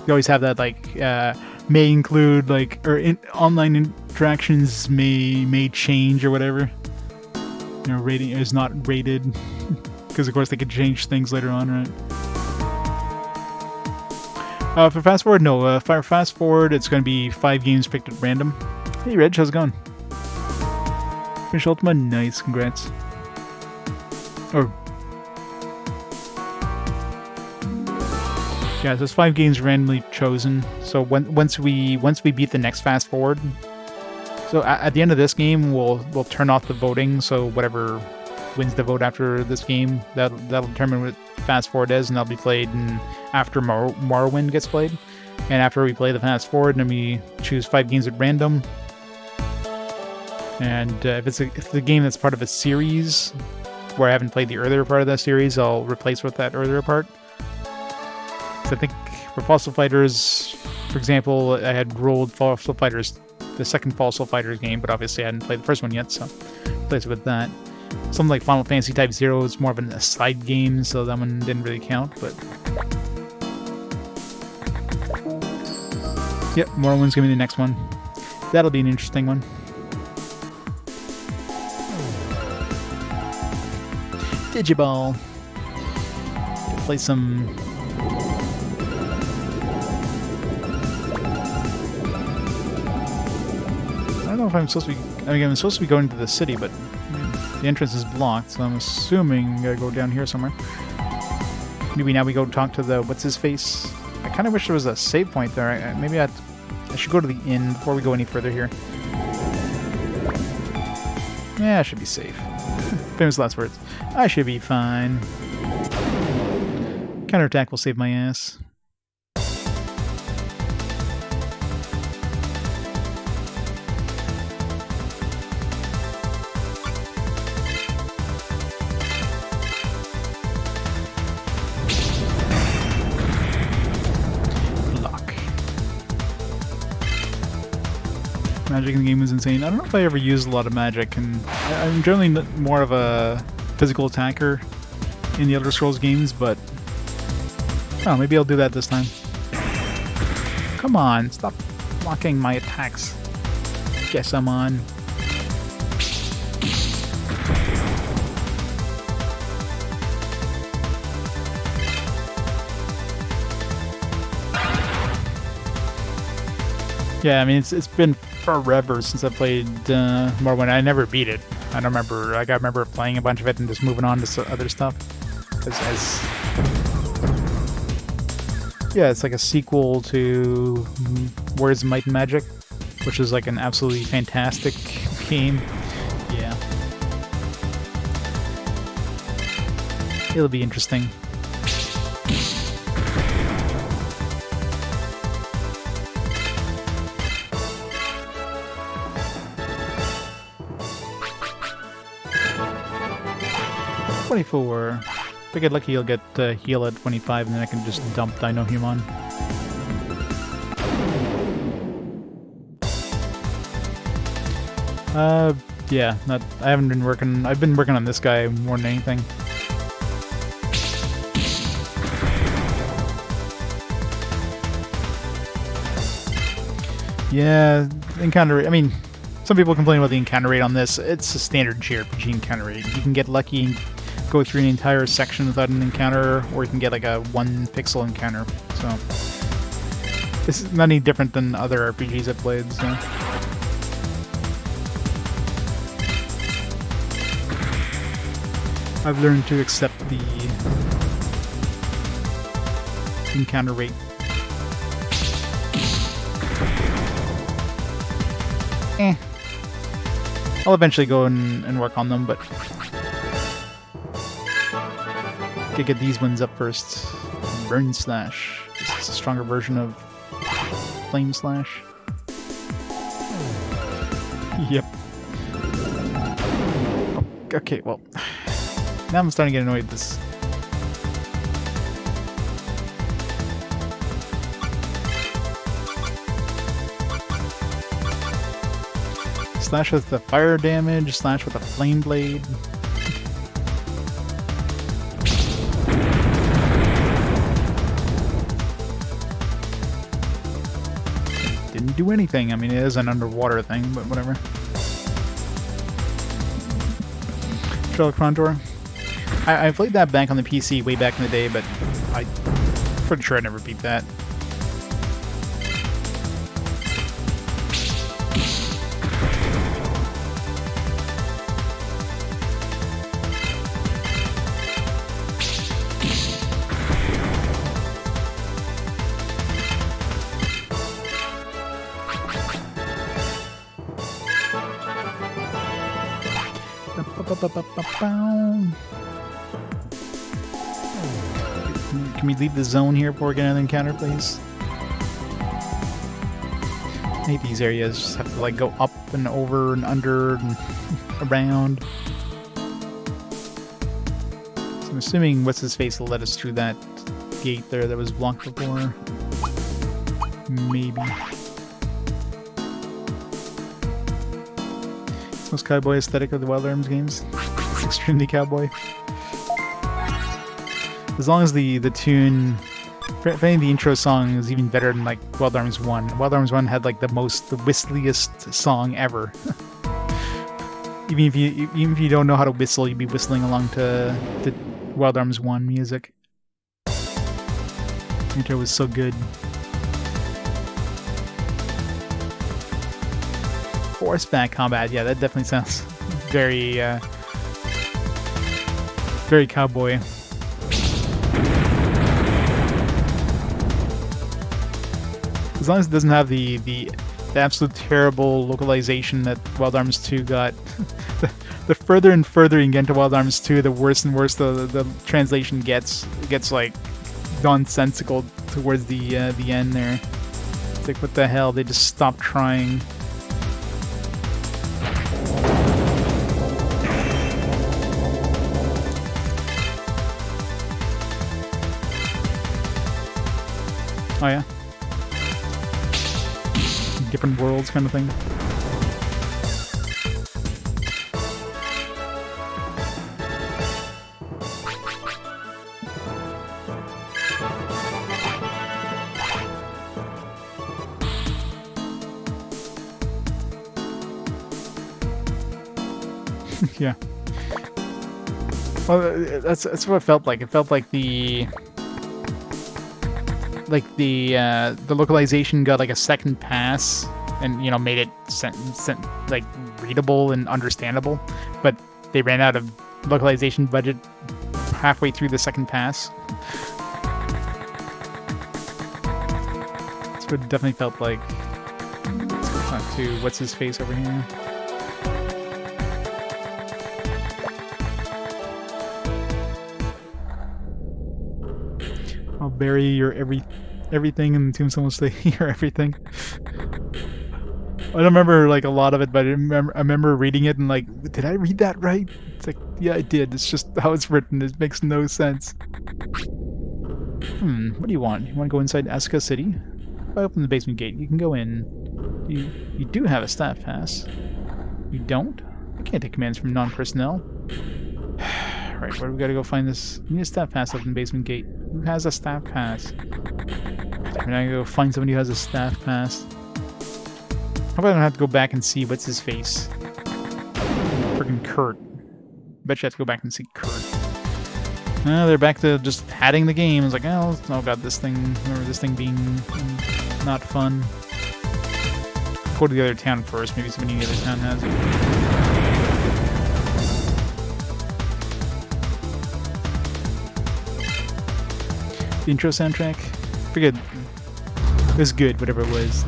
you always have that, like, may include, like, or online interactions may change or whatever. You know, rating is not rated, because of course they could change things later on, right? For Fast Forward, no. For Fast Forward, it's going to be 5 games picked at random. Hey, Reg, how's it going? Finish Ultima? Nice, congrats. Or... yeah, so it's 5 games randomly chosen. So once we beat the next Fast Forward, so at the end of this game, we'll turn off the voting. So whatever wins the vote after this game, that'll determine what Fast Forward is, and that'll be played after Morrowind gets played. And after we play the Fast Forward, then we choose 5 games at random. And if it's a game that's part of a series where I haven't played the earlier part of that series, I'll replace with that earlier part. So I think for Fossil Fighters, for example, I had rolled Fossil Fighters, the second Fossil Fighters game, but obviously I hadn't played the first one yet, so replace it with that. Something like Final Fantasy Type 0 is more of a side game, so that one didn't really count, but... yep, Morrowind's gonna be the next one. That'll be an interesting one. Digiball. Play some... I don't know if I'm supposed to be... I mean, I'm supposed to be going to the city, but the entrance is blocked, so I'm assuming I gotta go down here somewhere. Maybe now we go talk to the... what's-his-face? I kind of wish there was a save point there. Maybe I should go to the inn before we go any further here. Yeah, I should be safe. Famous last words. I should be fine. Counterattack will save my ass. Magic in the game is insane. I don't know if I ever used a lot of magic, and I'm generally more of a physical attacker in the Elder Scrolls games, but oh, maybe I'll do that this time. Come on, stop blocking my attacks. Guess I'm on. Yeah, I mean, it's been forever since I played Morrowind. I never beat it. I don't remember. I remember playing a bunch of it and just moving on to other stuff. Yeah, it's like a sequel to Where's Might and Magic, which is like an absolutely fantastic game. Yeah. It'll be interesting. $24. If I get lucky, you'll get heal at 25, and then I can just dump Dinohumon. Yeah, I haven't been working. I've been working on this guy more than anything. Yeah, encounter rate. I mean, some people complain about the encounter rate on this. It's a standard JRPG encounter rate. You can get lucky and go through an entire section without an encounter, or you can get like a 1 pixel encounter. So this is not any different than other RPGs I've played. So I've learned to accept the encounter rate. I'll eventually go and work on them, but get these ones up first. Burn Slash. This is a stronger version of Flame Slash. Yep. Okay, well, now I'm starting to get annoyed with this. Slash with the fire damage, slash with a flame blade. Didn't do anything. I mean, it is an underwater thing, but whatever. Trail Contour. I played that back on the PC way back in the day, but I'm pretty sure I never beat that. Can we leave the zone here before we get another encounter, please? I hate these areas. Just have to like go up and over and under and around. So I'm assuming what's his face will let us through that gate there that was blocked before. Maybe. It's the most cowboy aesthetic of the Wild Arms games. It's extremely cowboy. As long as the tune, if any of the intro song is even better than like Wild Arms 1. Wild Arms 1 had like the whistliest song ever. even if you don't know how to whistle, you'd be whistling along to the Wild Arms 1 music. The intro was so good. Horseback combat, yeah, that definitely sounds very very cowboy. As long as it doesn't have the absolute terrible localization that Wild Arms 2 got. The further and further you get into Wild Arms 2, the worse and worse the translation gets. It gets like nonsensical towards the end there. It's like, what the hell? They just stopped trying. Oh yeah? Different worlds kind of thing. Yeah. Well, that's what it felt like. It felt like the localization got like a second pass, and you know made it like readable and understandable, but they ran out of localization budget halfway through the second pass. That's what it definitely felt like. Let's go talk to what's his face over here. I'll bury your everything, and Tombstone will stay your everything. I don't remember like a lot of it, but I remember reading it and like, did I read that right? It's like, yeah, I did. It's just how it's written. It makes no sense. What do you want? You want to go inside Asuka City? If I open the basement gate, you can go in. You do have a staff pass. You don't? I can't take commands from non-personnel. Right, where do we gotta go find this? We need a staff pass up in the basement gate. Who has a staff pass? We're gonna go find somebody who has a staff pass. How about I don't have to go back and see what's his face? Freaking Kurt. Bet you have to go back and see Kurt. They're back to just padding the game. It's like, oh god, this thing. Remember this thing being not fun. Go to the other town first. Maybe somebody in the other town has it. The intro soundtrack, forget. It was good, whatever it was.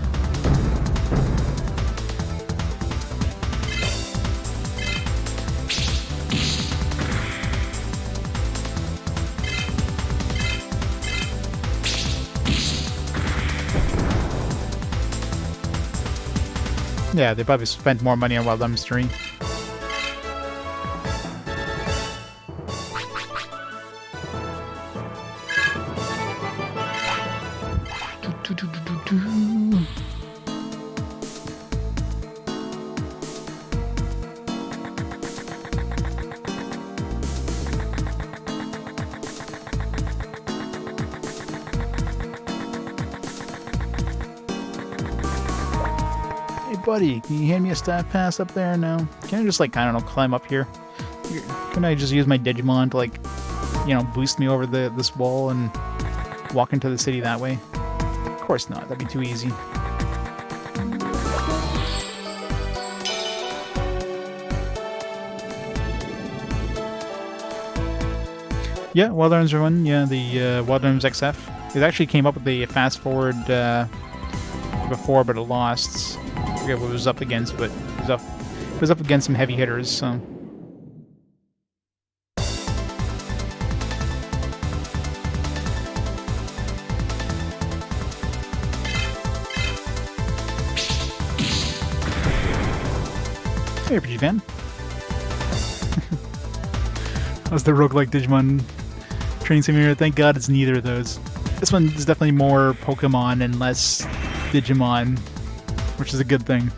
Yeah, they probably spent more money on Wild Lemon Stream. Buddy, can you hand me a staff pass up there now? Can I just like, I don't know, climb up here? Can I just use my Digimon to like, you know, boost me over this wall and walk into the city that way? Of course not, that'd be too easy. Yeah, Wild Arms are one. Yeah, the Wild Arms XF. It actually came up with the fast forward before, but it lost. I forget what it was up against, but it was up against some heavy hitters, so. Hey, RPG fan. That was the roguelike Digimon training simulator. Thank God it's neither of those. This one is definitely more Pokemon and less Digimon, which is a good thing.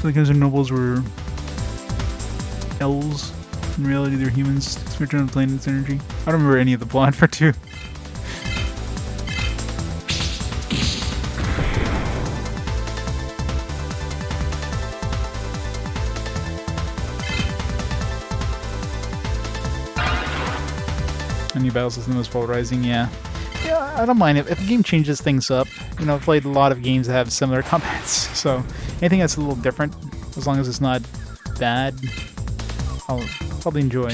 The Guns and Nobles were elves. In reality, they're humans. Switch on the planet's energy. I don't remember any of the plot for 2. A new battle system is polarizing, yeah. Yeah, I don't mind it. If the game changes things up, you know, I've played a lot of games that have similar combats, so anything that's a little different, as long as it's not bad, I'll probably enjoy.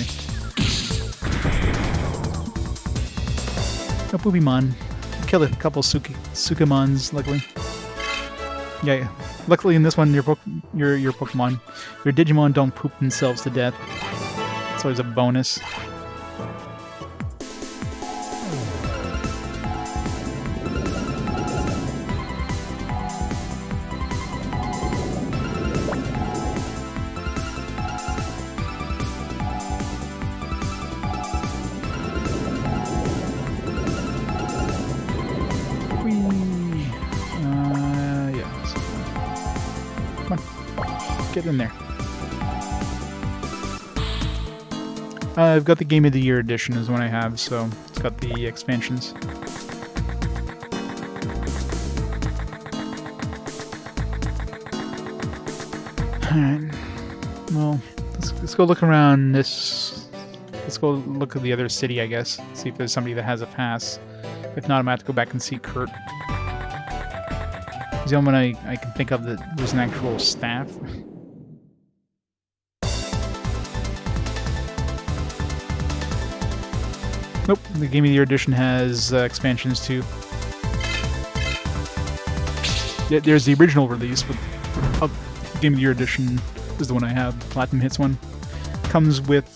No Poopymon. Killed a couple Sukamons, luckily. Yeah, luckily in this one, your Pokemon, your Digimon don't poop themselves to death. It's always a bonus. Get in there. I've got the Game of the Year edition is one I have, so it's got the expansions. Alright. Well, let's go look around this. Let's go look at the other city, I guess. See if there's somebody that has a pass. If not, I'm gonna have to go back and see Kurt. He's the only one I can think of that was an actual staff. Nope, the Game of the Year edition has expansions too. Yeah, there's the original release, but Game of the Year edition is the one I have, the Platinum Hits one. Comes with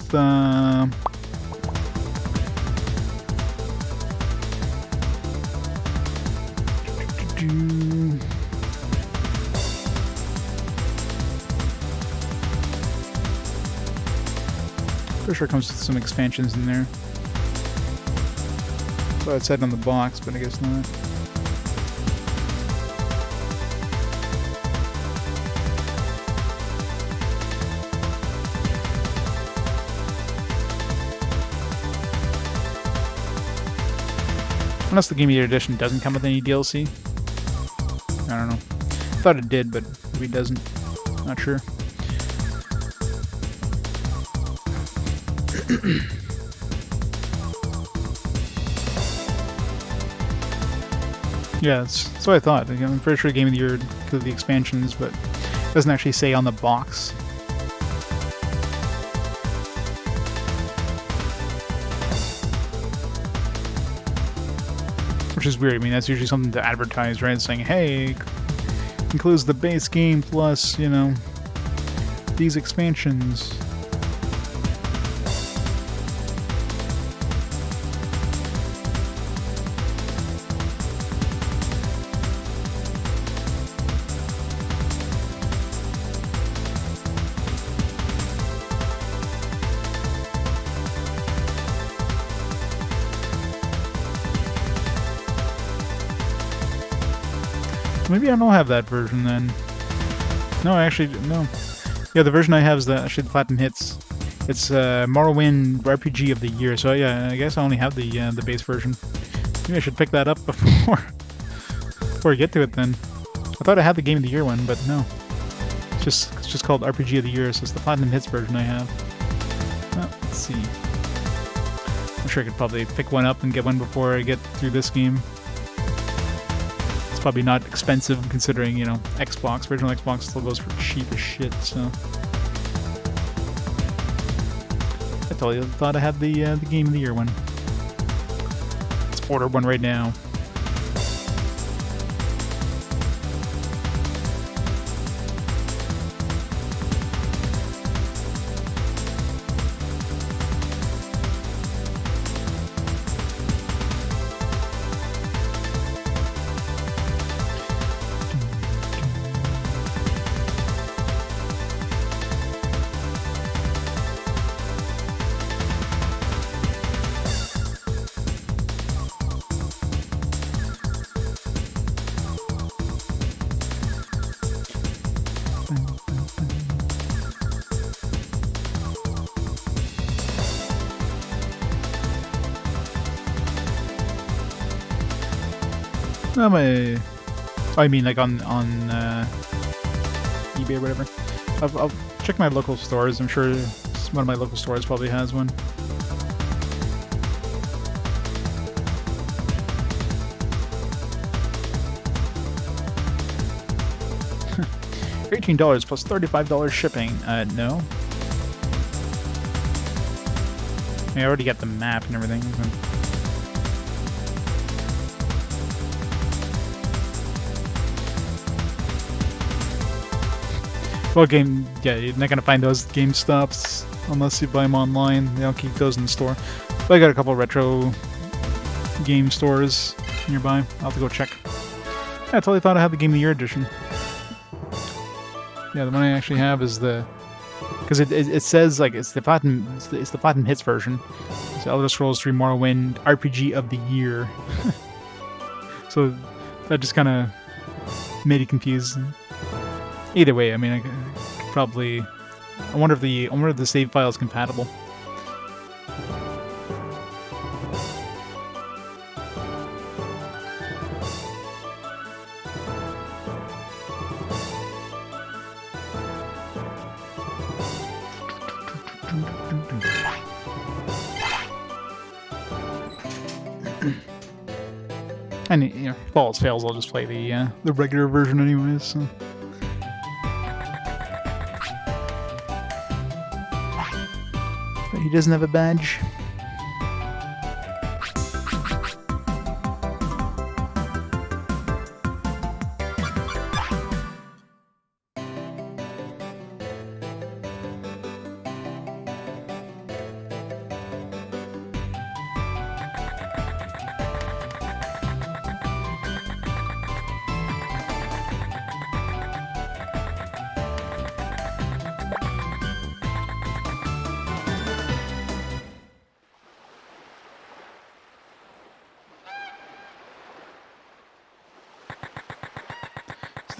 pretty sure it comes with some expansions in there. Well, it said on the box, but I guess not. Unless the Game of the Year edition doesn't come with any DLC. I don't know. I thought it did, but maybe it doesn't. Not sure. Yeah, that's what I thought. I'm pretty sure Game of the Year included the expansions, but it doesn't actually say on the box. Which is weird. I mean, that's usually something to advertise, right? It's saying, hey, includes the base game plus, you know, these expansions. Maybe I don't have that version then. No, actually, no. Yeah, the version I have is actually the Platinum Hits. It's Morrowind RPG of the Year. So yeah, I guess I only have the base version. Maybe I should pick that up before I get to it then. I thought I had the Game of the Year one, but no. It's just called RPG of the Year, so it's the Platinum Hits version I have. Well, let's see. I'm sure I could probably pick one up and get one before I get through this game. Probably not expensive considering, you know, Xbox. Original Xbox still goes for cheap as shit, so. I thought I had the Game of the Year one. Let's order one right now. I mean, like on eBay or whatever. I'll check my local stores. I'm sure one of my local stores probably has one. $18 plus $35 shipping. No. I already got the map and everything. So. Well, yeah, you're not gonna find those GameStops unless you buy them online. They don't keep those in the store. But I got a couple of retro game stores nearby. I'll have to go check. Yeah, I totally thought I had the Game of the Year edition. Yeah, the one I actually have is the, because it says like it's the Platinum Hits version. It's Elder Scrolls 3 Morrowind RPG of the Year. So that just kind of made it confusing. Either way, I mean, I could probably. I wonder if the save file is compatible. And you know, if all else fails, I'll just play the regular version anyways. So. But he doesn't have a badge.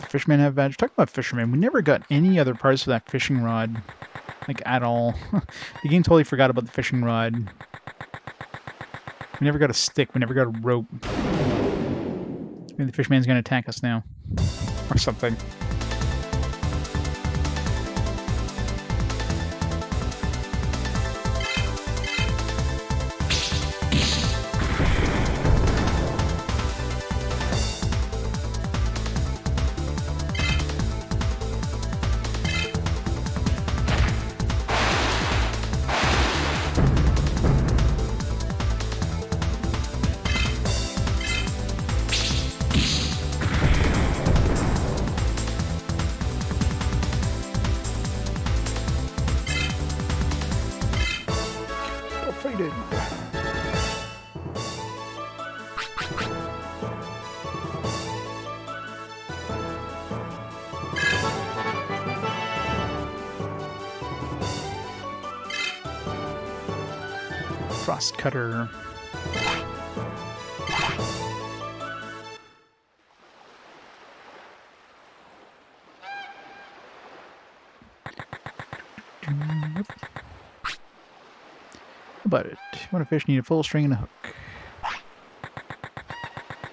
Fisherman have badge. Talk about fisherman. We never got any other parts of that fishing rod, like at all. The game totally forgot about the fishing rod. We never got a stick. We never got a rope. Maybe the fisherman's gonna attack us now, or something. Frost cutter. How about it? When a fish need a full string and a hook.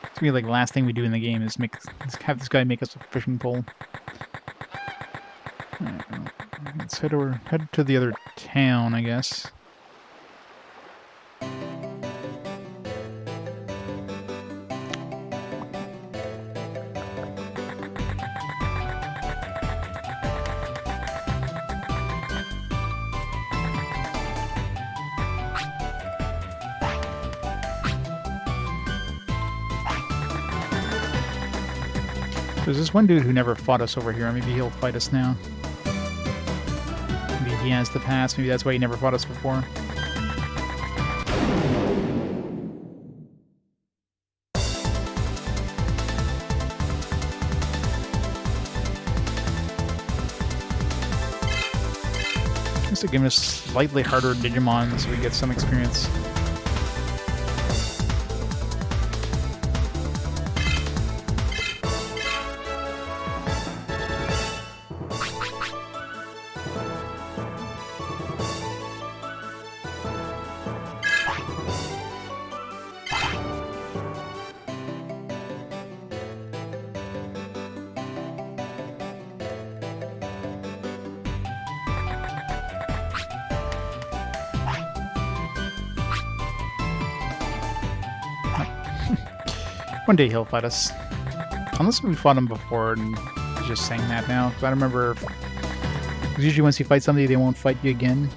It's gonna be like the last thing we do in the game is have this guy make us a fishing pole. Let's head to the other town, I guess. There's this one dude who never fought us over here. Maybe he'll fight us now. Maybe he has the past. Maybe that's why he never fought us before. Just to give us slightly harder Digimon so we get some experience. One day he'll fight us. Unless we fought him before and he's just saying that now. Because I remember... Because usually once you fight somebody, they won't fight you again.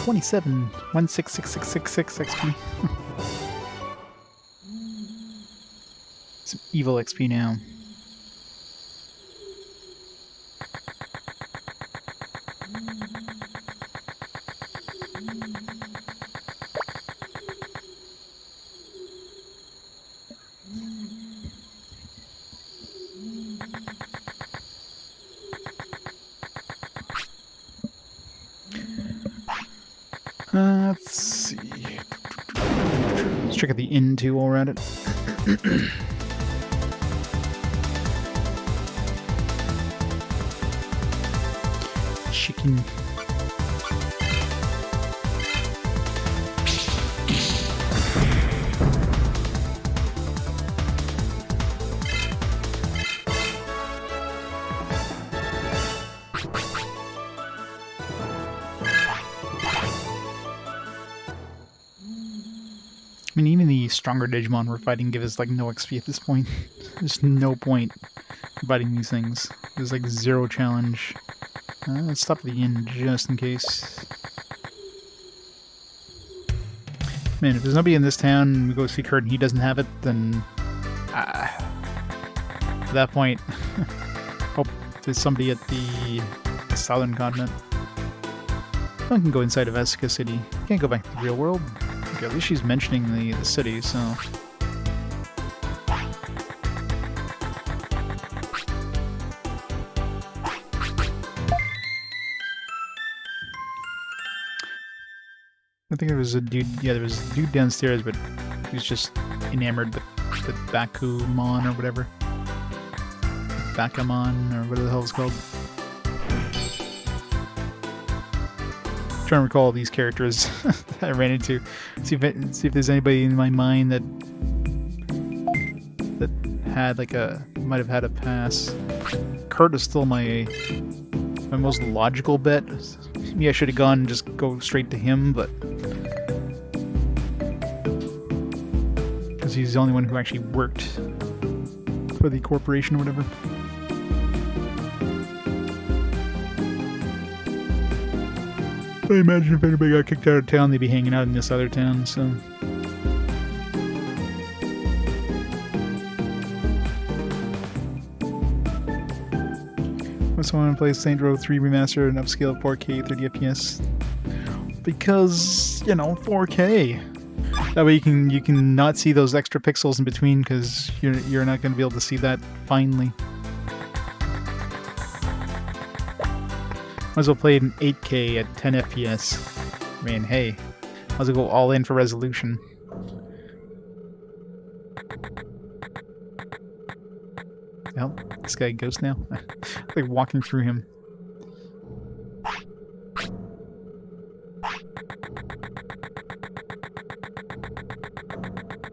27, 166666 XP. Some evil XP now. Let's see. Let's check out the inn too while we're at it. Chicken. I mean, even the stronger Digimon we're fighting give us like no XP at this point. There's no point fighting these things. There's like zero challenge. Let's stop at the inn just in case. Man, if there's nobody in this town and we go see Kurt and he doesn't have it, then at that point, hope there's somebody at the southern continent. I can go inside of Asuka City. Can't go back to the real world. Okay, at least she's mentioning the city, so... I think there was a dude, yeah, there was a dude downstairs, but he was just enamored with the Bakumon or whatever. Bakamon, or whatever the hell it's called. Trying to recall these characters that I ran into. See if there's anybody in my mind that had like might have had a pass. Kurt is still my most logical bet. Maybe I should have gone and just go straight to him, but because he's the only one who actually worked for the corporation or whatever. I imagine if anybody got kicked out of town, they'd be hanging out in this other town, so... I also want to play Saint Row 3 Remastered and upscale 4K 30 FPS. Because, you know, 4K! That way you can not see those extra pixels in between, because you're not going to be able to see that finely. Might as well play it in 8K at 10 FPS. I mean, hey, might as well go all in for resolution. Hell, this guy ghost now? Like walking through him.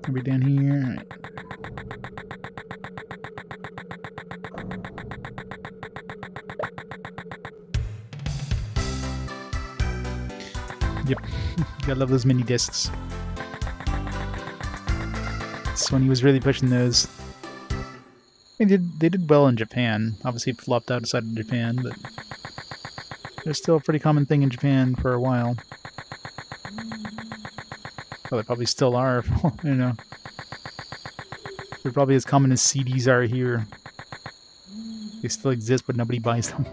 Are we down here? All right. Yep, gotta love those mini discs. Sony was really pushing those. They did well in Japan. Obviously, it flopped outside of Japan, but they're still a pretty common thing in Japan for a while. Well, they probably still are. You know, they're probably as common as CDs are here. They still exist, but nobody buys them.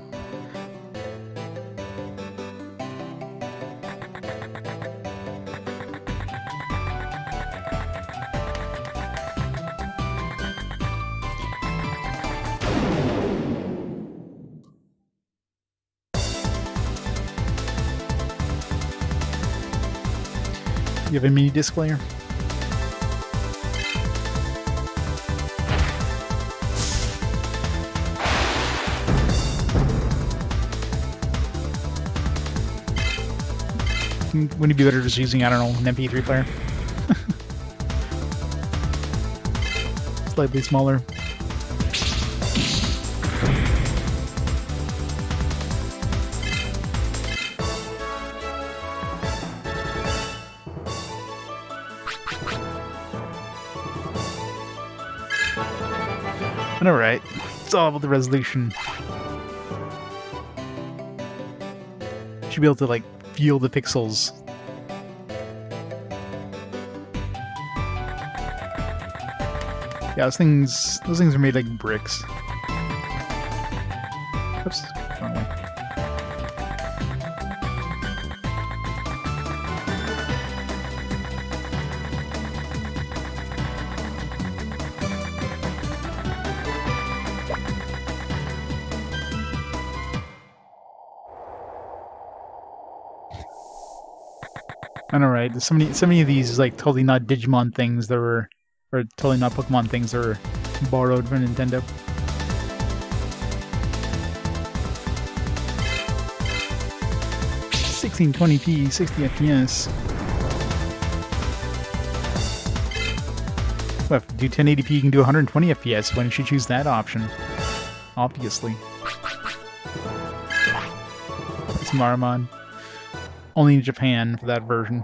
You have a mini disc player? Wouldn't it be better just using, I don't know, an MP3 player? Slightly smaller. Alright, it's all about the resolution. Should be able to like feel the pixels. Yeah, those things are made like bricks. Oops, wrong way. I know, right? There's so many of these like totally not Digimon things that were, or totally not Pokemon things that were borrowed from Nintendo. $1620p, 60 FPS. Well, if you do 1080p, you can do 120 FPS. Why don't you choose that option? Obviously. It's Marimon. Only in Japan for that version.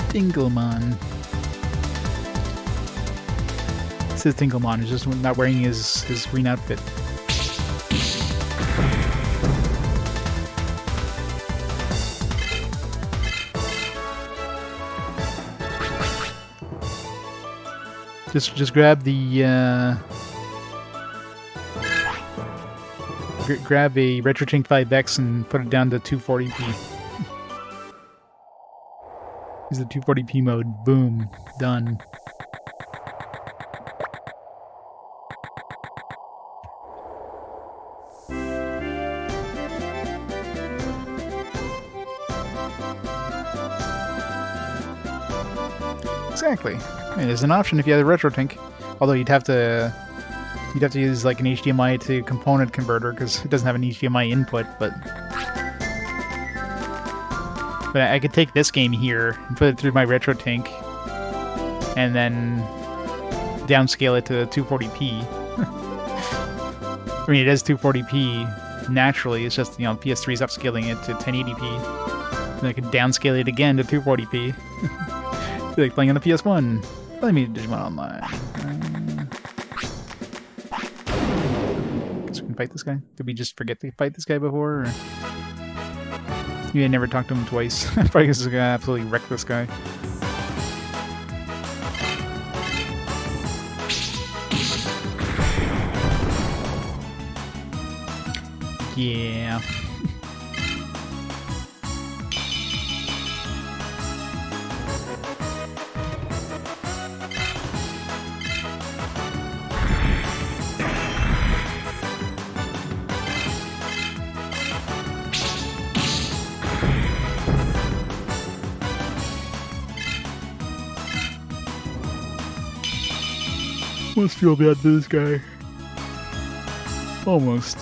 Dinglemon. It says Dinglemon, is just not wearing his green outfit. Just grab the grab a RetroTink 5X and put it down to 240p. Use the 240p mode. Boom. Done. Exactly. I mean, there's an option if you have the RetroTink, although you'd have to use like an HDMI to component converter because it doesn't have an HDMI input. But I could take this game here and put it through my RetroTink, and then downscale it to 240p. I mean, it is 240p naturally. It's just, you know, PS3 is upscaling it to 1080p, and I could downscale it again to 240p. Like playing on the PS1. Let me Digimon Online. Guess we can fight this guy. Did we just forget to fight this guy before? Or... You had never talked to him twice. Probably because gonna absolutely wreck this guy. Yeah. Almost feel bad for this guy. Almost.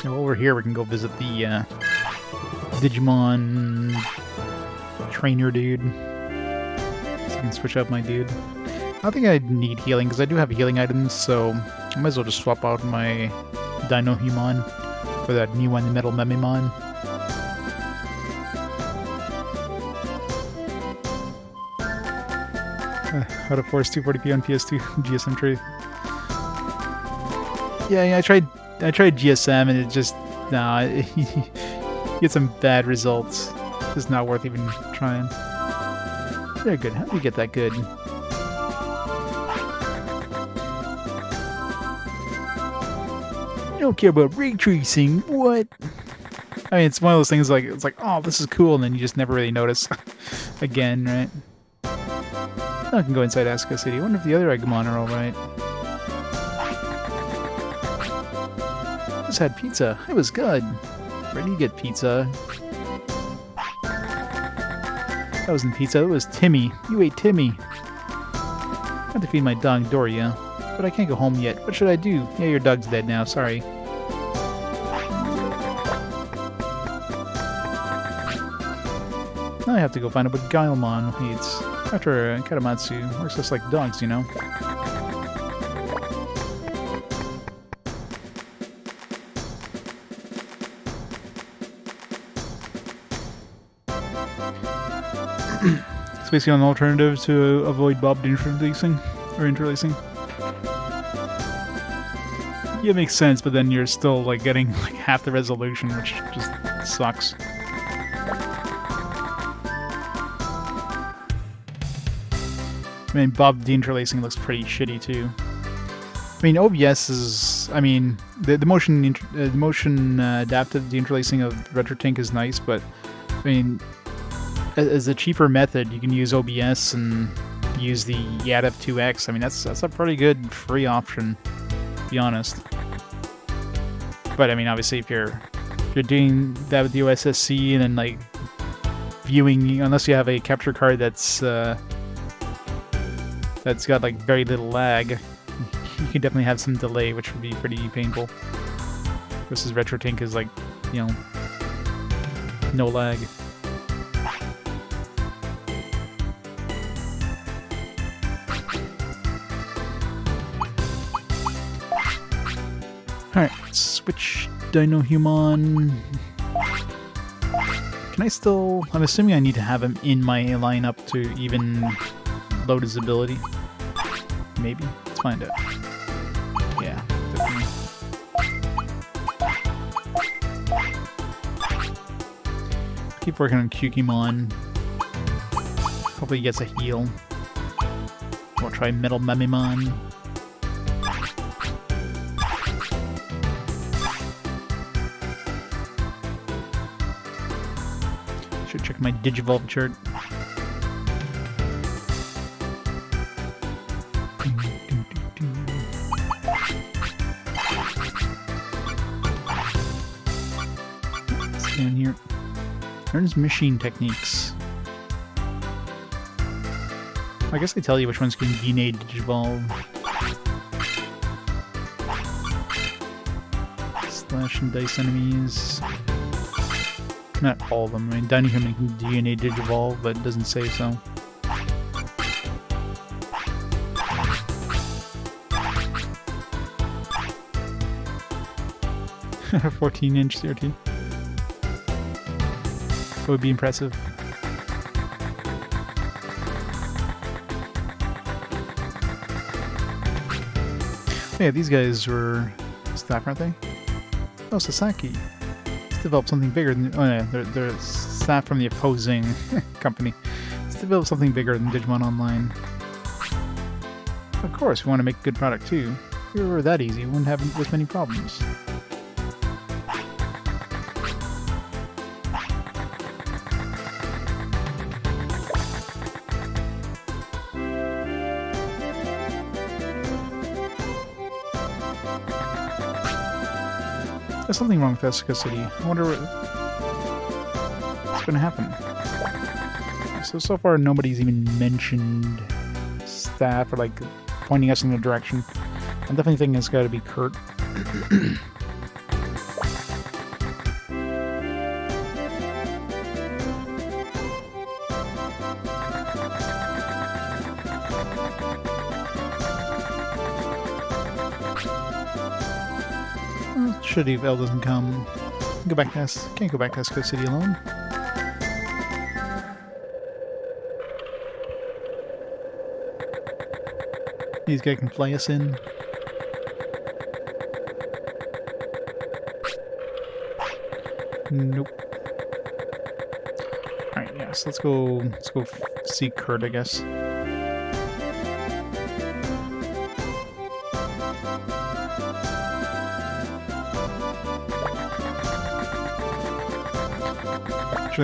Now, while we're here, we can go visit the Digimon trainer dude. I can switch out my dude. I think I need healing because I do have healing items, so I might as well just swap out my Dino Humon for that new one, the Metal Memimon. How to force 240p on PS2 GSM tree. Yeah, I tried GSM and it just you get some bad results. It's not worth even trying. They're good. How do you get that good? You don't care about ray tracing. What? I mean, it's one of those things like, it's like, oh, this is cool, and then you just never really notice again, right? Now I can go inside Asuka City. I wonder if the other Agumon are alright. Just had pizza. It was good. Where do you get pizza? That wasn't pizza, it was Timmy. You ate Timmy. I have to feed my dog, Doria. But I can't go home yet. What should I do? Yeah, your dog's dead now, sorry. Now I have to go find out what Guilemon eats. After Katamatsu works just like dogs, you know? It's basically an alternative to avoid Bob interlacing. Yeah, it makes sense, but then you're still like getting like half the resolution, which just sucks. I mean, Bob deinterlacing looks pretty shitty too. I mean, OBS is, I mean, the motion adaptive deinterlacing of RetroTink is nice, but I mean, as a cheaper method, you can use OBS and use the YADF 2X. I mean, that's a pretty good free option, to be honest. But I mean, obviously, if you're doing that with the OSSC and then like viewing, unless you have a capture card that's got like very little lag, you can definitely have some delay, which would be pretty painful. Versus RetroTink is like, you know, no lag. Alright, switch Dino Human. Can I still... I'm assuming I need to have him in my lineup to even load his ability. Maybe? Let's find out. Yeah, definitely. Keep working on Kyukimon. Hopefully he gets a heal. We'll try Metal Memimon. Check my Digivolve chart. What's down here? Learns machine techniques. I guess they tell you which ones can DNA Digivolve. Slash and dice enemies. Not all of them. I mean, Dino Human can DNA Digivolve, but it doesn't say so. A 14-inch CRT. That would be impressive. Yeah, these guys were staff, aren't they? Oh, Sasaki. Develop something bigger than... Oh yeah, they're staff from the opposing company. Let's develop something bigger than Digimon Online. Of course, we want to make a good product too. If it were that easy, we wouldn't have this many problems. There's something wrong with Asuka City. I wonder what's going to happen. So far nobody's even mentioned staff or like pointing us in the direction. I definitely think it's got to be Kurt. Shitty if Elle doesn't come. Can't go back to Asuka City alone. These guys can fly us in. Nope. Alright, yeah, so let's go see Kurt, I guess.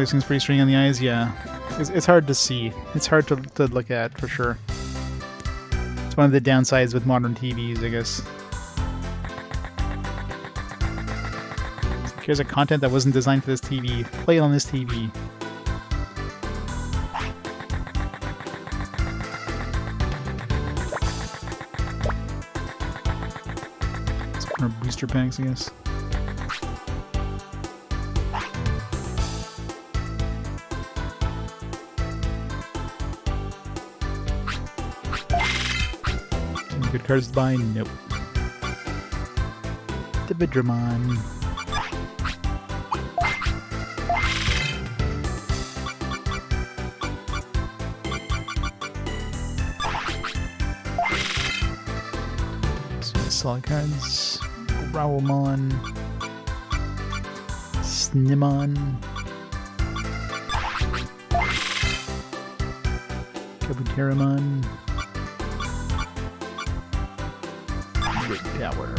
Seems pretty stringy on the eyes, yeah. It's hard to see. It's hard to look at, for sure. It's one of the downsides with modern TVs, I guess. Here's a content that wasn't designed for this TV. Play it on this TV. It's more booster packs, I guess. Good cards to buy? Nope. The Digimon. Solid cards. Rowelmon. Snimon. Kabuteramon. Big Tower.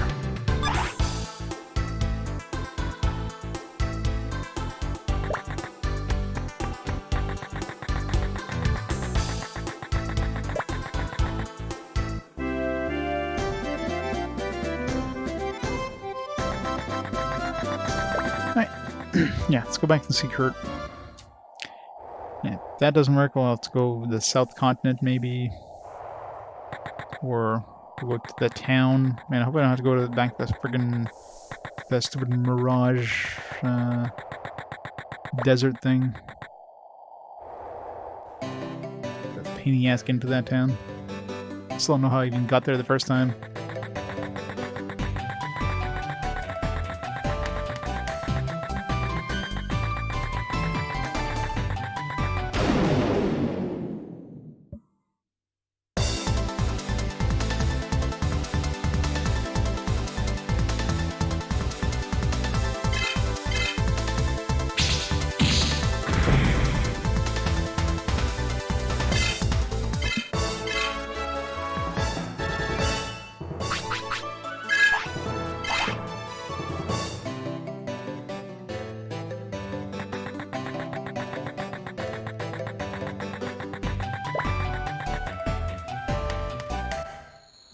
Yeah, let's go back to the secret. Yeah, if that doesn't work, well, let's go to the South Continent, maybe. Or we'll go to the town. Man, I hope I don't have to go back to that stupid Mirage desert thing. That's a pain in the ass getting to that town. Still don't know how I even got there the first time.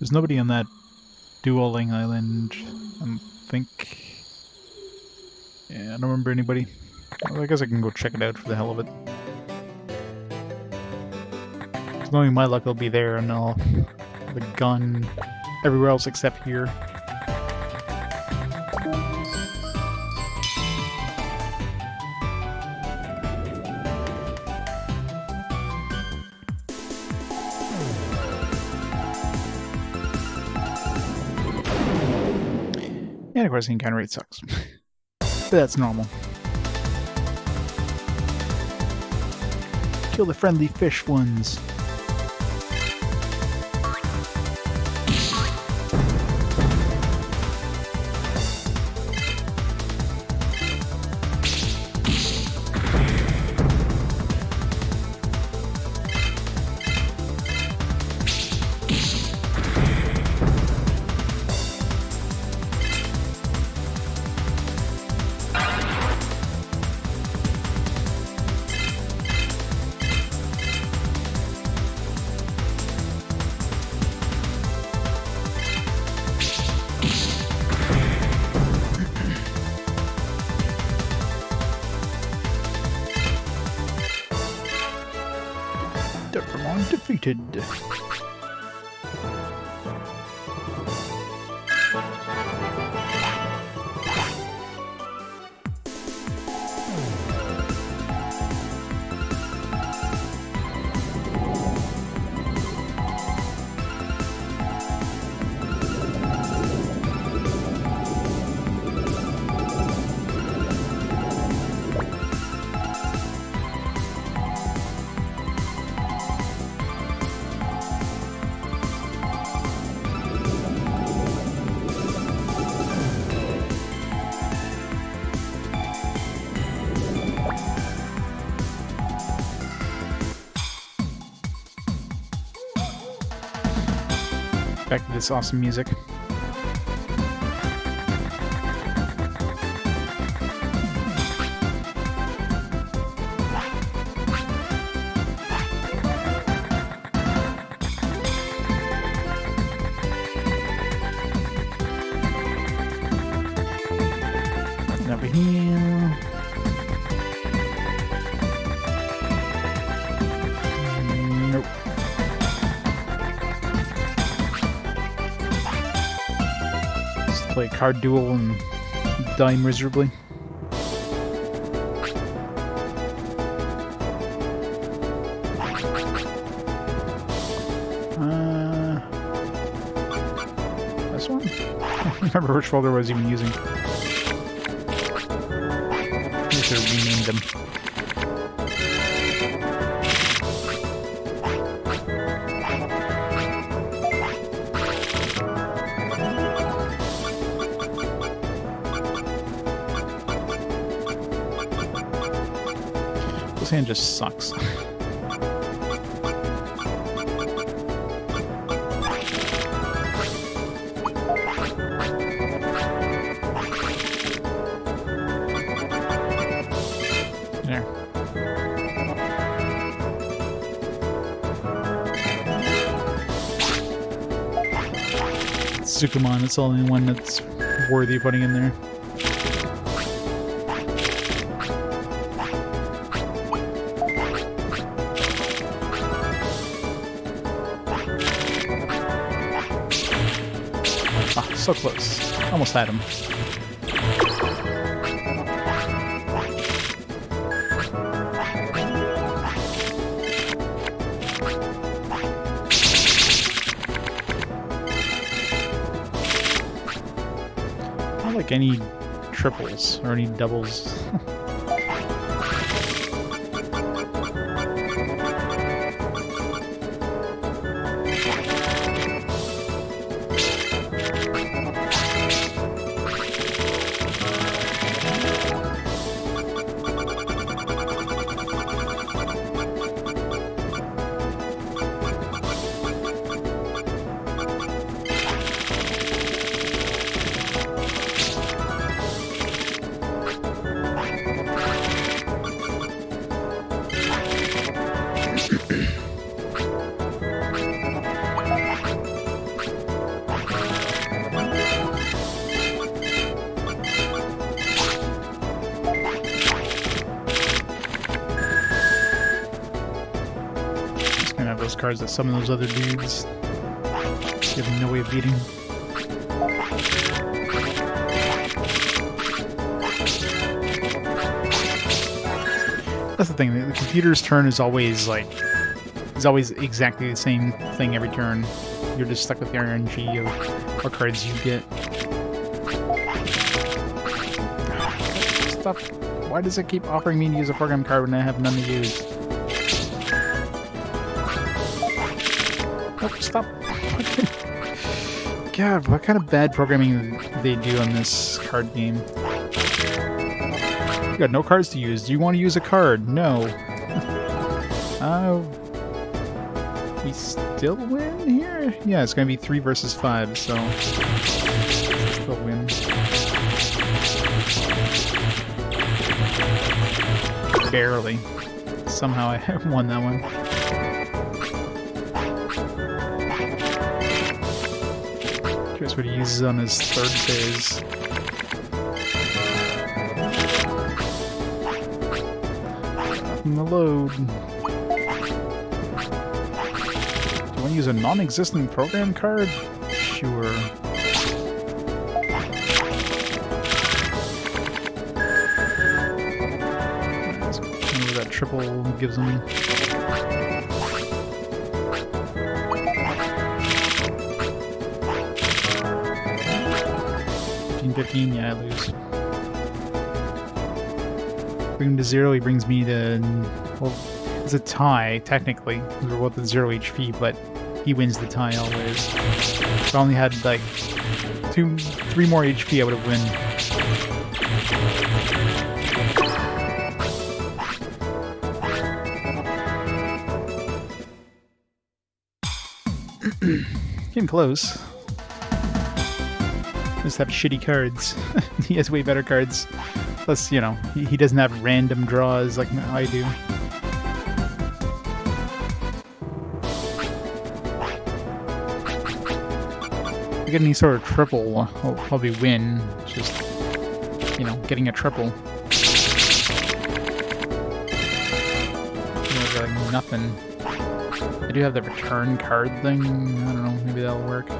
There's nobody on that dueling island, I think. Yeah, I don't remember anybody. Well, I guess I can go check it out for the hell of it. Knowing my luck, I'll be there and I'll have a gun everywhere else except here. And of course the encounter rate sucks. But that's normal. Kill the friendly fish ones. Digimon defeated. Back to this awesome music. Nothing over here. Nope. Play a card duel and die miserably. remember which folder I was even using. I should have renamed them. This hand just sucks. There. Tsukumon, it's the only one that's worthy of putting in there. Ah, so close. Almost had him. Not like any triples or any doubles. Those cards that some of those other dudes you have no way of beating. That's the thing, the computer's turn is always like exactly the same thing every turn. You're just stuck with the RNG of what cards you get. Stop. Why does it keep offering me to use a program card when I have none to use? Oh, stop. God, what kind of bad programming they do on this card game? You got no cards to use. Do you want to use a card? No. We still win here? Yeah, it's going to be 3 versus 5, so... still win. Barely. Somehow I won that one. Here's what he uses on his 3rd phase. In the load. Do you want to use a non-existent program card? Sure. Maybe that triple gives him. 15, yeah, I lose. Bring him to 0, he brings me to... well, it's a tie, technically. We're both at 0 HP, but he wins the tie always. If I only had, like, 3 more HP, I would have win. Getting close. Just have shitty cards. He has way better cards. Plus, you know, he doesn't have random draws like I do. If I get any sort of triple, I'll probably win. It's just, you know, getting a triple. Like nothing. I do have the return card thing. I don't know, maybe that'll work.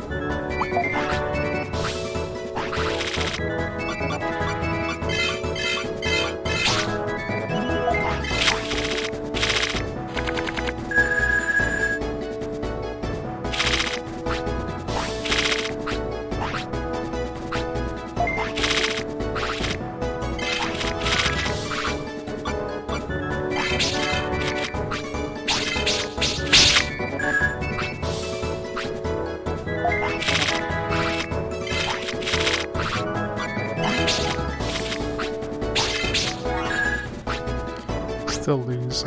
Still lose.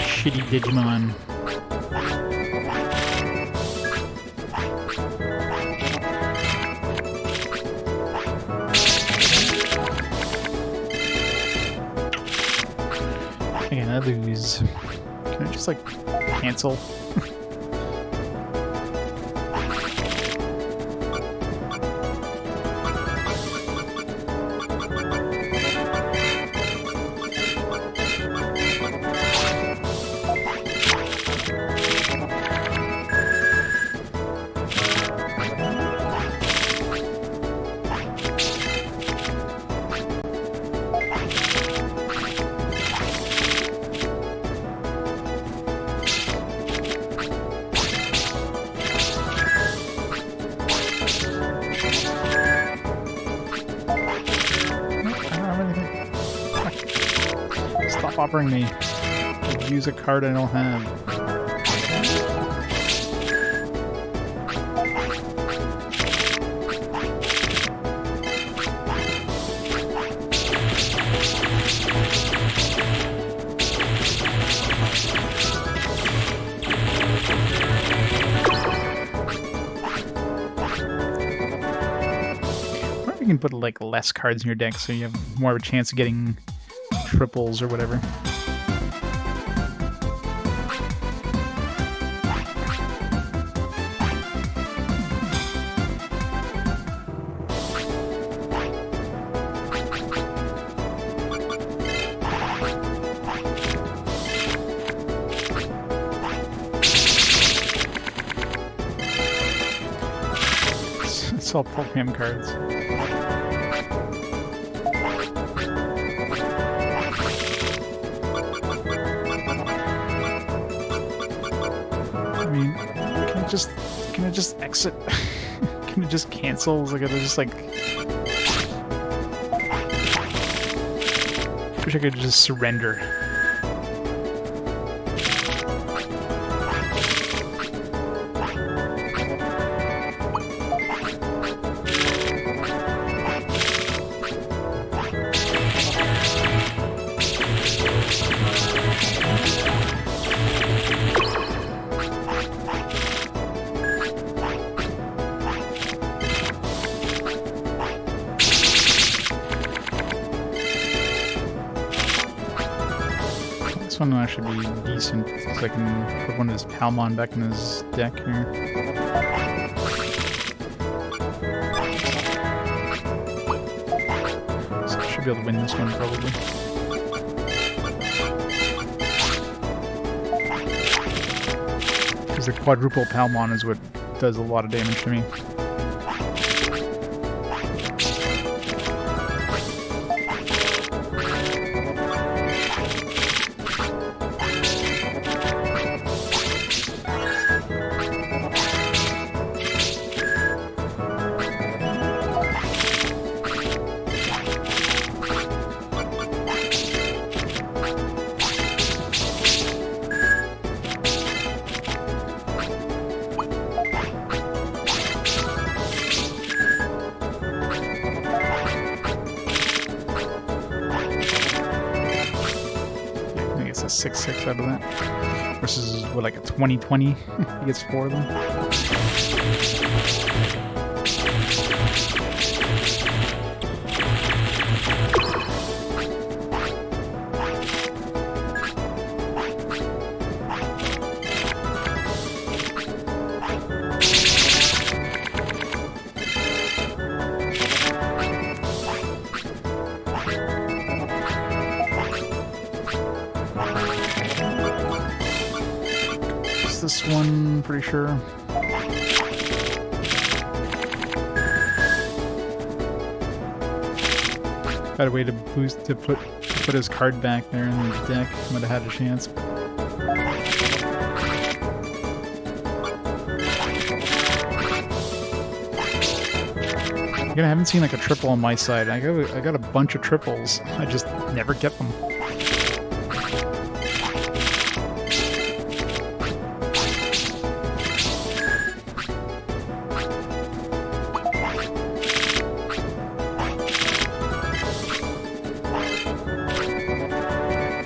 Shitty Digimon. Again, I lose. Can I just like cancel? Stop offering me. Use a card I don't have. Or you can put like less cards in your deck so you have more of a chance of getting triples or whatever. It's all program cards. I mean, can I just exit? Can I just cancel? Like, I just like. Wish I could just surrender. This one will actually be decent, because I can put one of his Palmon back in his deck here. So I should be able to win this one, probably. Because the quadruple Palmon is what does a lot of damage to me. A 6/6 out of that. Versus, what, like a 20/20? He gets 4 of them. This one, pretty sure. Got a way to boost to put his card back there in the deck. Might have had a chance. Again, I haven't seen like a triple on my side. I got a bunch of triples. I just never get them.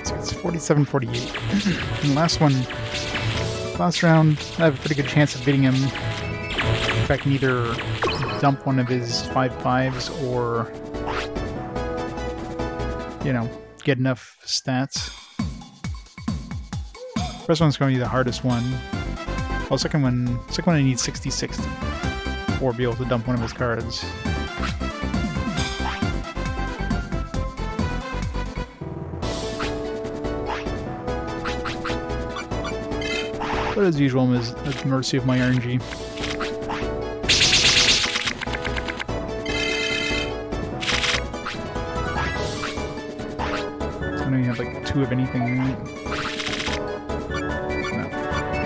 So it's 47-48. And last round, I have a pretty good chance of beating him. If I can either dump one of his 5/5s or, you know, get enough stats. First one's going to be the hardest one. Well, second one I need 60-60 or be able to dump one of his cards. But as usual, I'm at the mercy of my RNG. I know you have like 2 of anything. No.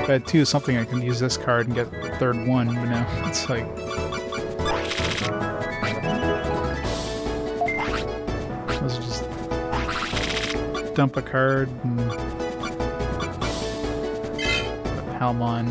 If I had 2 of something, I can use this card and get the 3rd one, but now it's like... Let's just dump a card and... a Palmon.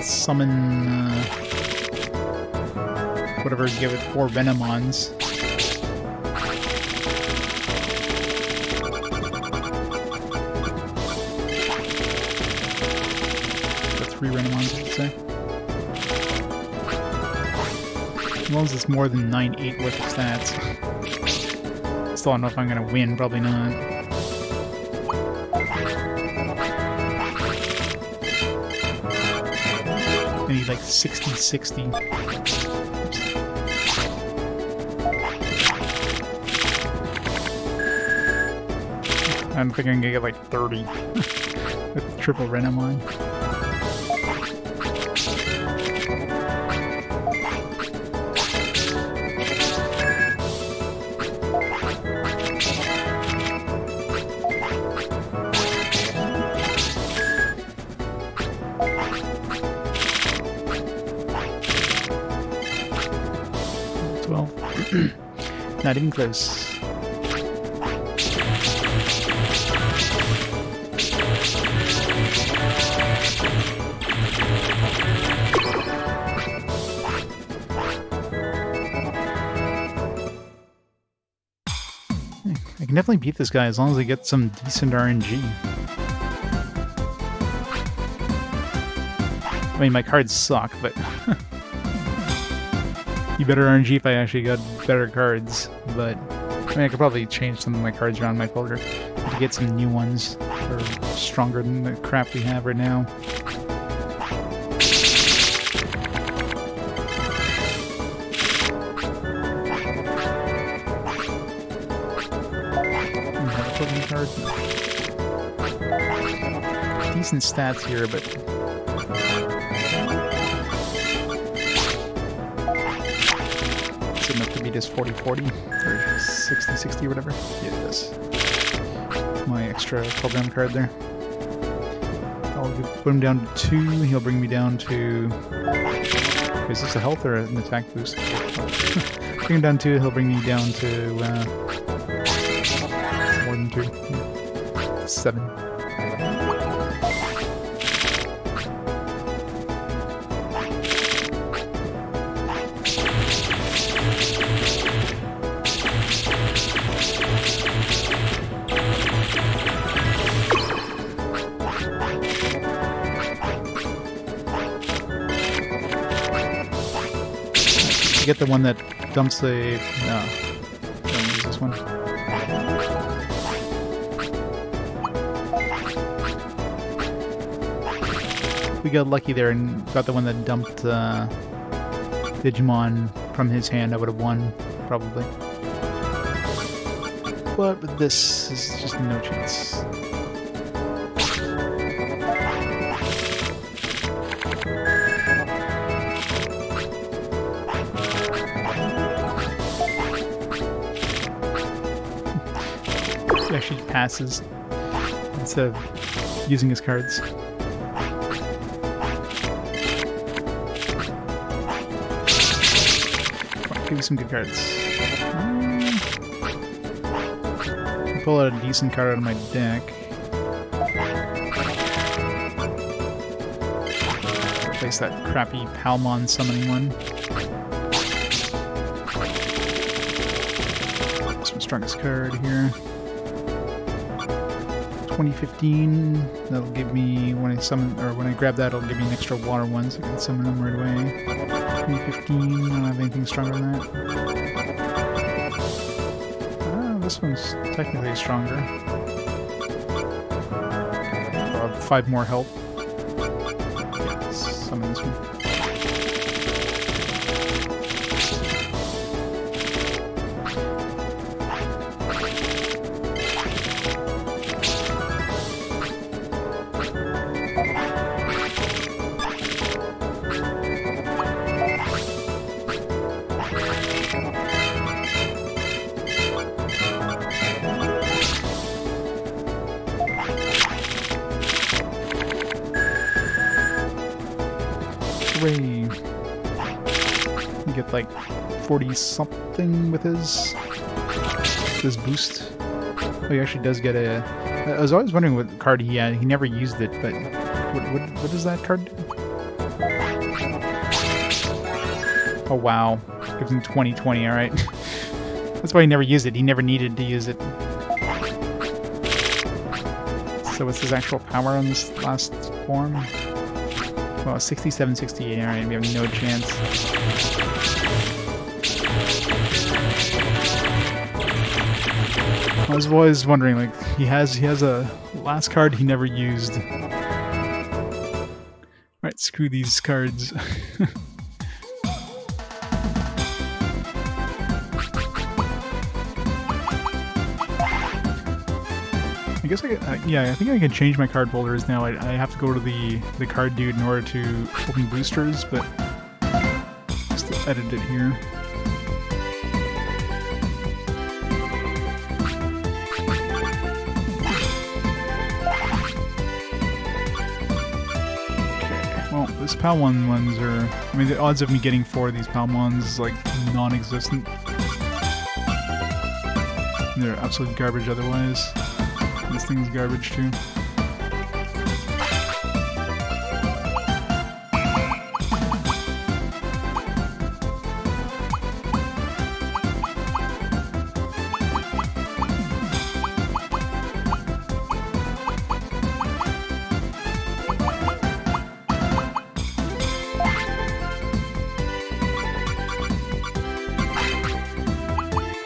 Summon whatever, give it 4 Venomons. Or 3 Venomons, I should say. As long as it's more than 9/8 worth of stats. Still don't know if I'm gonna win, probably not. I need like 60-60. I'm thinking I'm gonna get like 30 with triple Renamon. Not even close. I can definitely beat this guy as long as I get some decent RNG. I mean, my cards suck, but be better RNG if I actually got better cards. But I mean, I could probably change some of my cards around my folder to get some new ones that are stronger than the crap we have right now. Card. Decent stats here, but it's enough to beat his 40-40 or 60-60 or whatever. Yeah, it is. My extra program card there. I'll put him down to 2. He'll bring me down to... Is this a health or an attack boost? Bring him down to 2. He'll bring me down to... more than 2. 7. Get the one that dumps the... No. Don't use this one. we got lucky there and got the one that dumped Digimon from his hand, I would have won, probably. But with this, is just no chance. He actually passes instead of using his cards. Give me some good cards. Pull out a decent card out of my deck. Replace that crappy Palmon summoning one. That's my strongest card here. 2015. That'll give me, when I summon, or when I grab that, it'll give me an extra water one, so I can summon them right away. 2015. I don't have anything stronger than that. This one's technically stronger. I'll have 5 more help. Yeah, let's summon this one. Hooray! You get like 40 something with his boost. Oh, he actually does get a. I was always wondering what card he had. He never used it, but what does that card do? Oh wow! Gives him 20/20. All right. That's why he never used it. He never needed to use it. So what's his actual power on this last form? Well, 67, 68. Alright, we have no chance. I was always wondering, like, he has a last card he never used. Alright, screw these cards. I guess I could, yeah, I think I can change my card holders now. I have to go to the card dude in order to open boosters, but just to edit it here. Okay, well, this Palmon ones are, I mean, the odds of me getting 4 of these Palmons is like non-existent. They're absolute garbage otherwise. This thing's garbage too.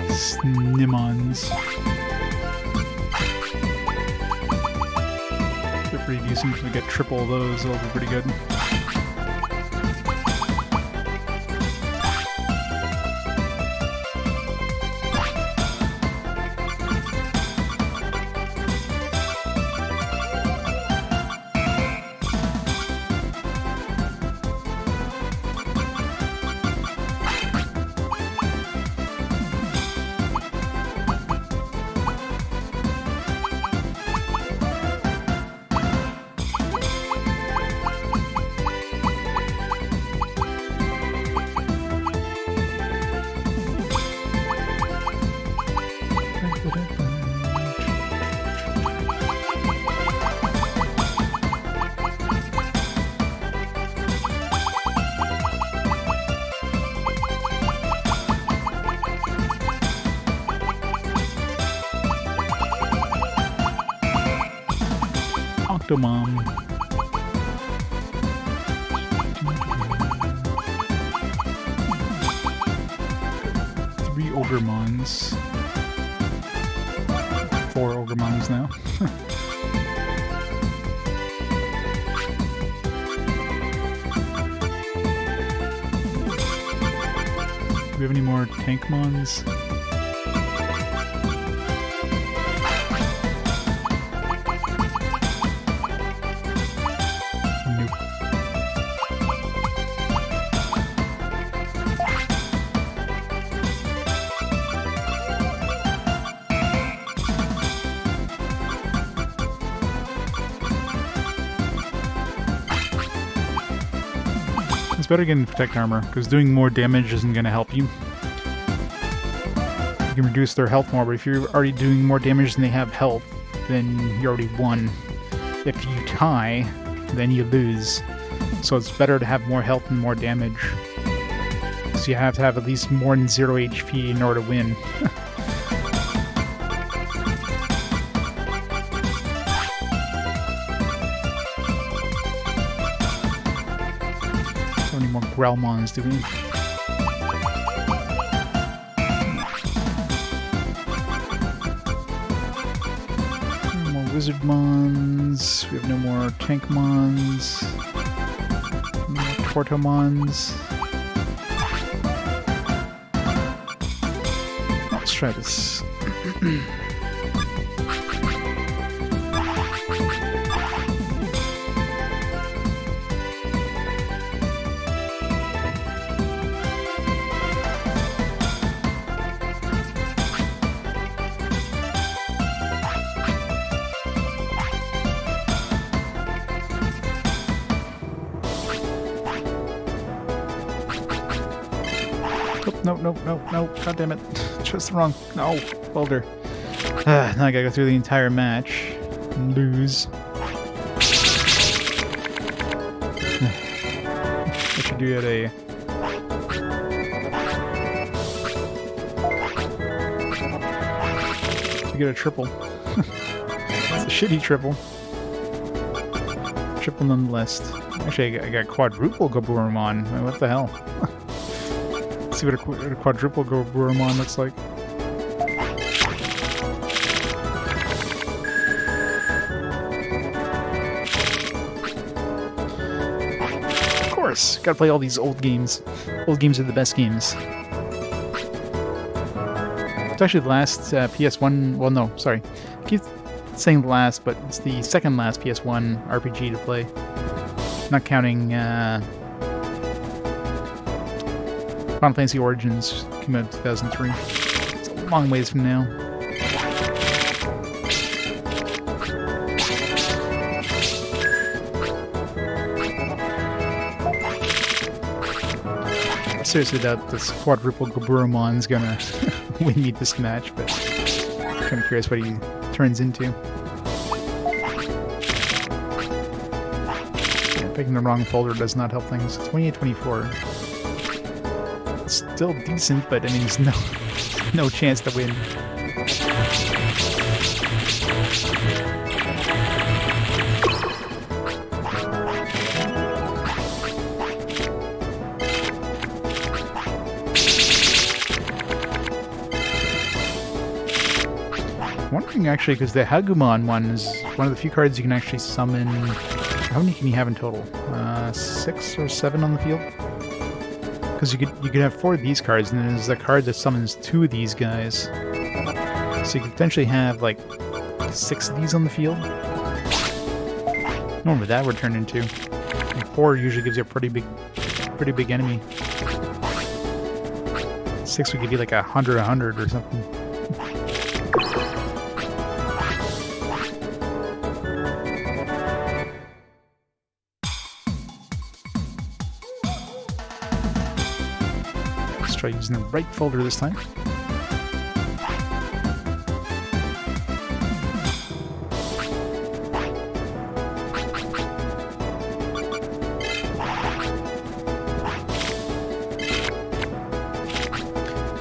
Snimons. Pretty decent. If we get triple of those, that'll be pretty good. Octomom. 3 Ogremons. 4 Ogremons now. we have any more Tankmons? It's better getting protect armor, because doing more damage isn't going to help you. You can reduce their health more, but if you're already doing more damage than they have health, then you already won. If you tie, then you lose. So it's better to have more health and more damage. So you have to have at least more than 0 HP in order to win. How many more Growlmons do we? No more Wizardmons. We have no more Tankmons. No more Tortomons. Let's try this. Nope, god damn it. Chose the wrong. No, boulder. Now I gotta go through the entire match and lose. I should do it to get a triple. It's a shitty triple. Triple nonetheless. Actually, I got quadruple Gaburumon. What the hell? See what a quadruple Gaburumon looks like. Of course, gotta play all these old games. Old games are the best games. It's actually the last PS1. Well, no, sorry. I keep saying the last, but it's the second last PS1 RPG to play. Not counting. Final Fantasy Origins came out in 2003. It's a long ways from now. I seriously doubt this quadruple Gaburumon's gonna win me this match, but I'm kind of curious what he turns into. Yeah, picking the wrong folder does not help things. 28-24. Still decent, but I mean, there's no chance to win. I'm wondering actually, because the Hagumon one is one of the few cards you can actually summon. How many can you have in total? 6 or 7 on the field? Because you could have 4 of these cards, and then there's a card that summons 2 of these guys. So you could potentially have like 6 of these on the field. I wonder what that would turn into. And 4 usually gives you a pretty big enemy. 6 would give you like 100 or something. Try using the right folder this time.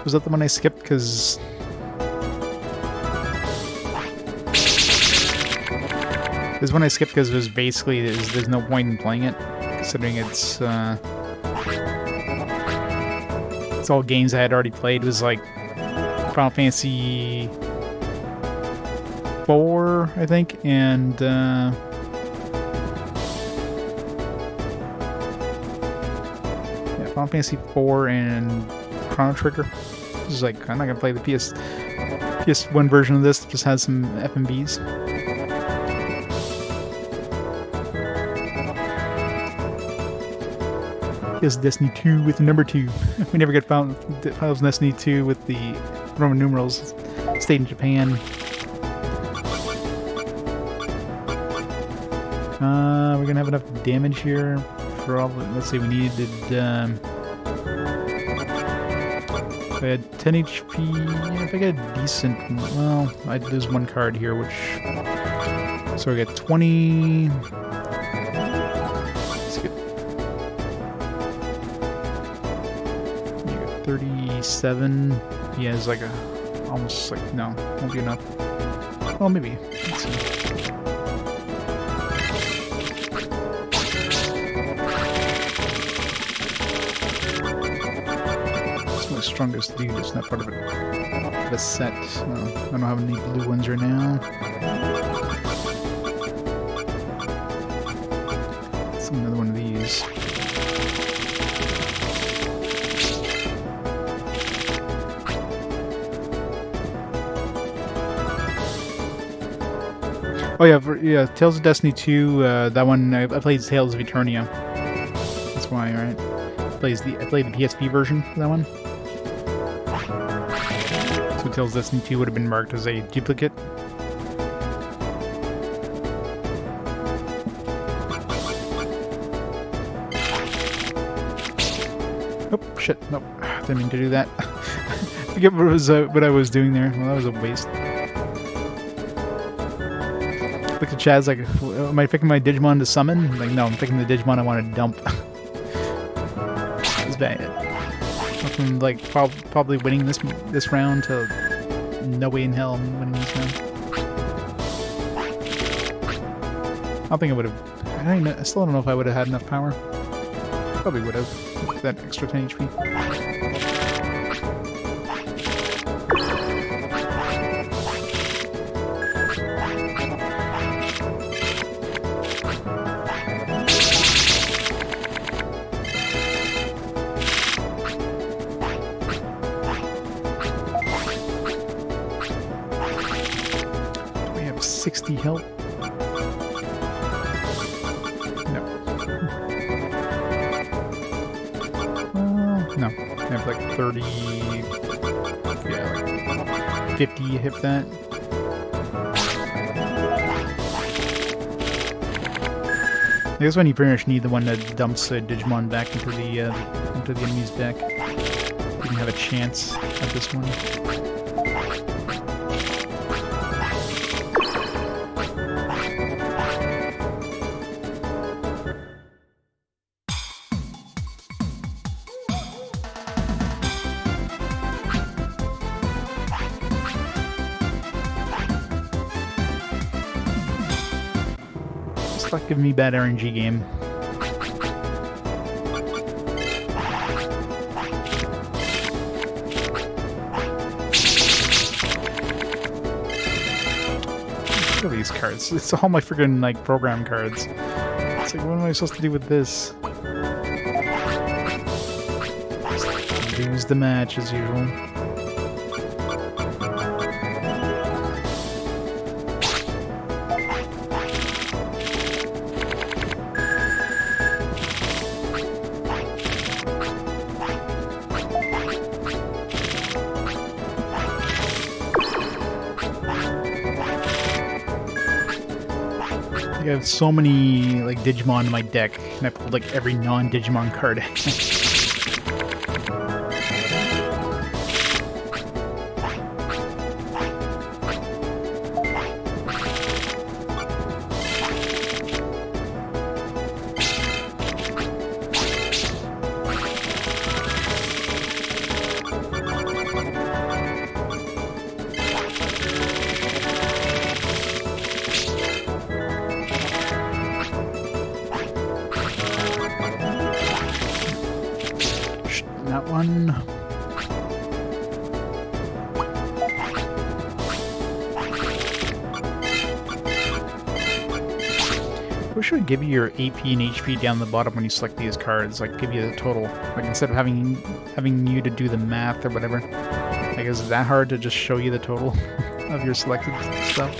Was that the one I skipped because this one I skipped because it was basically there's no point in playing it, considering it's all games I had already played. It was like Final Fantasy 4, I think, and yeah, Final Fantasy 4 and Chrono Trigger. Just like, I'm not gonna play the PS1 version of this. It just has some FMVs. Here's Destiny 2 with the number 2. We never get Finals Destiny 2 with the Roman numerals. Stayed in Japan. We're gonna have enough damage here for all. Let's see, we needed. If I had 10 HP, if I get a decent, well, I'd lose one card here, which. So I got 20. Let's get. You got 37. Yeah, it's like a. Almost like, no, won't be enough. Well, maybe. Let's see. Strongest dude, it's not part of a set. I don't have any blue ones right now. Let's see another one of these. Oh yeah, Tales of Destiny 2. That one I played Tales of Eternia. That's why, right? I played the PSP version for that one. So Tales of Destiny 2 would have been marked as a duplicate. Oh shit! Nope, didn't mean to do that. I forget what I was doing there. Well, that was a waste. Look at Chad's like, am I picking my Digimon to summon? I'm like, no, I'm picking the Digimon I want to dump. It's bad. From like probably winning this round to no way in hell I'm winning this round. I don't think I would have. I still don't know if I would have had enough power. Probably would have with that extra 10 HP. We have 60 health. No, I have like 30, yeah, like 50 hit that. I guess when you pretty much need the one that dumps Digimon back into the enemy's deck. You can have a chance at this one. Stop giving me bad RNG game. Look at these cards. It's all my freaking like program cards. It's like, what am I supposed to do with this? Lose the match as usual. I have so many like Digimon in my deck, and I pulled like every non-Digimon card. wish it would give you your AP and HP down the bottom when you select these cards, like give you the total. Like instead of having you to do the math or whatever. Like, is it that hard to just show you the total of your selected stuff?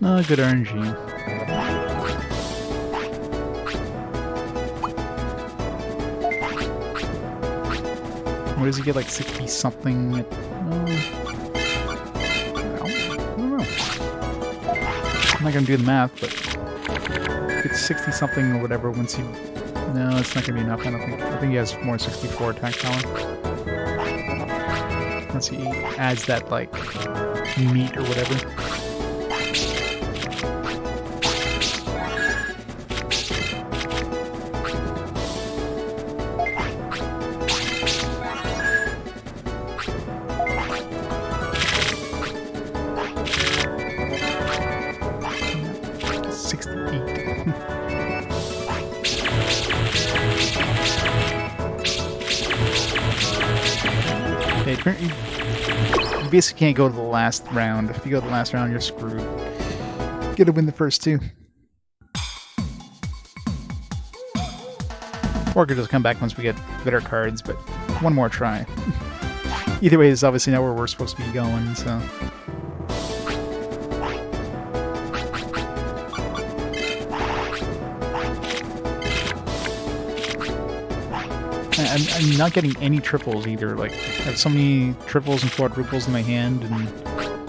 Oh, good RNG. What does he get, like 60 something? I don't know. I'm not gonna do the math, but it's 60 something or whatever once he. No, it's not gonna be enough. I don't think. I think he has more 64 attack power. Once he adds that like meat or whatever. You basically can't go to the last round. If you go to the last round, you're screwed. You gotta win the first two. Or could just come back once we get better cards, but one more try. Either way, it's obviously not where we're supposed to be going, so... I'm not getting any triples either. Like, I have so many triples and quadruples in my hand, and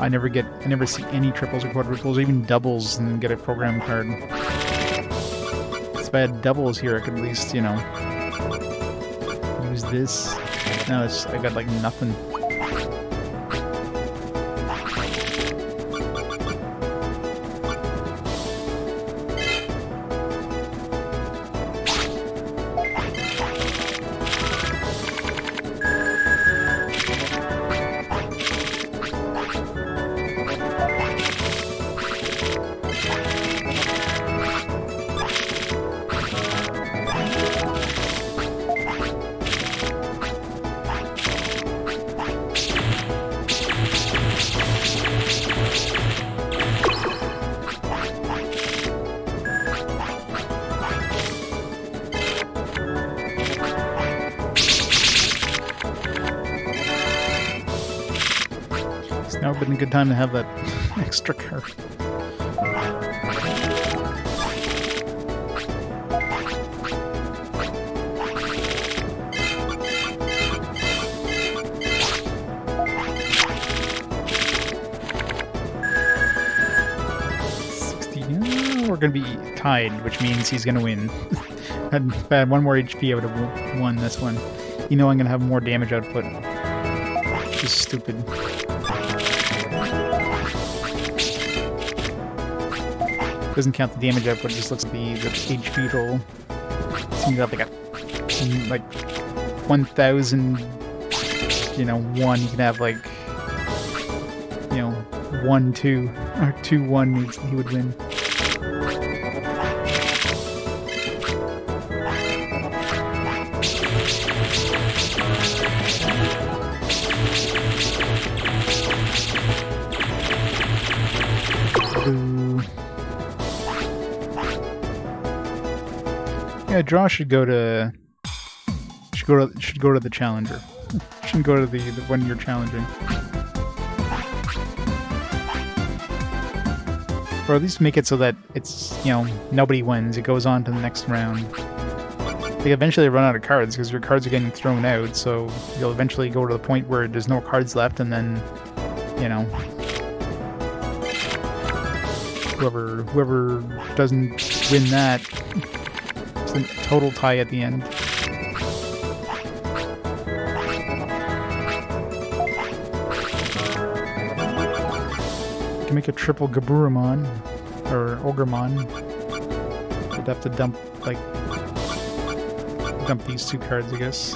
I never see any triples or quadruples, or even doubles, and get a program card. If I had doubles here, I could at least, you know, use this. No, I got like nothing. Now would have been a good time to have that extra card. We're going to be tied, which means he's going to win. If I had one more HP, I would have won this one. You know I'm going to have more damage output. Just stupid. Doesn't count the damage output, just looks at the HP total. So you got like 1,000, you know, 1, you can have like, you know, 1, 2, or 2, 1, he would win. Yeah, draw should go to the challenger. Shouldn't go to the one you're challenging. Or at least make it so that it's, you know, nobody wins. It goes on to the next round. Like, eventually run out of cards because your cards are getting thrown out, so you'll eventually go to the point where there's no cards left, and then, you know, whoever doesn't win that, it's a total tie at the end. You can make a triple Gaburumon, or Ogremon. You'd have to dump these two cards, I guess.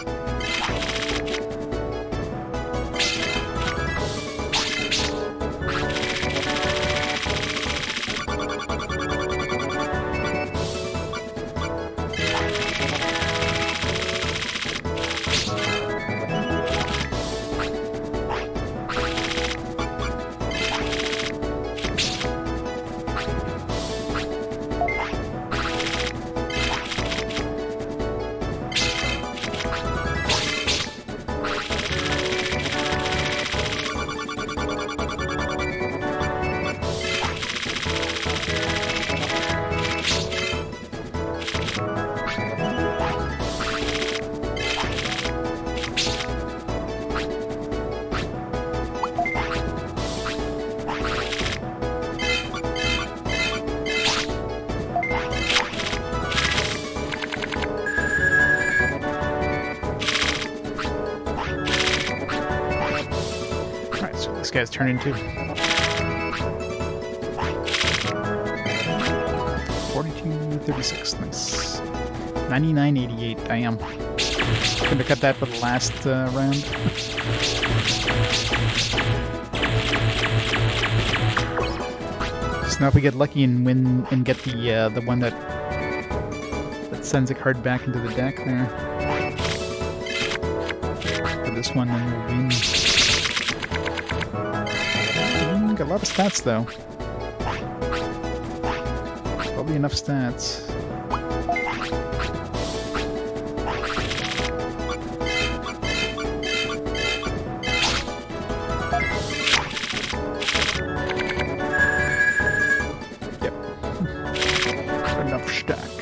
This guy's turned into 42-36. Nice. 99-88. Damn. Gonna cut that for the last round. So now if we get lucky and win and get the one that sends a card back into the deck there for this one, then we'll win. Got a lot of stats though. Probably enough stats. Yep. Enough stats.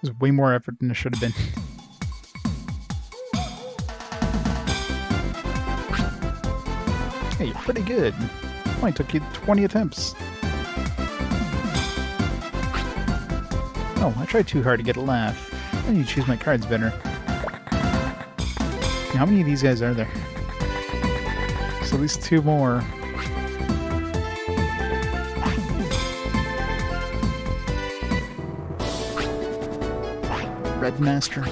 There's way more effort than it should have been. Hey, you're pretty good. Only took you 20 attempts. Oh, I tried too hard to get a laugh. I need to choose my cards better. How many of these guys are there? So at least 2 more. Red Master.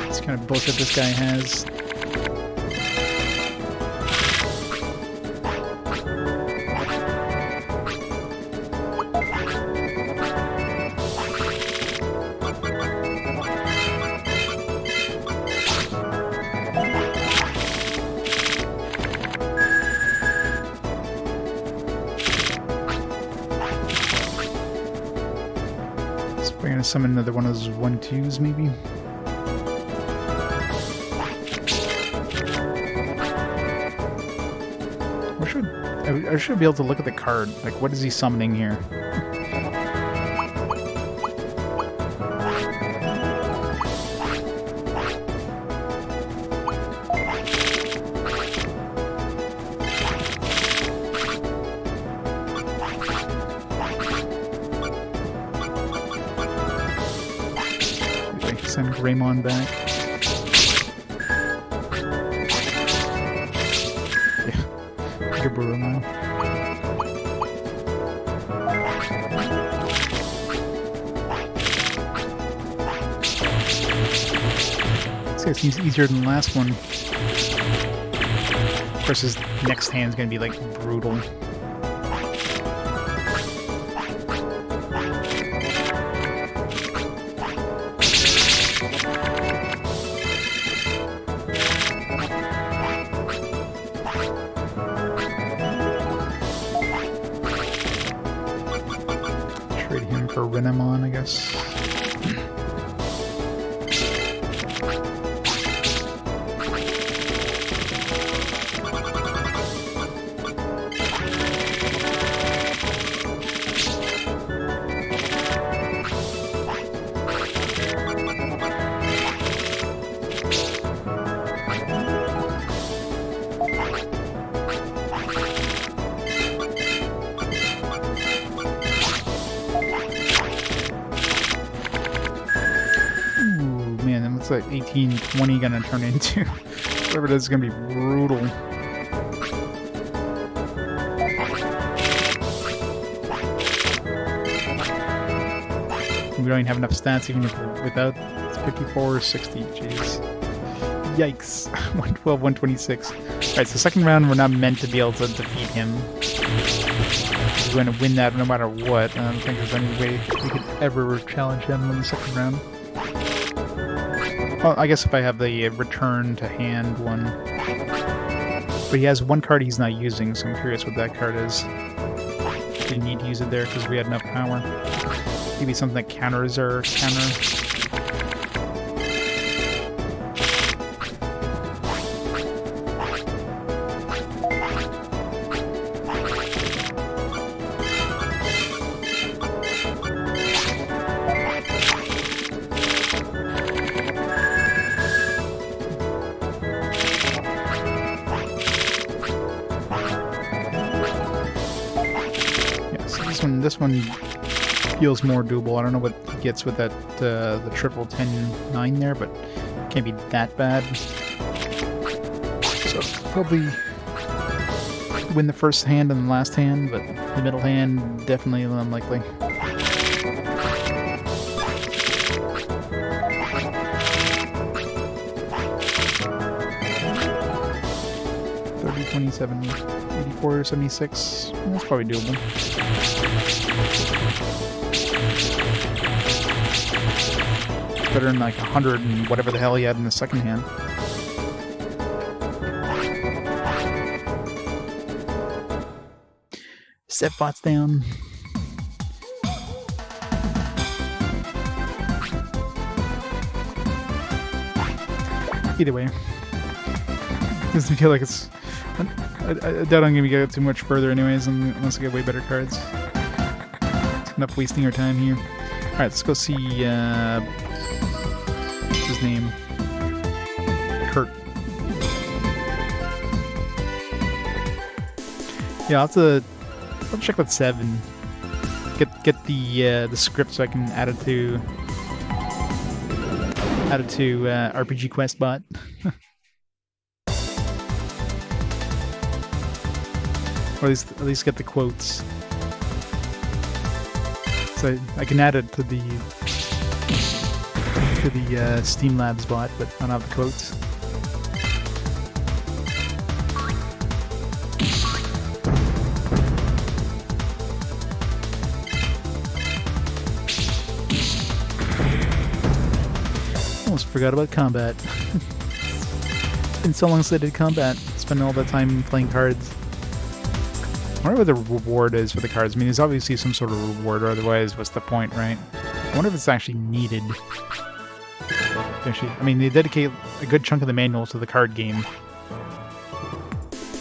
This kind of bullshit this guy has. We're gonna summon another one of those 1/2s, maybe. I should be able to look at the card. Like, what is he summoning here? Send Greymon back. Yeah, Gaburumon. This guy seems easier than the last one. Of course, his next hand's gonna be like brutal. Trade him for Renamon, I guess. Like 18-20 gonna turn into whatever it is gonna be brutal. We don't even have enough stats even if without. It's 54 or 60. Jeez. Yikes. 112, 126. Alright, so second round we're not meant to be able to defeat him. We're going to win that no matter what. I don't think there's any way we could ever challenge him in the second round. Well, I guess if I have the return to hand one. But he has one card he's not using, so I'm curious what that card is. Didn't need to use it there because we had enough power. Maybe something that counters our counter. This one feels more doable. I don't know what he gets with that the triple 10-9 there, but it can't be that bad. So probably win the first hand and the last hand, but the middle hand definitely unlikely. $30, $27, $84, $76. That's probably doable. Better than like 100 and whatever the hell he had in the second hand. Set bots down. Either way, doesn't feel like it's. I doubt I'm gonna get too much further, anyways, unless I get way better cards. It's enough wasting our time here. All right, let's go see. What's his name? Kurt. Yeah, I'll have to check with 7. Get the script so I can add it to RPG Quest bot. Or at least get the quotes. So I can add it to the Steam Labs bot, but I don't have the quotes. Almost forgot about combat. It's been so long since I did combat. Spending all that time playing cards. I wonder what the reward is for the cards. I mean, there's obviously some sort of reward, or otherwise, what's the point, right? I wonder if it's actually needed. Actually, I mean, they dedicate a good chunk of the manual to the card game.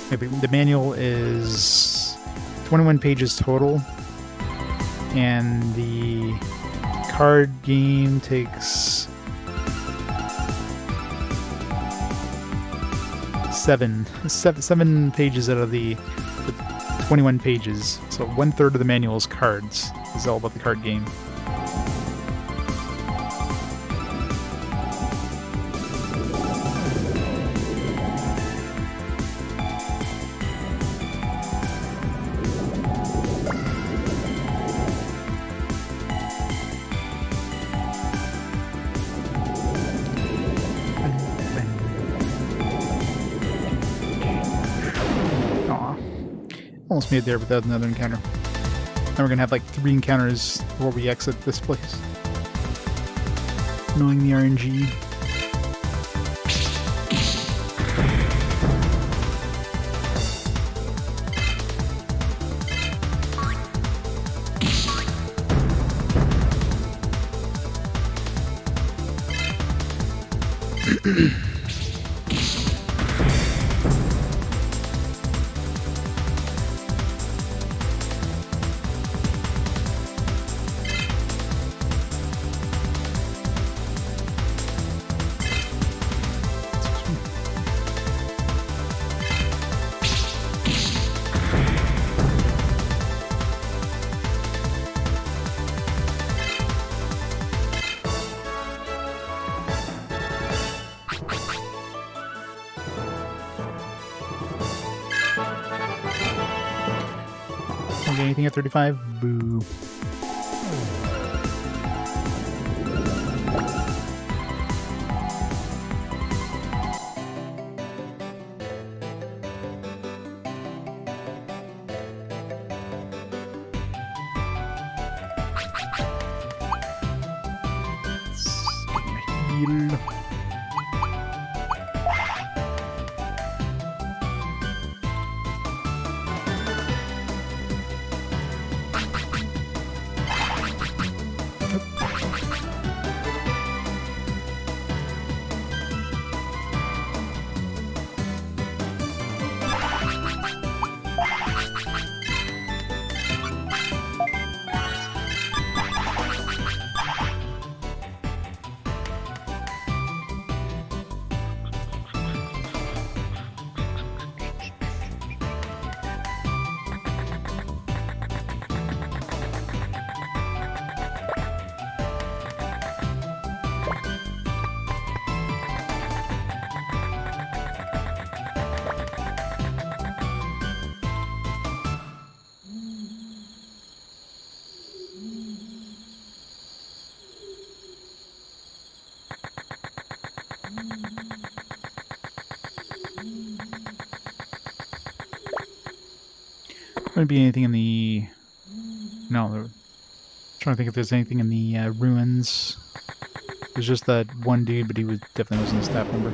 Maybe the manual is 21 pages total, and the card game takes 7 pages out of the 21 pages, so 1/3 of the manual is cards. It's all about the card game. almost made it there without another encounter. Now we're gonna have like 3 encounters before we exit this place. Knowing the RNG. Anything at 35? Boo. Heal. Wouldn't be anything in the... No, I'm trying to think if there's anything in the ruins. There's just that one dude, but he was definitely wasn't a staff member.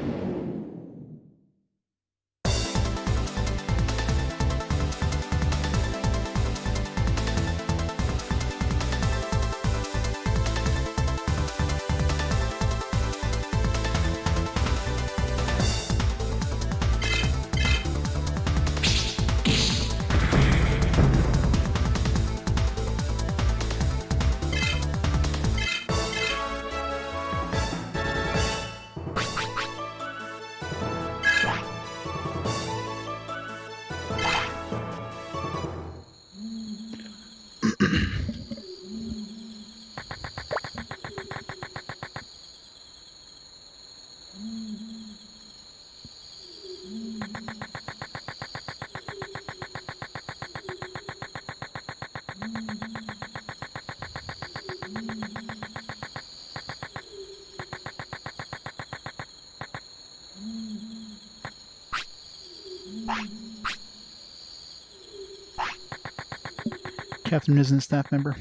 Catherine isn't a staff member.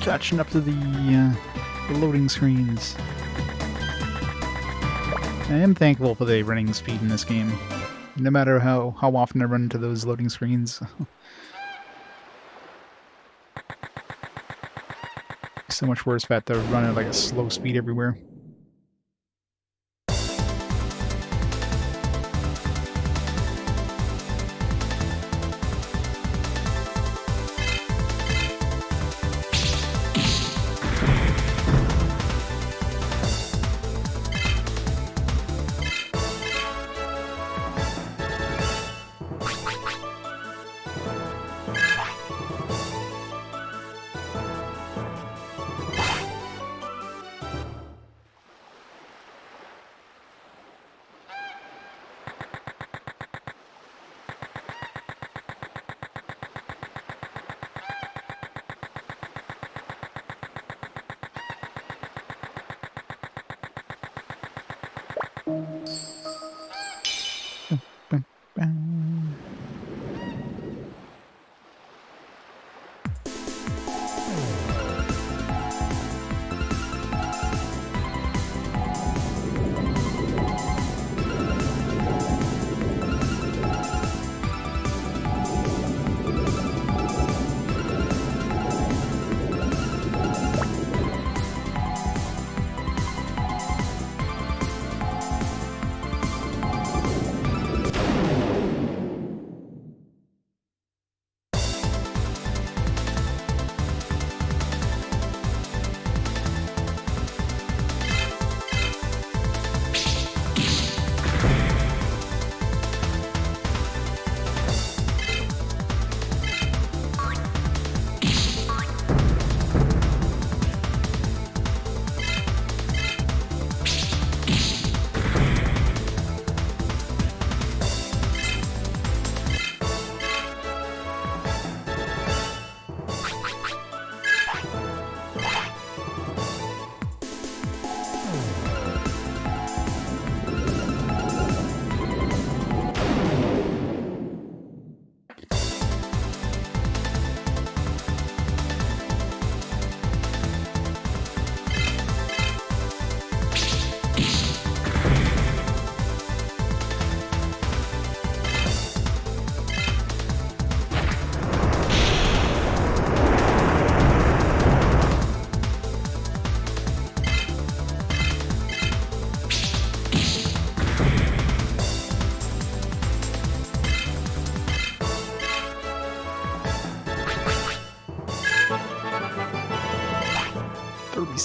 Catching up to the loading screens. I am thankful for the running speed in this game. No matter how often I run into those loading screens. So much worse if I have to run at like a slow speed everywhere.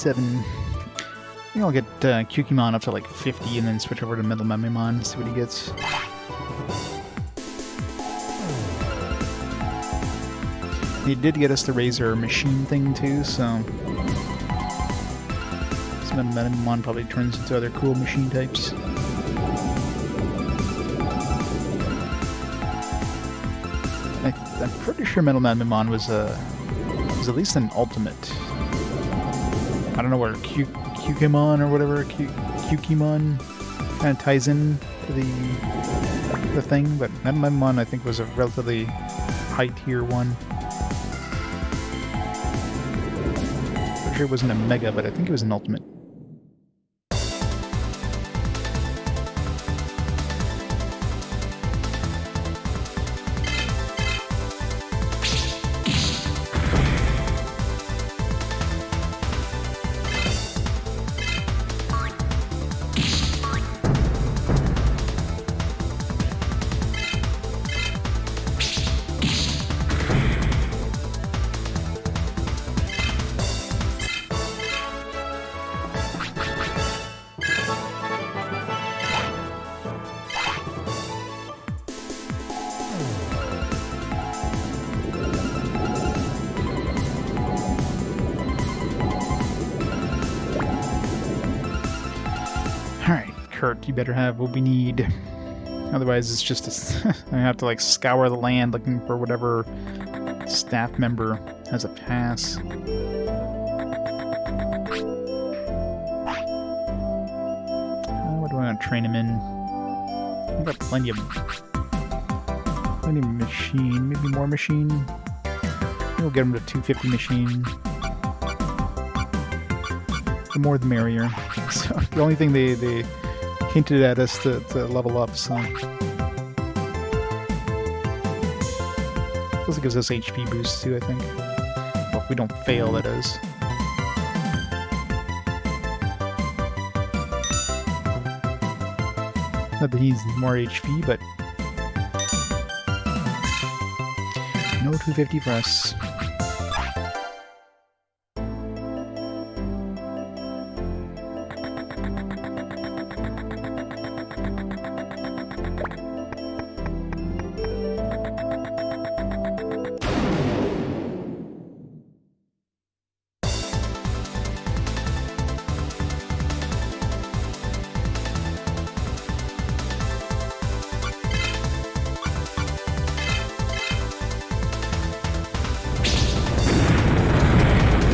I think I'll get Kukimon up to like 50 and then switch over to Metal Memimon, see what he gets. He did get us the Razor machine thing too, so this Metal Memimon probably turns into other cool machine types. I'm pretty sure Metal Memimon was at least an ultimate. I don't know where Kukimon or whatever, Kukimon kind of ties in to the thing, but Memimon I think was a relatively high tier one. Pretty sure it wasn't a Mega, but I think it was an Ultimate. Kurt, you better have what we need. Otherwise, it's just I have to like scour the land looking for whatever staff member has a pass. What do I want to train him in? I've got plenty of machine, maybe more machine. We'll get him to 250 machine. The more the merrier. So the only thing they hinted at us to level up, so. Plus it gives us HP boosts too, I think. Well, if we don't fail, that is. Not that he's more HP, but no 250 for us.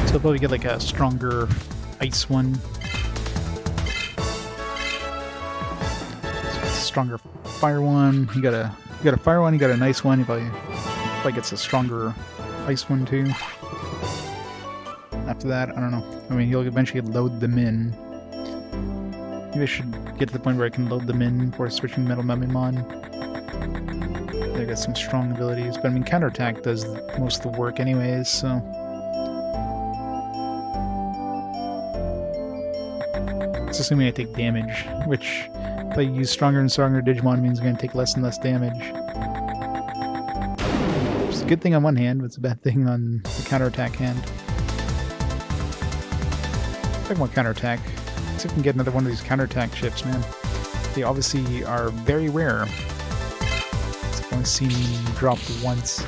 So probably get like a stronger ice one. Stronger fire one. You got a fire one, you got a nice one, he probably gets a stronger ice one too. After that, I don't know. I mean, he'll eventually load them in. Maybe I should get to the point where I can load them in before switching Metal Memimon. They got some strong abilities, but I mean, counterattack does most of the work anyways, so. It's assuming I take damage, which if I use stronger and stronger Digimon means I'm going to take less and less damage. Which is a good thing on one hand, but it's a bad thing on the counterattack hand. I want counterattack. Let's see if we can get another one of these counterattack ships, man. They obviously are very rare. I've only seen them dropped once.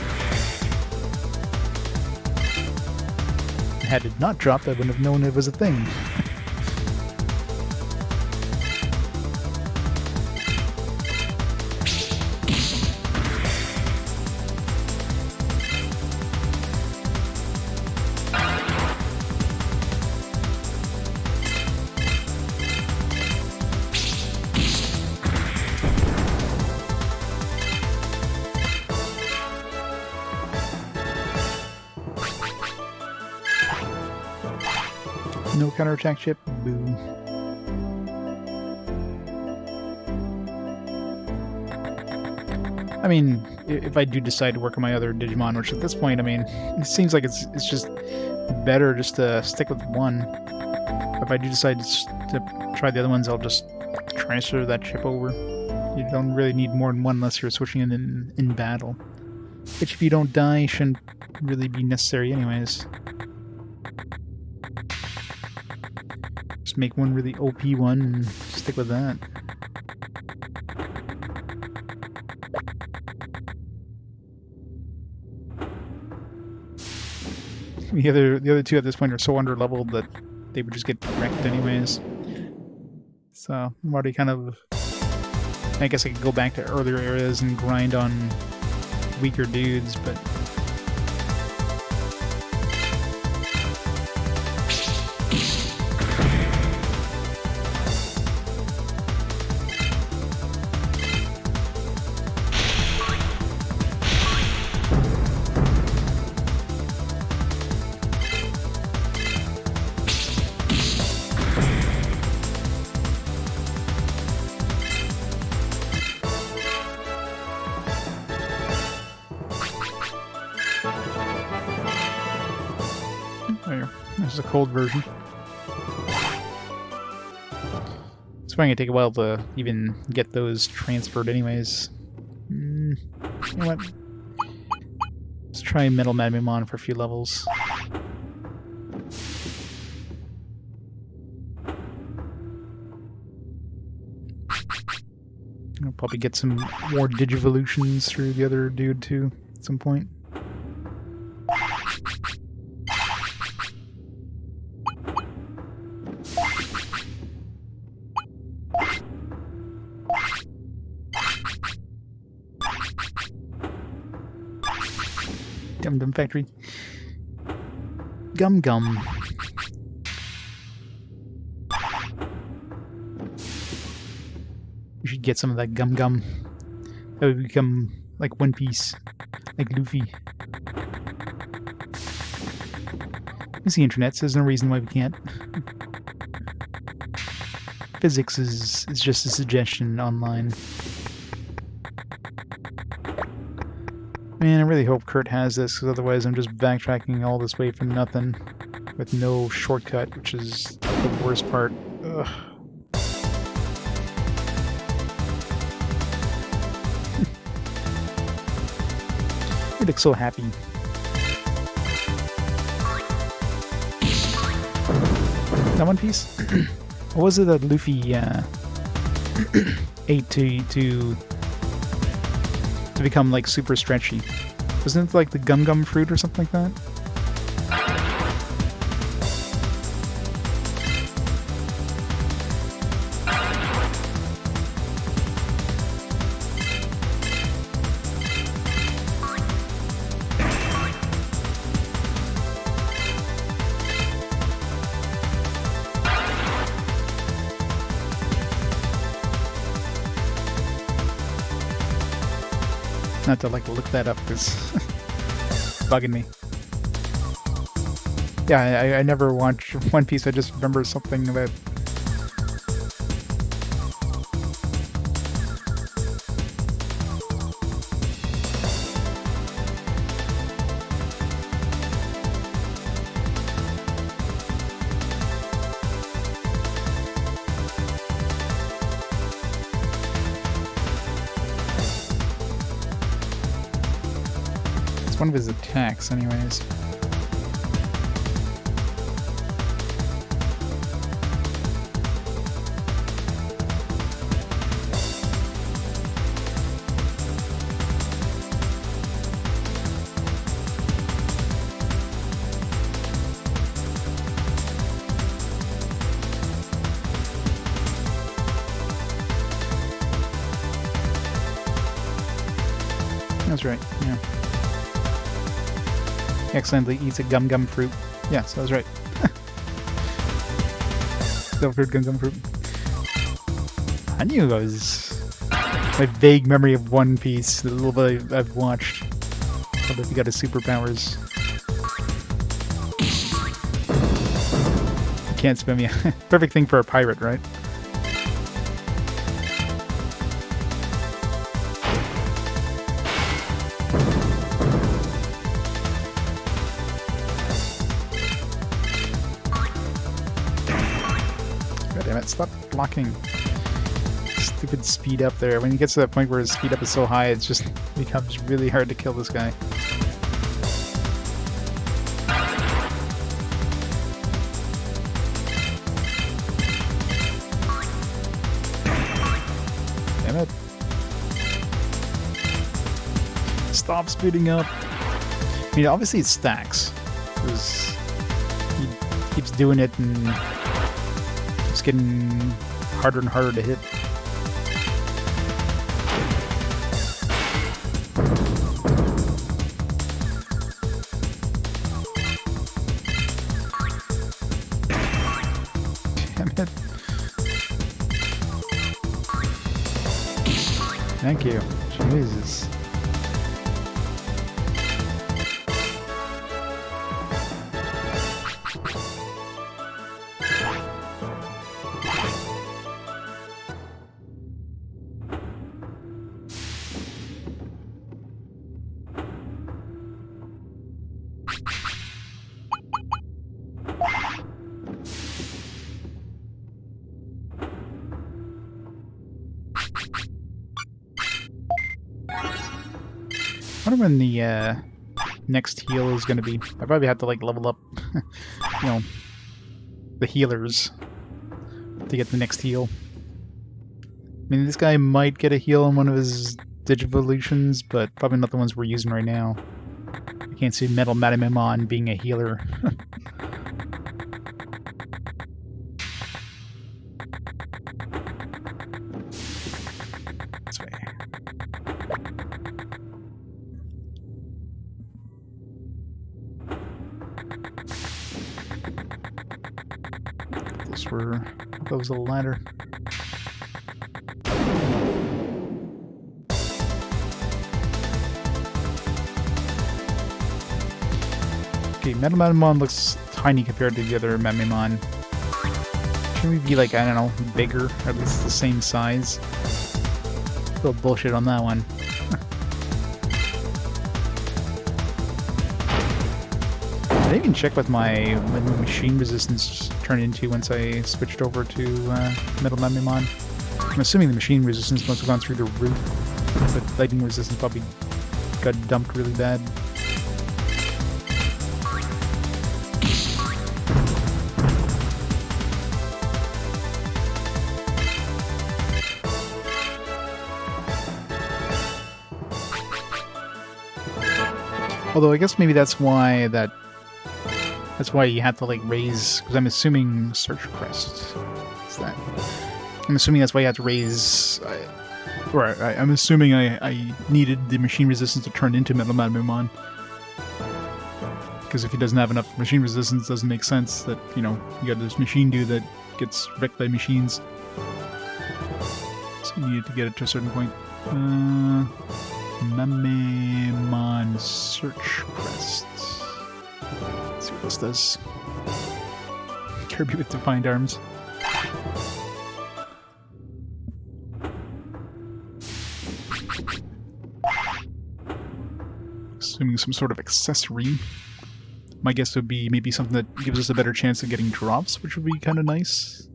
Had it not dropped, I wouldn't have known it was a thing. No counterattack ship? Boo. I mean, if I do decide to work on my other Digimon, which at this point, I mean, it seems like it's just better just to stick with one. If I do decide to try the other ones, I'll just transfer that ship over. You don't really need more than one unless you're switching it in battle. Which, if you don't die, shouldn't really be necessary anyways. Just make one really OP one and stick with that. The other two at this point are so under-leveled that they would just get wrecked anyways. So I'm already kind of... I guess I could go back to earlier eras and grind on weaker dudes, but... There, this is a cold version. It's probably gonna take a while to even get those transferred anyways. You know what? Let's try Metal Memimon for a few levels. I'll probably get some more Digivolutions through the other dude too at some point. Dum Dum Factory. Gum Gum. You should get some of that Gum Gum. That would become like One Piece. Like Luffy. It's the internet, so there's no reason why we can't. physics is just a suggestion online. Man, I really hope Kurt has this, because otherwise I'm just backtracking all this way for nothing, with no shortcut, which is the worst part. Ugh. You look so happy. That One Piece? What was it that Luffy ate to become like super stretchy? Wasn't it like the gum fruit or something like that? Not to like look that up because it's bugging me. Yeah, I never watched One Piece. I just remember something about. One of his attacks, anyways. That's right, yeah. Accidentally eats a gum fruit. Yes, I was right. Gum fruit. I knew I was. My vague memory of One Piece, the little bit I've watched. I don't know if he got his superpowers. You can't spam me. Perfect thing for a pirate, right? Stop blocking. Stupid speed up there. When he gets to that point where his speed up is so high, it just becomes really hard to kill this guy. Damn it. Stop speeding up. I mean, obviously it stacks. Because he keeps doing it and it's getting harder and harder to hit. Damn it. Thank you. Jesus. I wonder when the next heal is going to be. I probably have to like level up, you know, the healers to get the next heal. I mean, this guy might get a heal on one of his Digivolutions, but probably not the ones we're using right now. I can't see Metal Matamimon being a healer. This way. That was a ladder. Okay, Metal Matamon looks tiny compared to the other Mamimon. Should we be like, I don't know, bigger, or at least the same size? A little bullshit on that one. I didn't even check what my machine resistance turned into once I switched over to Metal Memimon. I'm assuming the machine resistance must have gone through the roof, but lightning resistance probably got dumped really bad. Although I guess maybe that's why you have to like raise, because I'm assuming Search Crest. What's that? I'm assuming that's why you have to raise, I'm assuming I needed the machine resistance to turn into Metal Memimon. Because if he doesn't have enough machine resistance, it doesn't make sense that, you know, you got this machine dude that gets wrecked by machines. So you needed to get it to a certain point. Memimon Search Crest. Let's see what this does. Kirby with defined arms. Assuming some sort of accessory. My guess would be maybe something that gives us a better chance of getting drops, which would be kind of nice.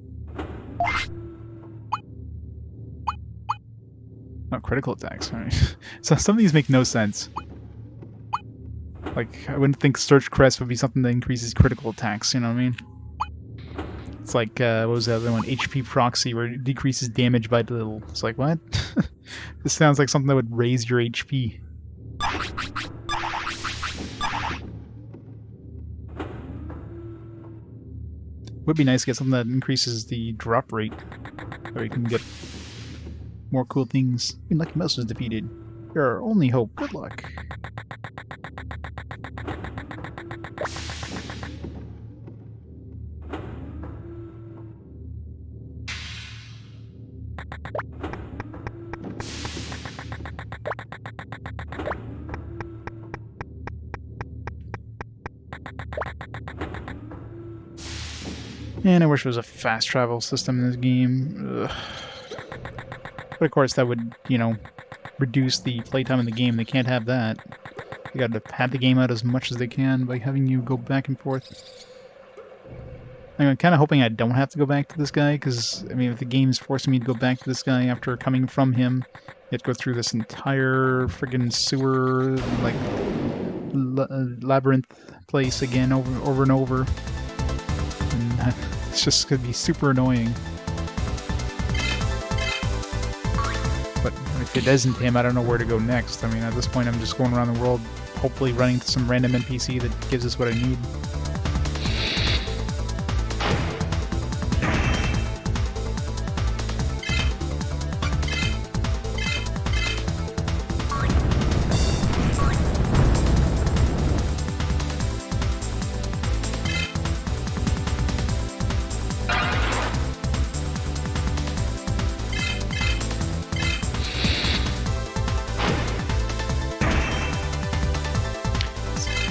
Not critical attacks. Alright. So some of these make no sense. Like, I wouldn't think Search Crest would be something that increases critical attacks, you know what I mean? It's like, what was the other one? HP Proxy, where it decreases damage by little. It's like, what? This sounds like something that would raise your HP. Would be nice to get something that increases the drop rate, where you can get more cool things. Lucky Mouse was defeated. Your only hope. Good luck. And I wish there was a fast travel system in this game. Ugh. But of course that would, you know, reduce the playtime in the game. They can't have that. They gotta pad the game out as much as they can by having you go back and forth. I'm kind of hoping I don't have to go back to this guy, because, I mean, if the game's forcing me to go back to this guy after coming from him, you have to go through this entire friggin' sewer, like, labyrinth place again over and over. And it's just gonna be super annoying. But if it isn't him, I don't know where to go next. I mean, at this point, I'm just going around the world, hopefully running into some random NPC that gives us what I need.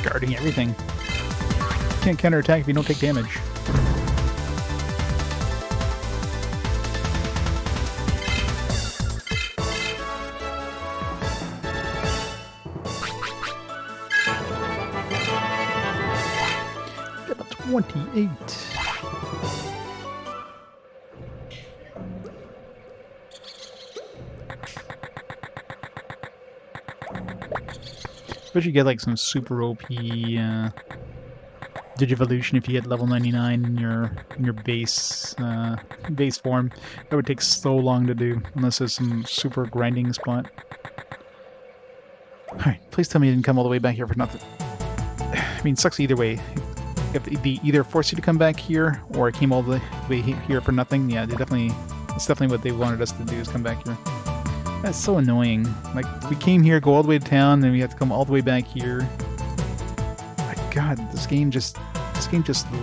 Guarding everything. Can't counterattack if you don't take damage. Level 28. But you get like some super OP Digivolution if you hit level 99 in your base form. That would take so long to do unless there's some super grinding spot. Alright, please tell me you didn't come all the way back here for nothing. I mean, it sucks either way. If they either force you to come back here or it came all the way here for nothing, yeah, it's definitely what they wanted us to do, is come back here. That's so annoying. Like, we came here, go all the way to town, then we have to come all the way back here. My god, this game just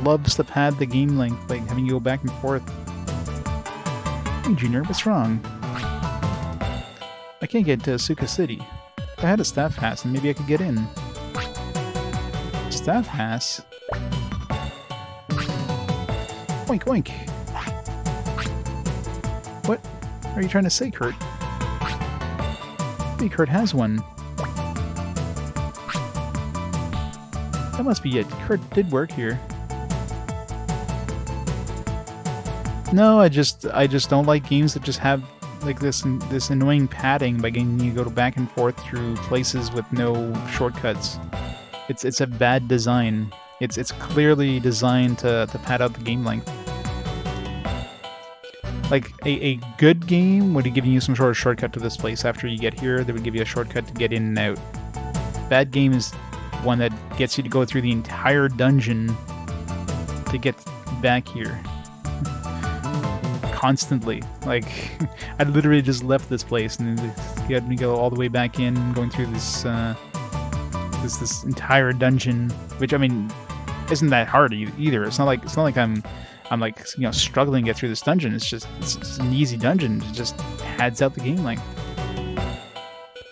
loves to pad the game length by having you go back and forth. Hey Junior, what's wrong? I can't get to Asuka City. If I had a staff pass, then maybe I could get in. Staff pass? Oink oink! What are you trying to say, Kurt? Maybe Kurt has one. That must be it. Kurt did work here. No, I just don't like games that just have like this annoying padding by getting you to go back and forth through places with no shortcuts. It's a bad design. It's clearly designed to pad out the game length. Like a good game would have given you some sort of shortcut to this place after you get here. They would give you a shortcut to get in and out. Bad game is one that gets you to go through the entire dungeon to get back here. Constantly. Like, I literally just left this place and then you had me go all the way back in, going through this this entire dungeon, which I mean isn't that hard either. It's not like I'm like, you know, struggling to get through this dungeon. It's just an easy dungeon. It just pads out the game length.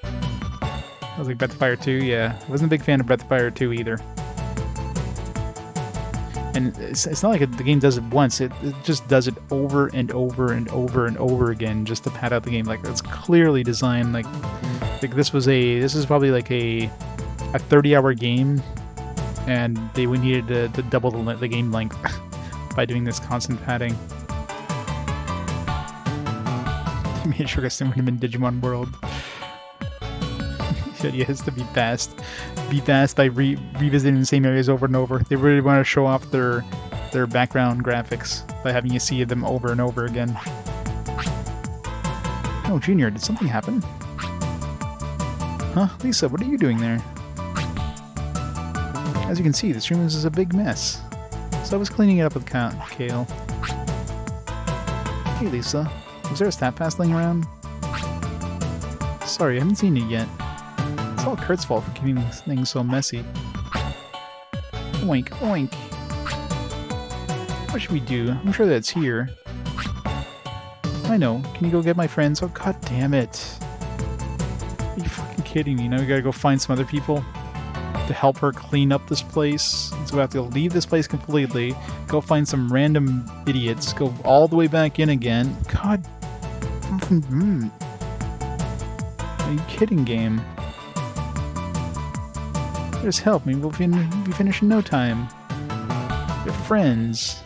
I was like Breath of Fire 2, yeah. I wasn't a big fan of Breath of Fire 2 either. And it's not like the game does it once. It just does it over and over and over and over again just to pad out the game. Like, it's clearly designed like this is probably like a 30-hour game, and they would needed to double the game length by doing this constant padding. He made sure I still would have been Digimon World. He has to be fast. Be fast by revisiting the same areas over and over. They really want to show off their background graphics by having you see them over and over again. Oh, Junior, did something happen? Huh? Lisa, what are you doing there? As you can see, this room is a big mess. So I was cleaning it up with Kale. Hey Lisa, is there a stat pass laying around? Sorry, I haven't seen it yet. It's all Kurt's fault for keeping things so messy. Oink, oink. What should we do? I'm sure that's here. I know. Can you go get my friends? Oh, god damn it. Are you fucking kidding me? Now we gotta go find some other people to help her clean up this place. So we have to leave this place completely, go find some random idiots, go all the way back in again. God. Are you kidding, game? Just help me. We'll be finished in no time. They're friends.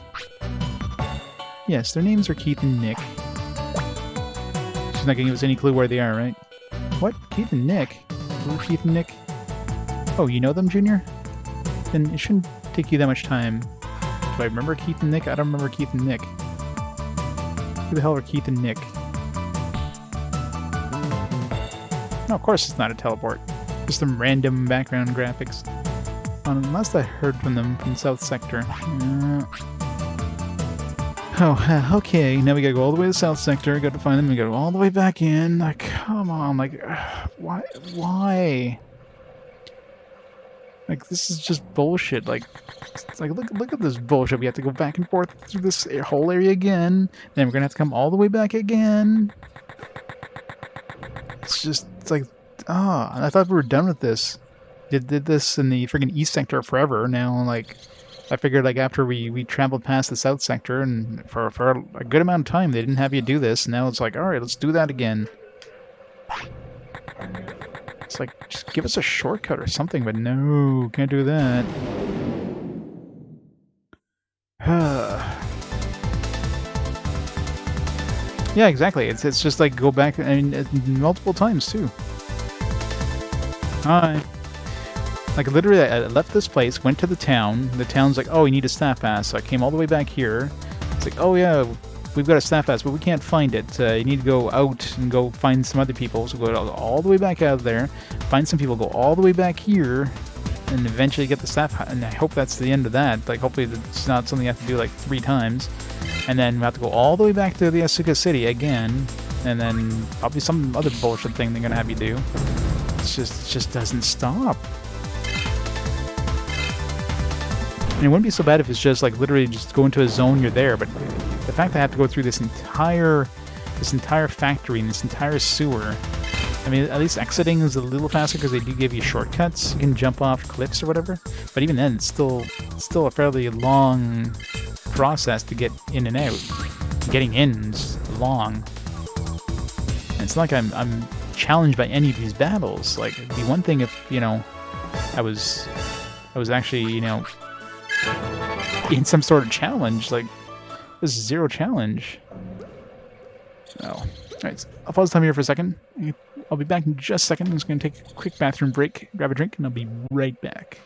Yes, their names are Keith and Nick. She's not gonna give us any clue where they are, right? What? Keith and Nick? Who are Keith and Nick? Oh, you know them, Junior? Then it shouldn't take you that much time. Do I remember Keith and Nick? I don't remember Keith and Nick. Who the hell are Keith and Nick? No, of course it's not a teleport. Just some random background graphics. Unless I heard from them from South Sector. Oh, okay. Now we gotta go all the way to South Sector. Gotta find them. We gotta go all the way back in. Like, come on. Like, why? Why? Like, this is just bullshit. Like, it's like look at this bullshit. We have to go back and forth through this whole area again. Then we're gonna have to come all the way back again. It's like, I thought we were done with this. Did this in the friggin' East Sector forever. Now, like, I figured, like, after we traveled past the South Sector, and for a good amount of time, they didn't have you do this. Now it's like, alright, let's do that again. It's like, just give us a shortcut or something, but no, can't do that. Yeah, exactly. It's just like, go back, I mean, multiple times, too. Hi. Like, literally, I left this place, went to the town. The town's like, oh, you need a staff pass. So I came all the way back here. It's like, oh, yeah, we've got a staff pass, but we can't find it. You need to go out and go find some other people. So go all the way back out of there, find some people, go all the way back here, and eventually get the staff. And I hope that's the end of that. Like, hopefully it's not something you have to do, like, 3 times. And then we have to go all the way back to the Asuka City again. And then probably some other bullshit thing they're going to have you do. It just doesn't stop. And it wouldn't be so bad if it's just like literally just go into a zone, you're there, but the fact that I have to go through this entire factory and this entire sewer, I mean, at least exiting is a little faster because they do give you shortcuts. You can jump off cliffs or whatever, but even then, it's still a fairly long process to get in and out. Getting in is long. It's not like I'm challenged by any of these battles. Like, it'd be one thing if, you know, I was actually, you know, in some sort of challenge. Like, this is zero challenge. Oh. Alright, so I'll pause the time here for a second. I'll be back in just a second. I'm just going to take a quick bathroom break, grab a drink, and I'll be right back.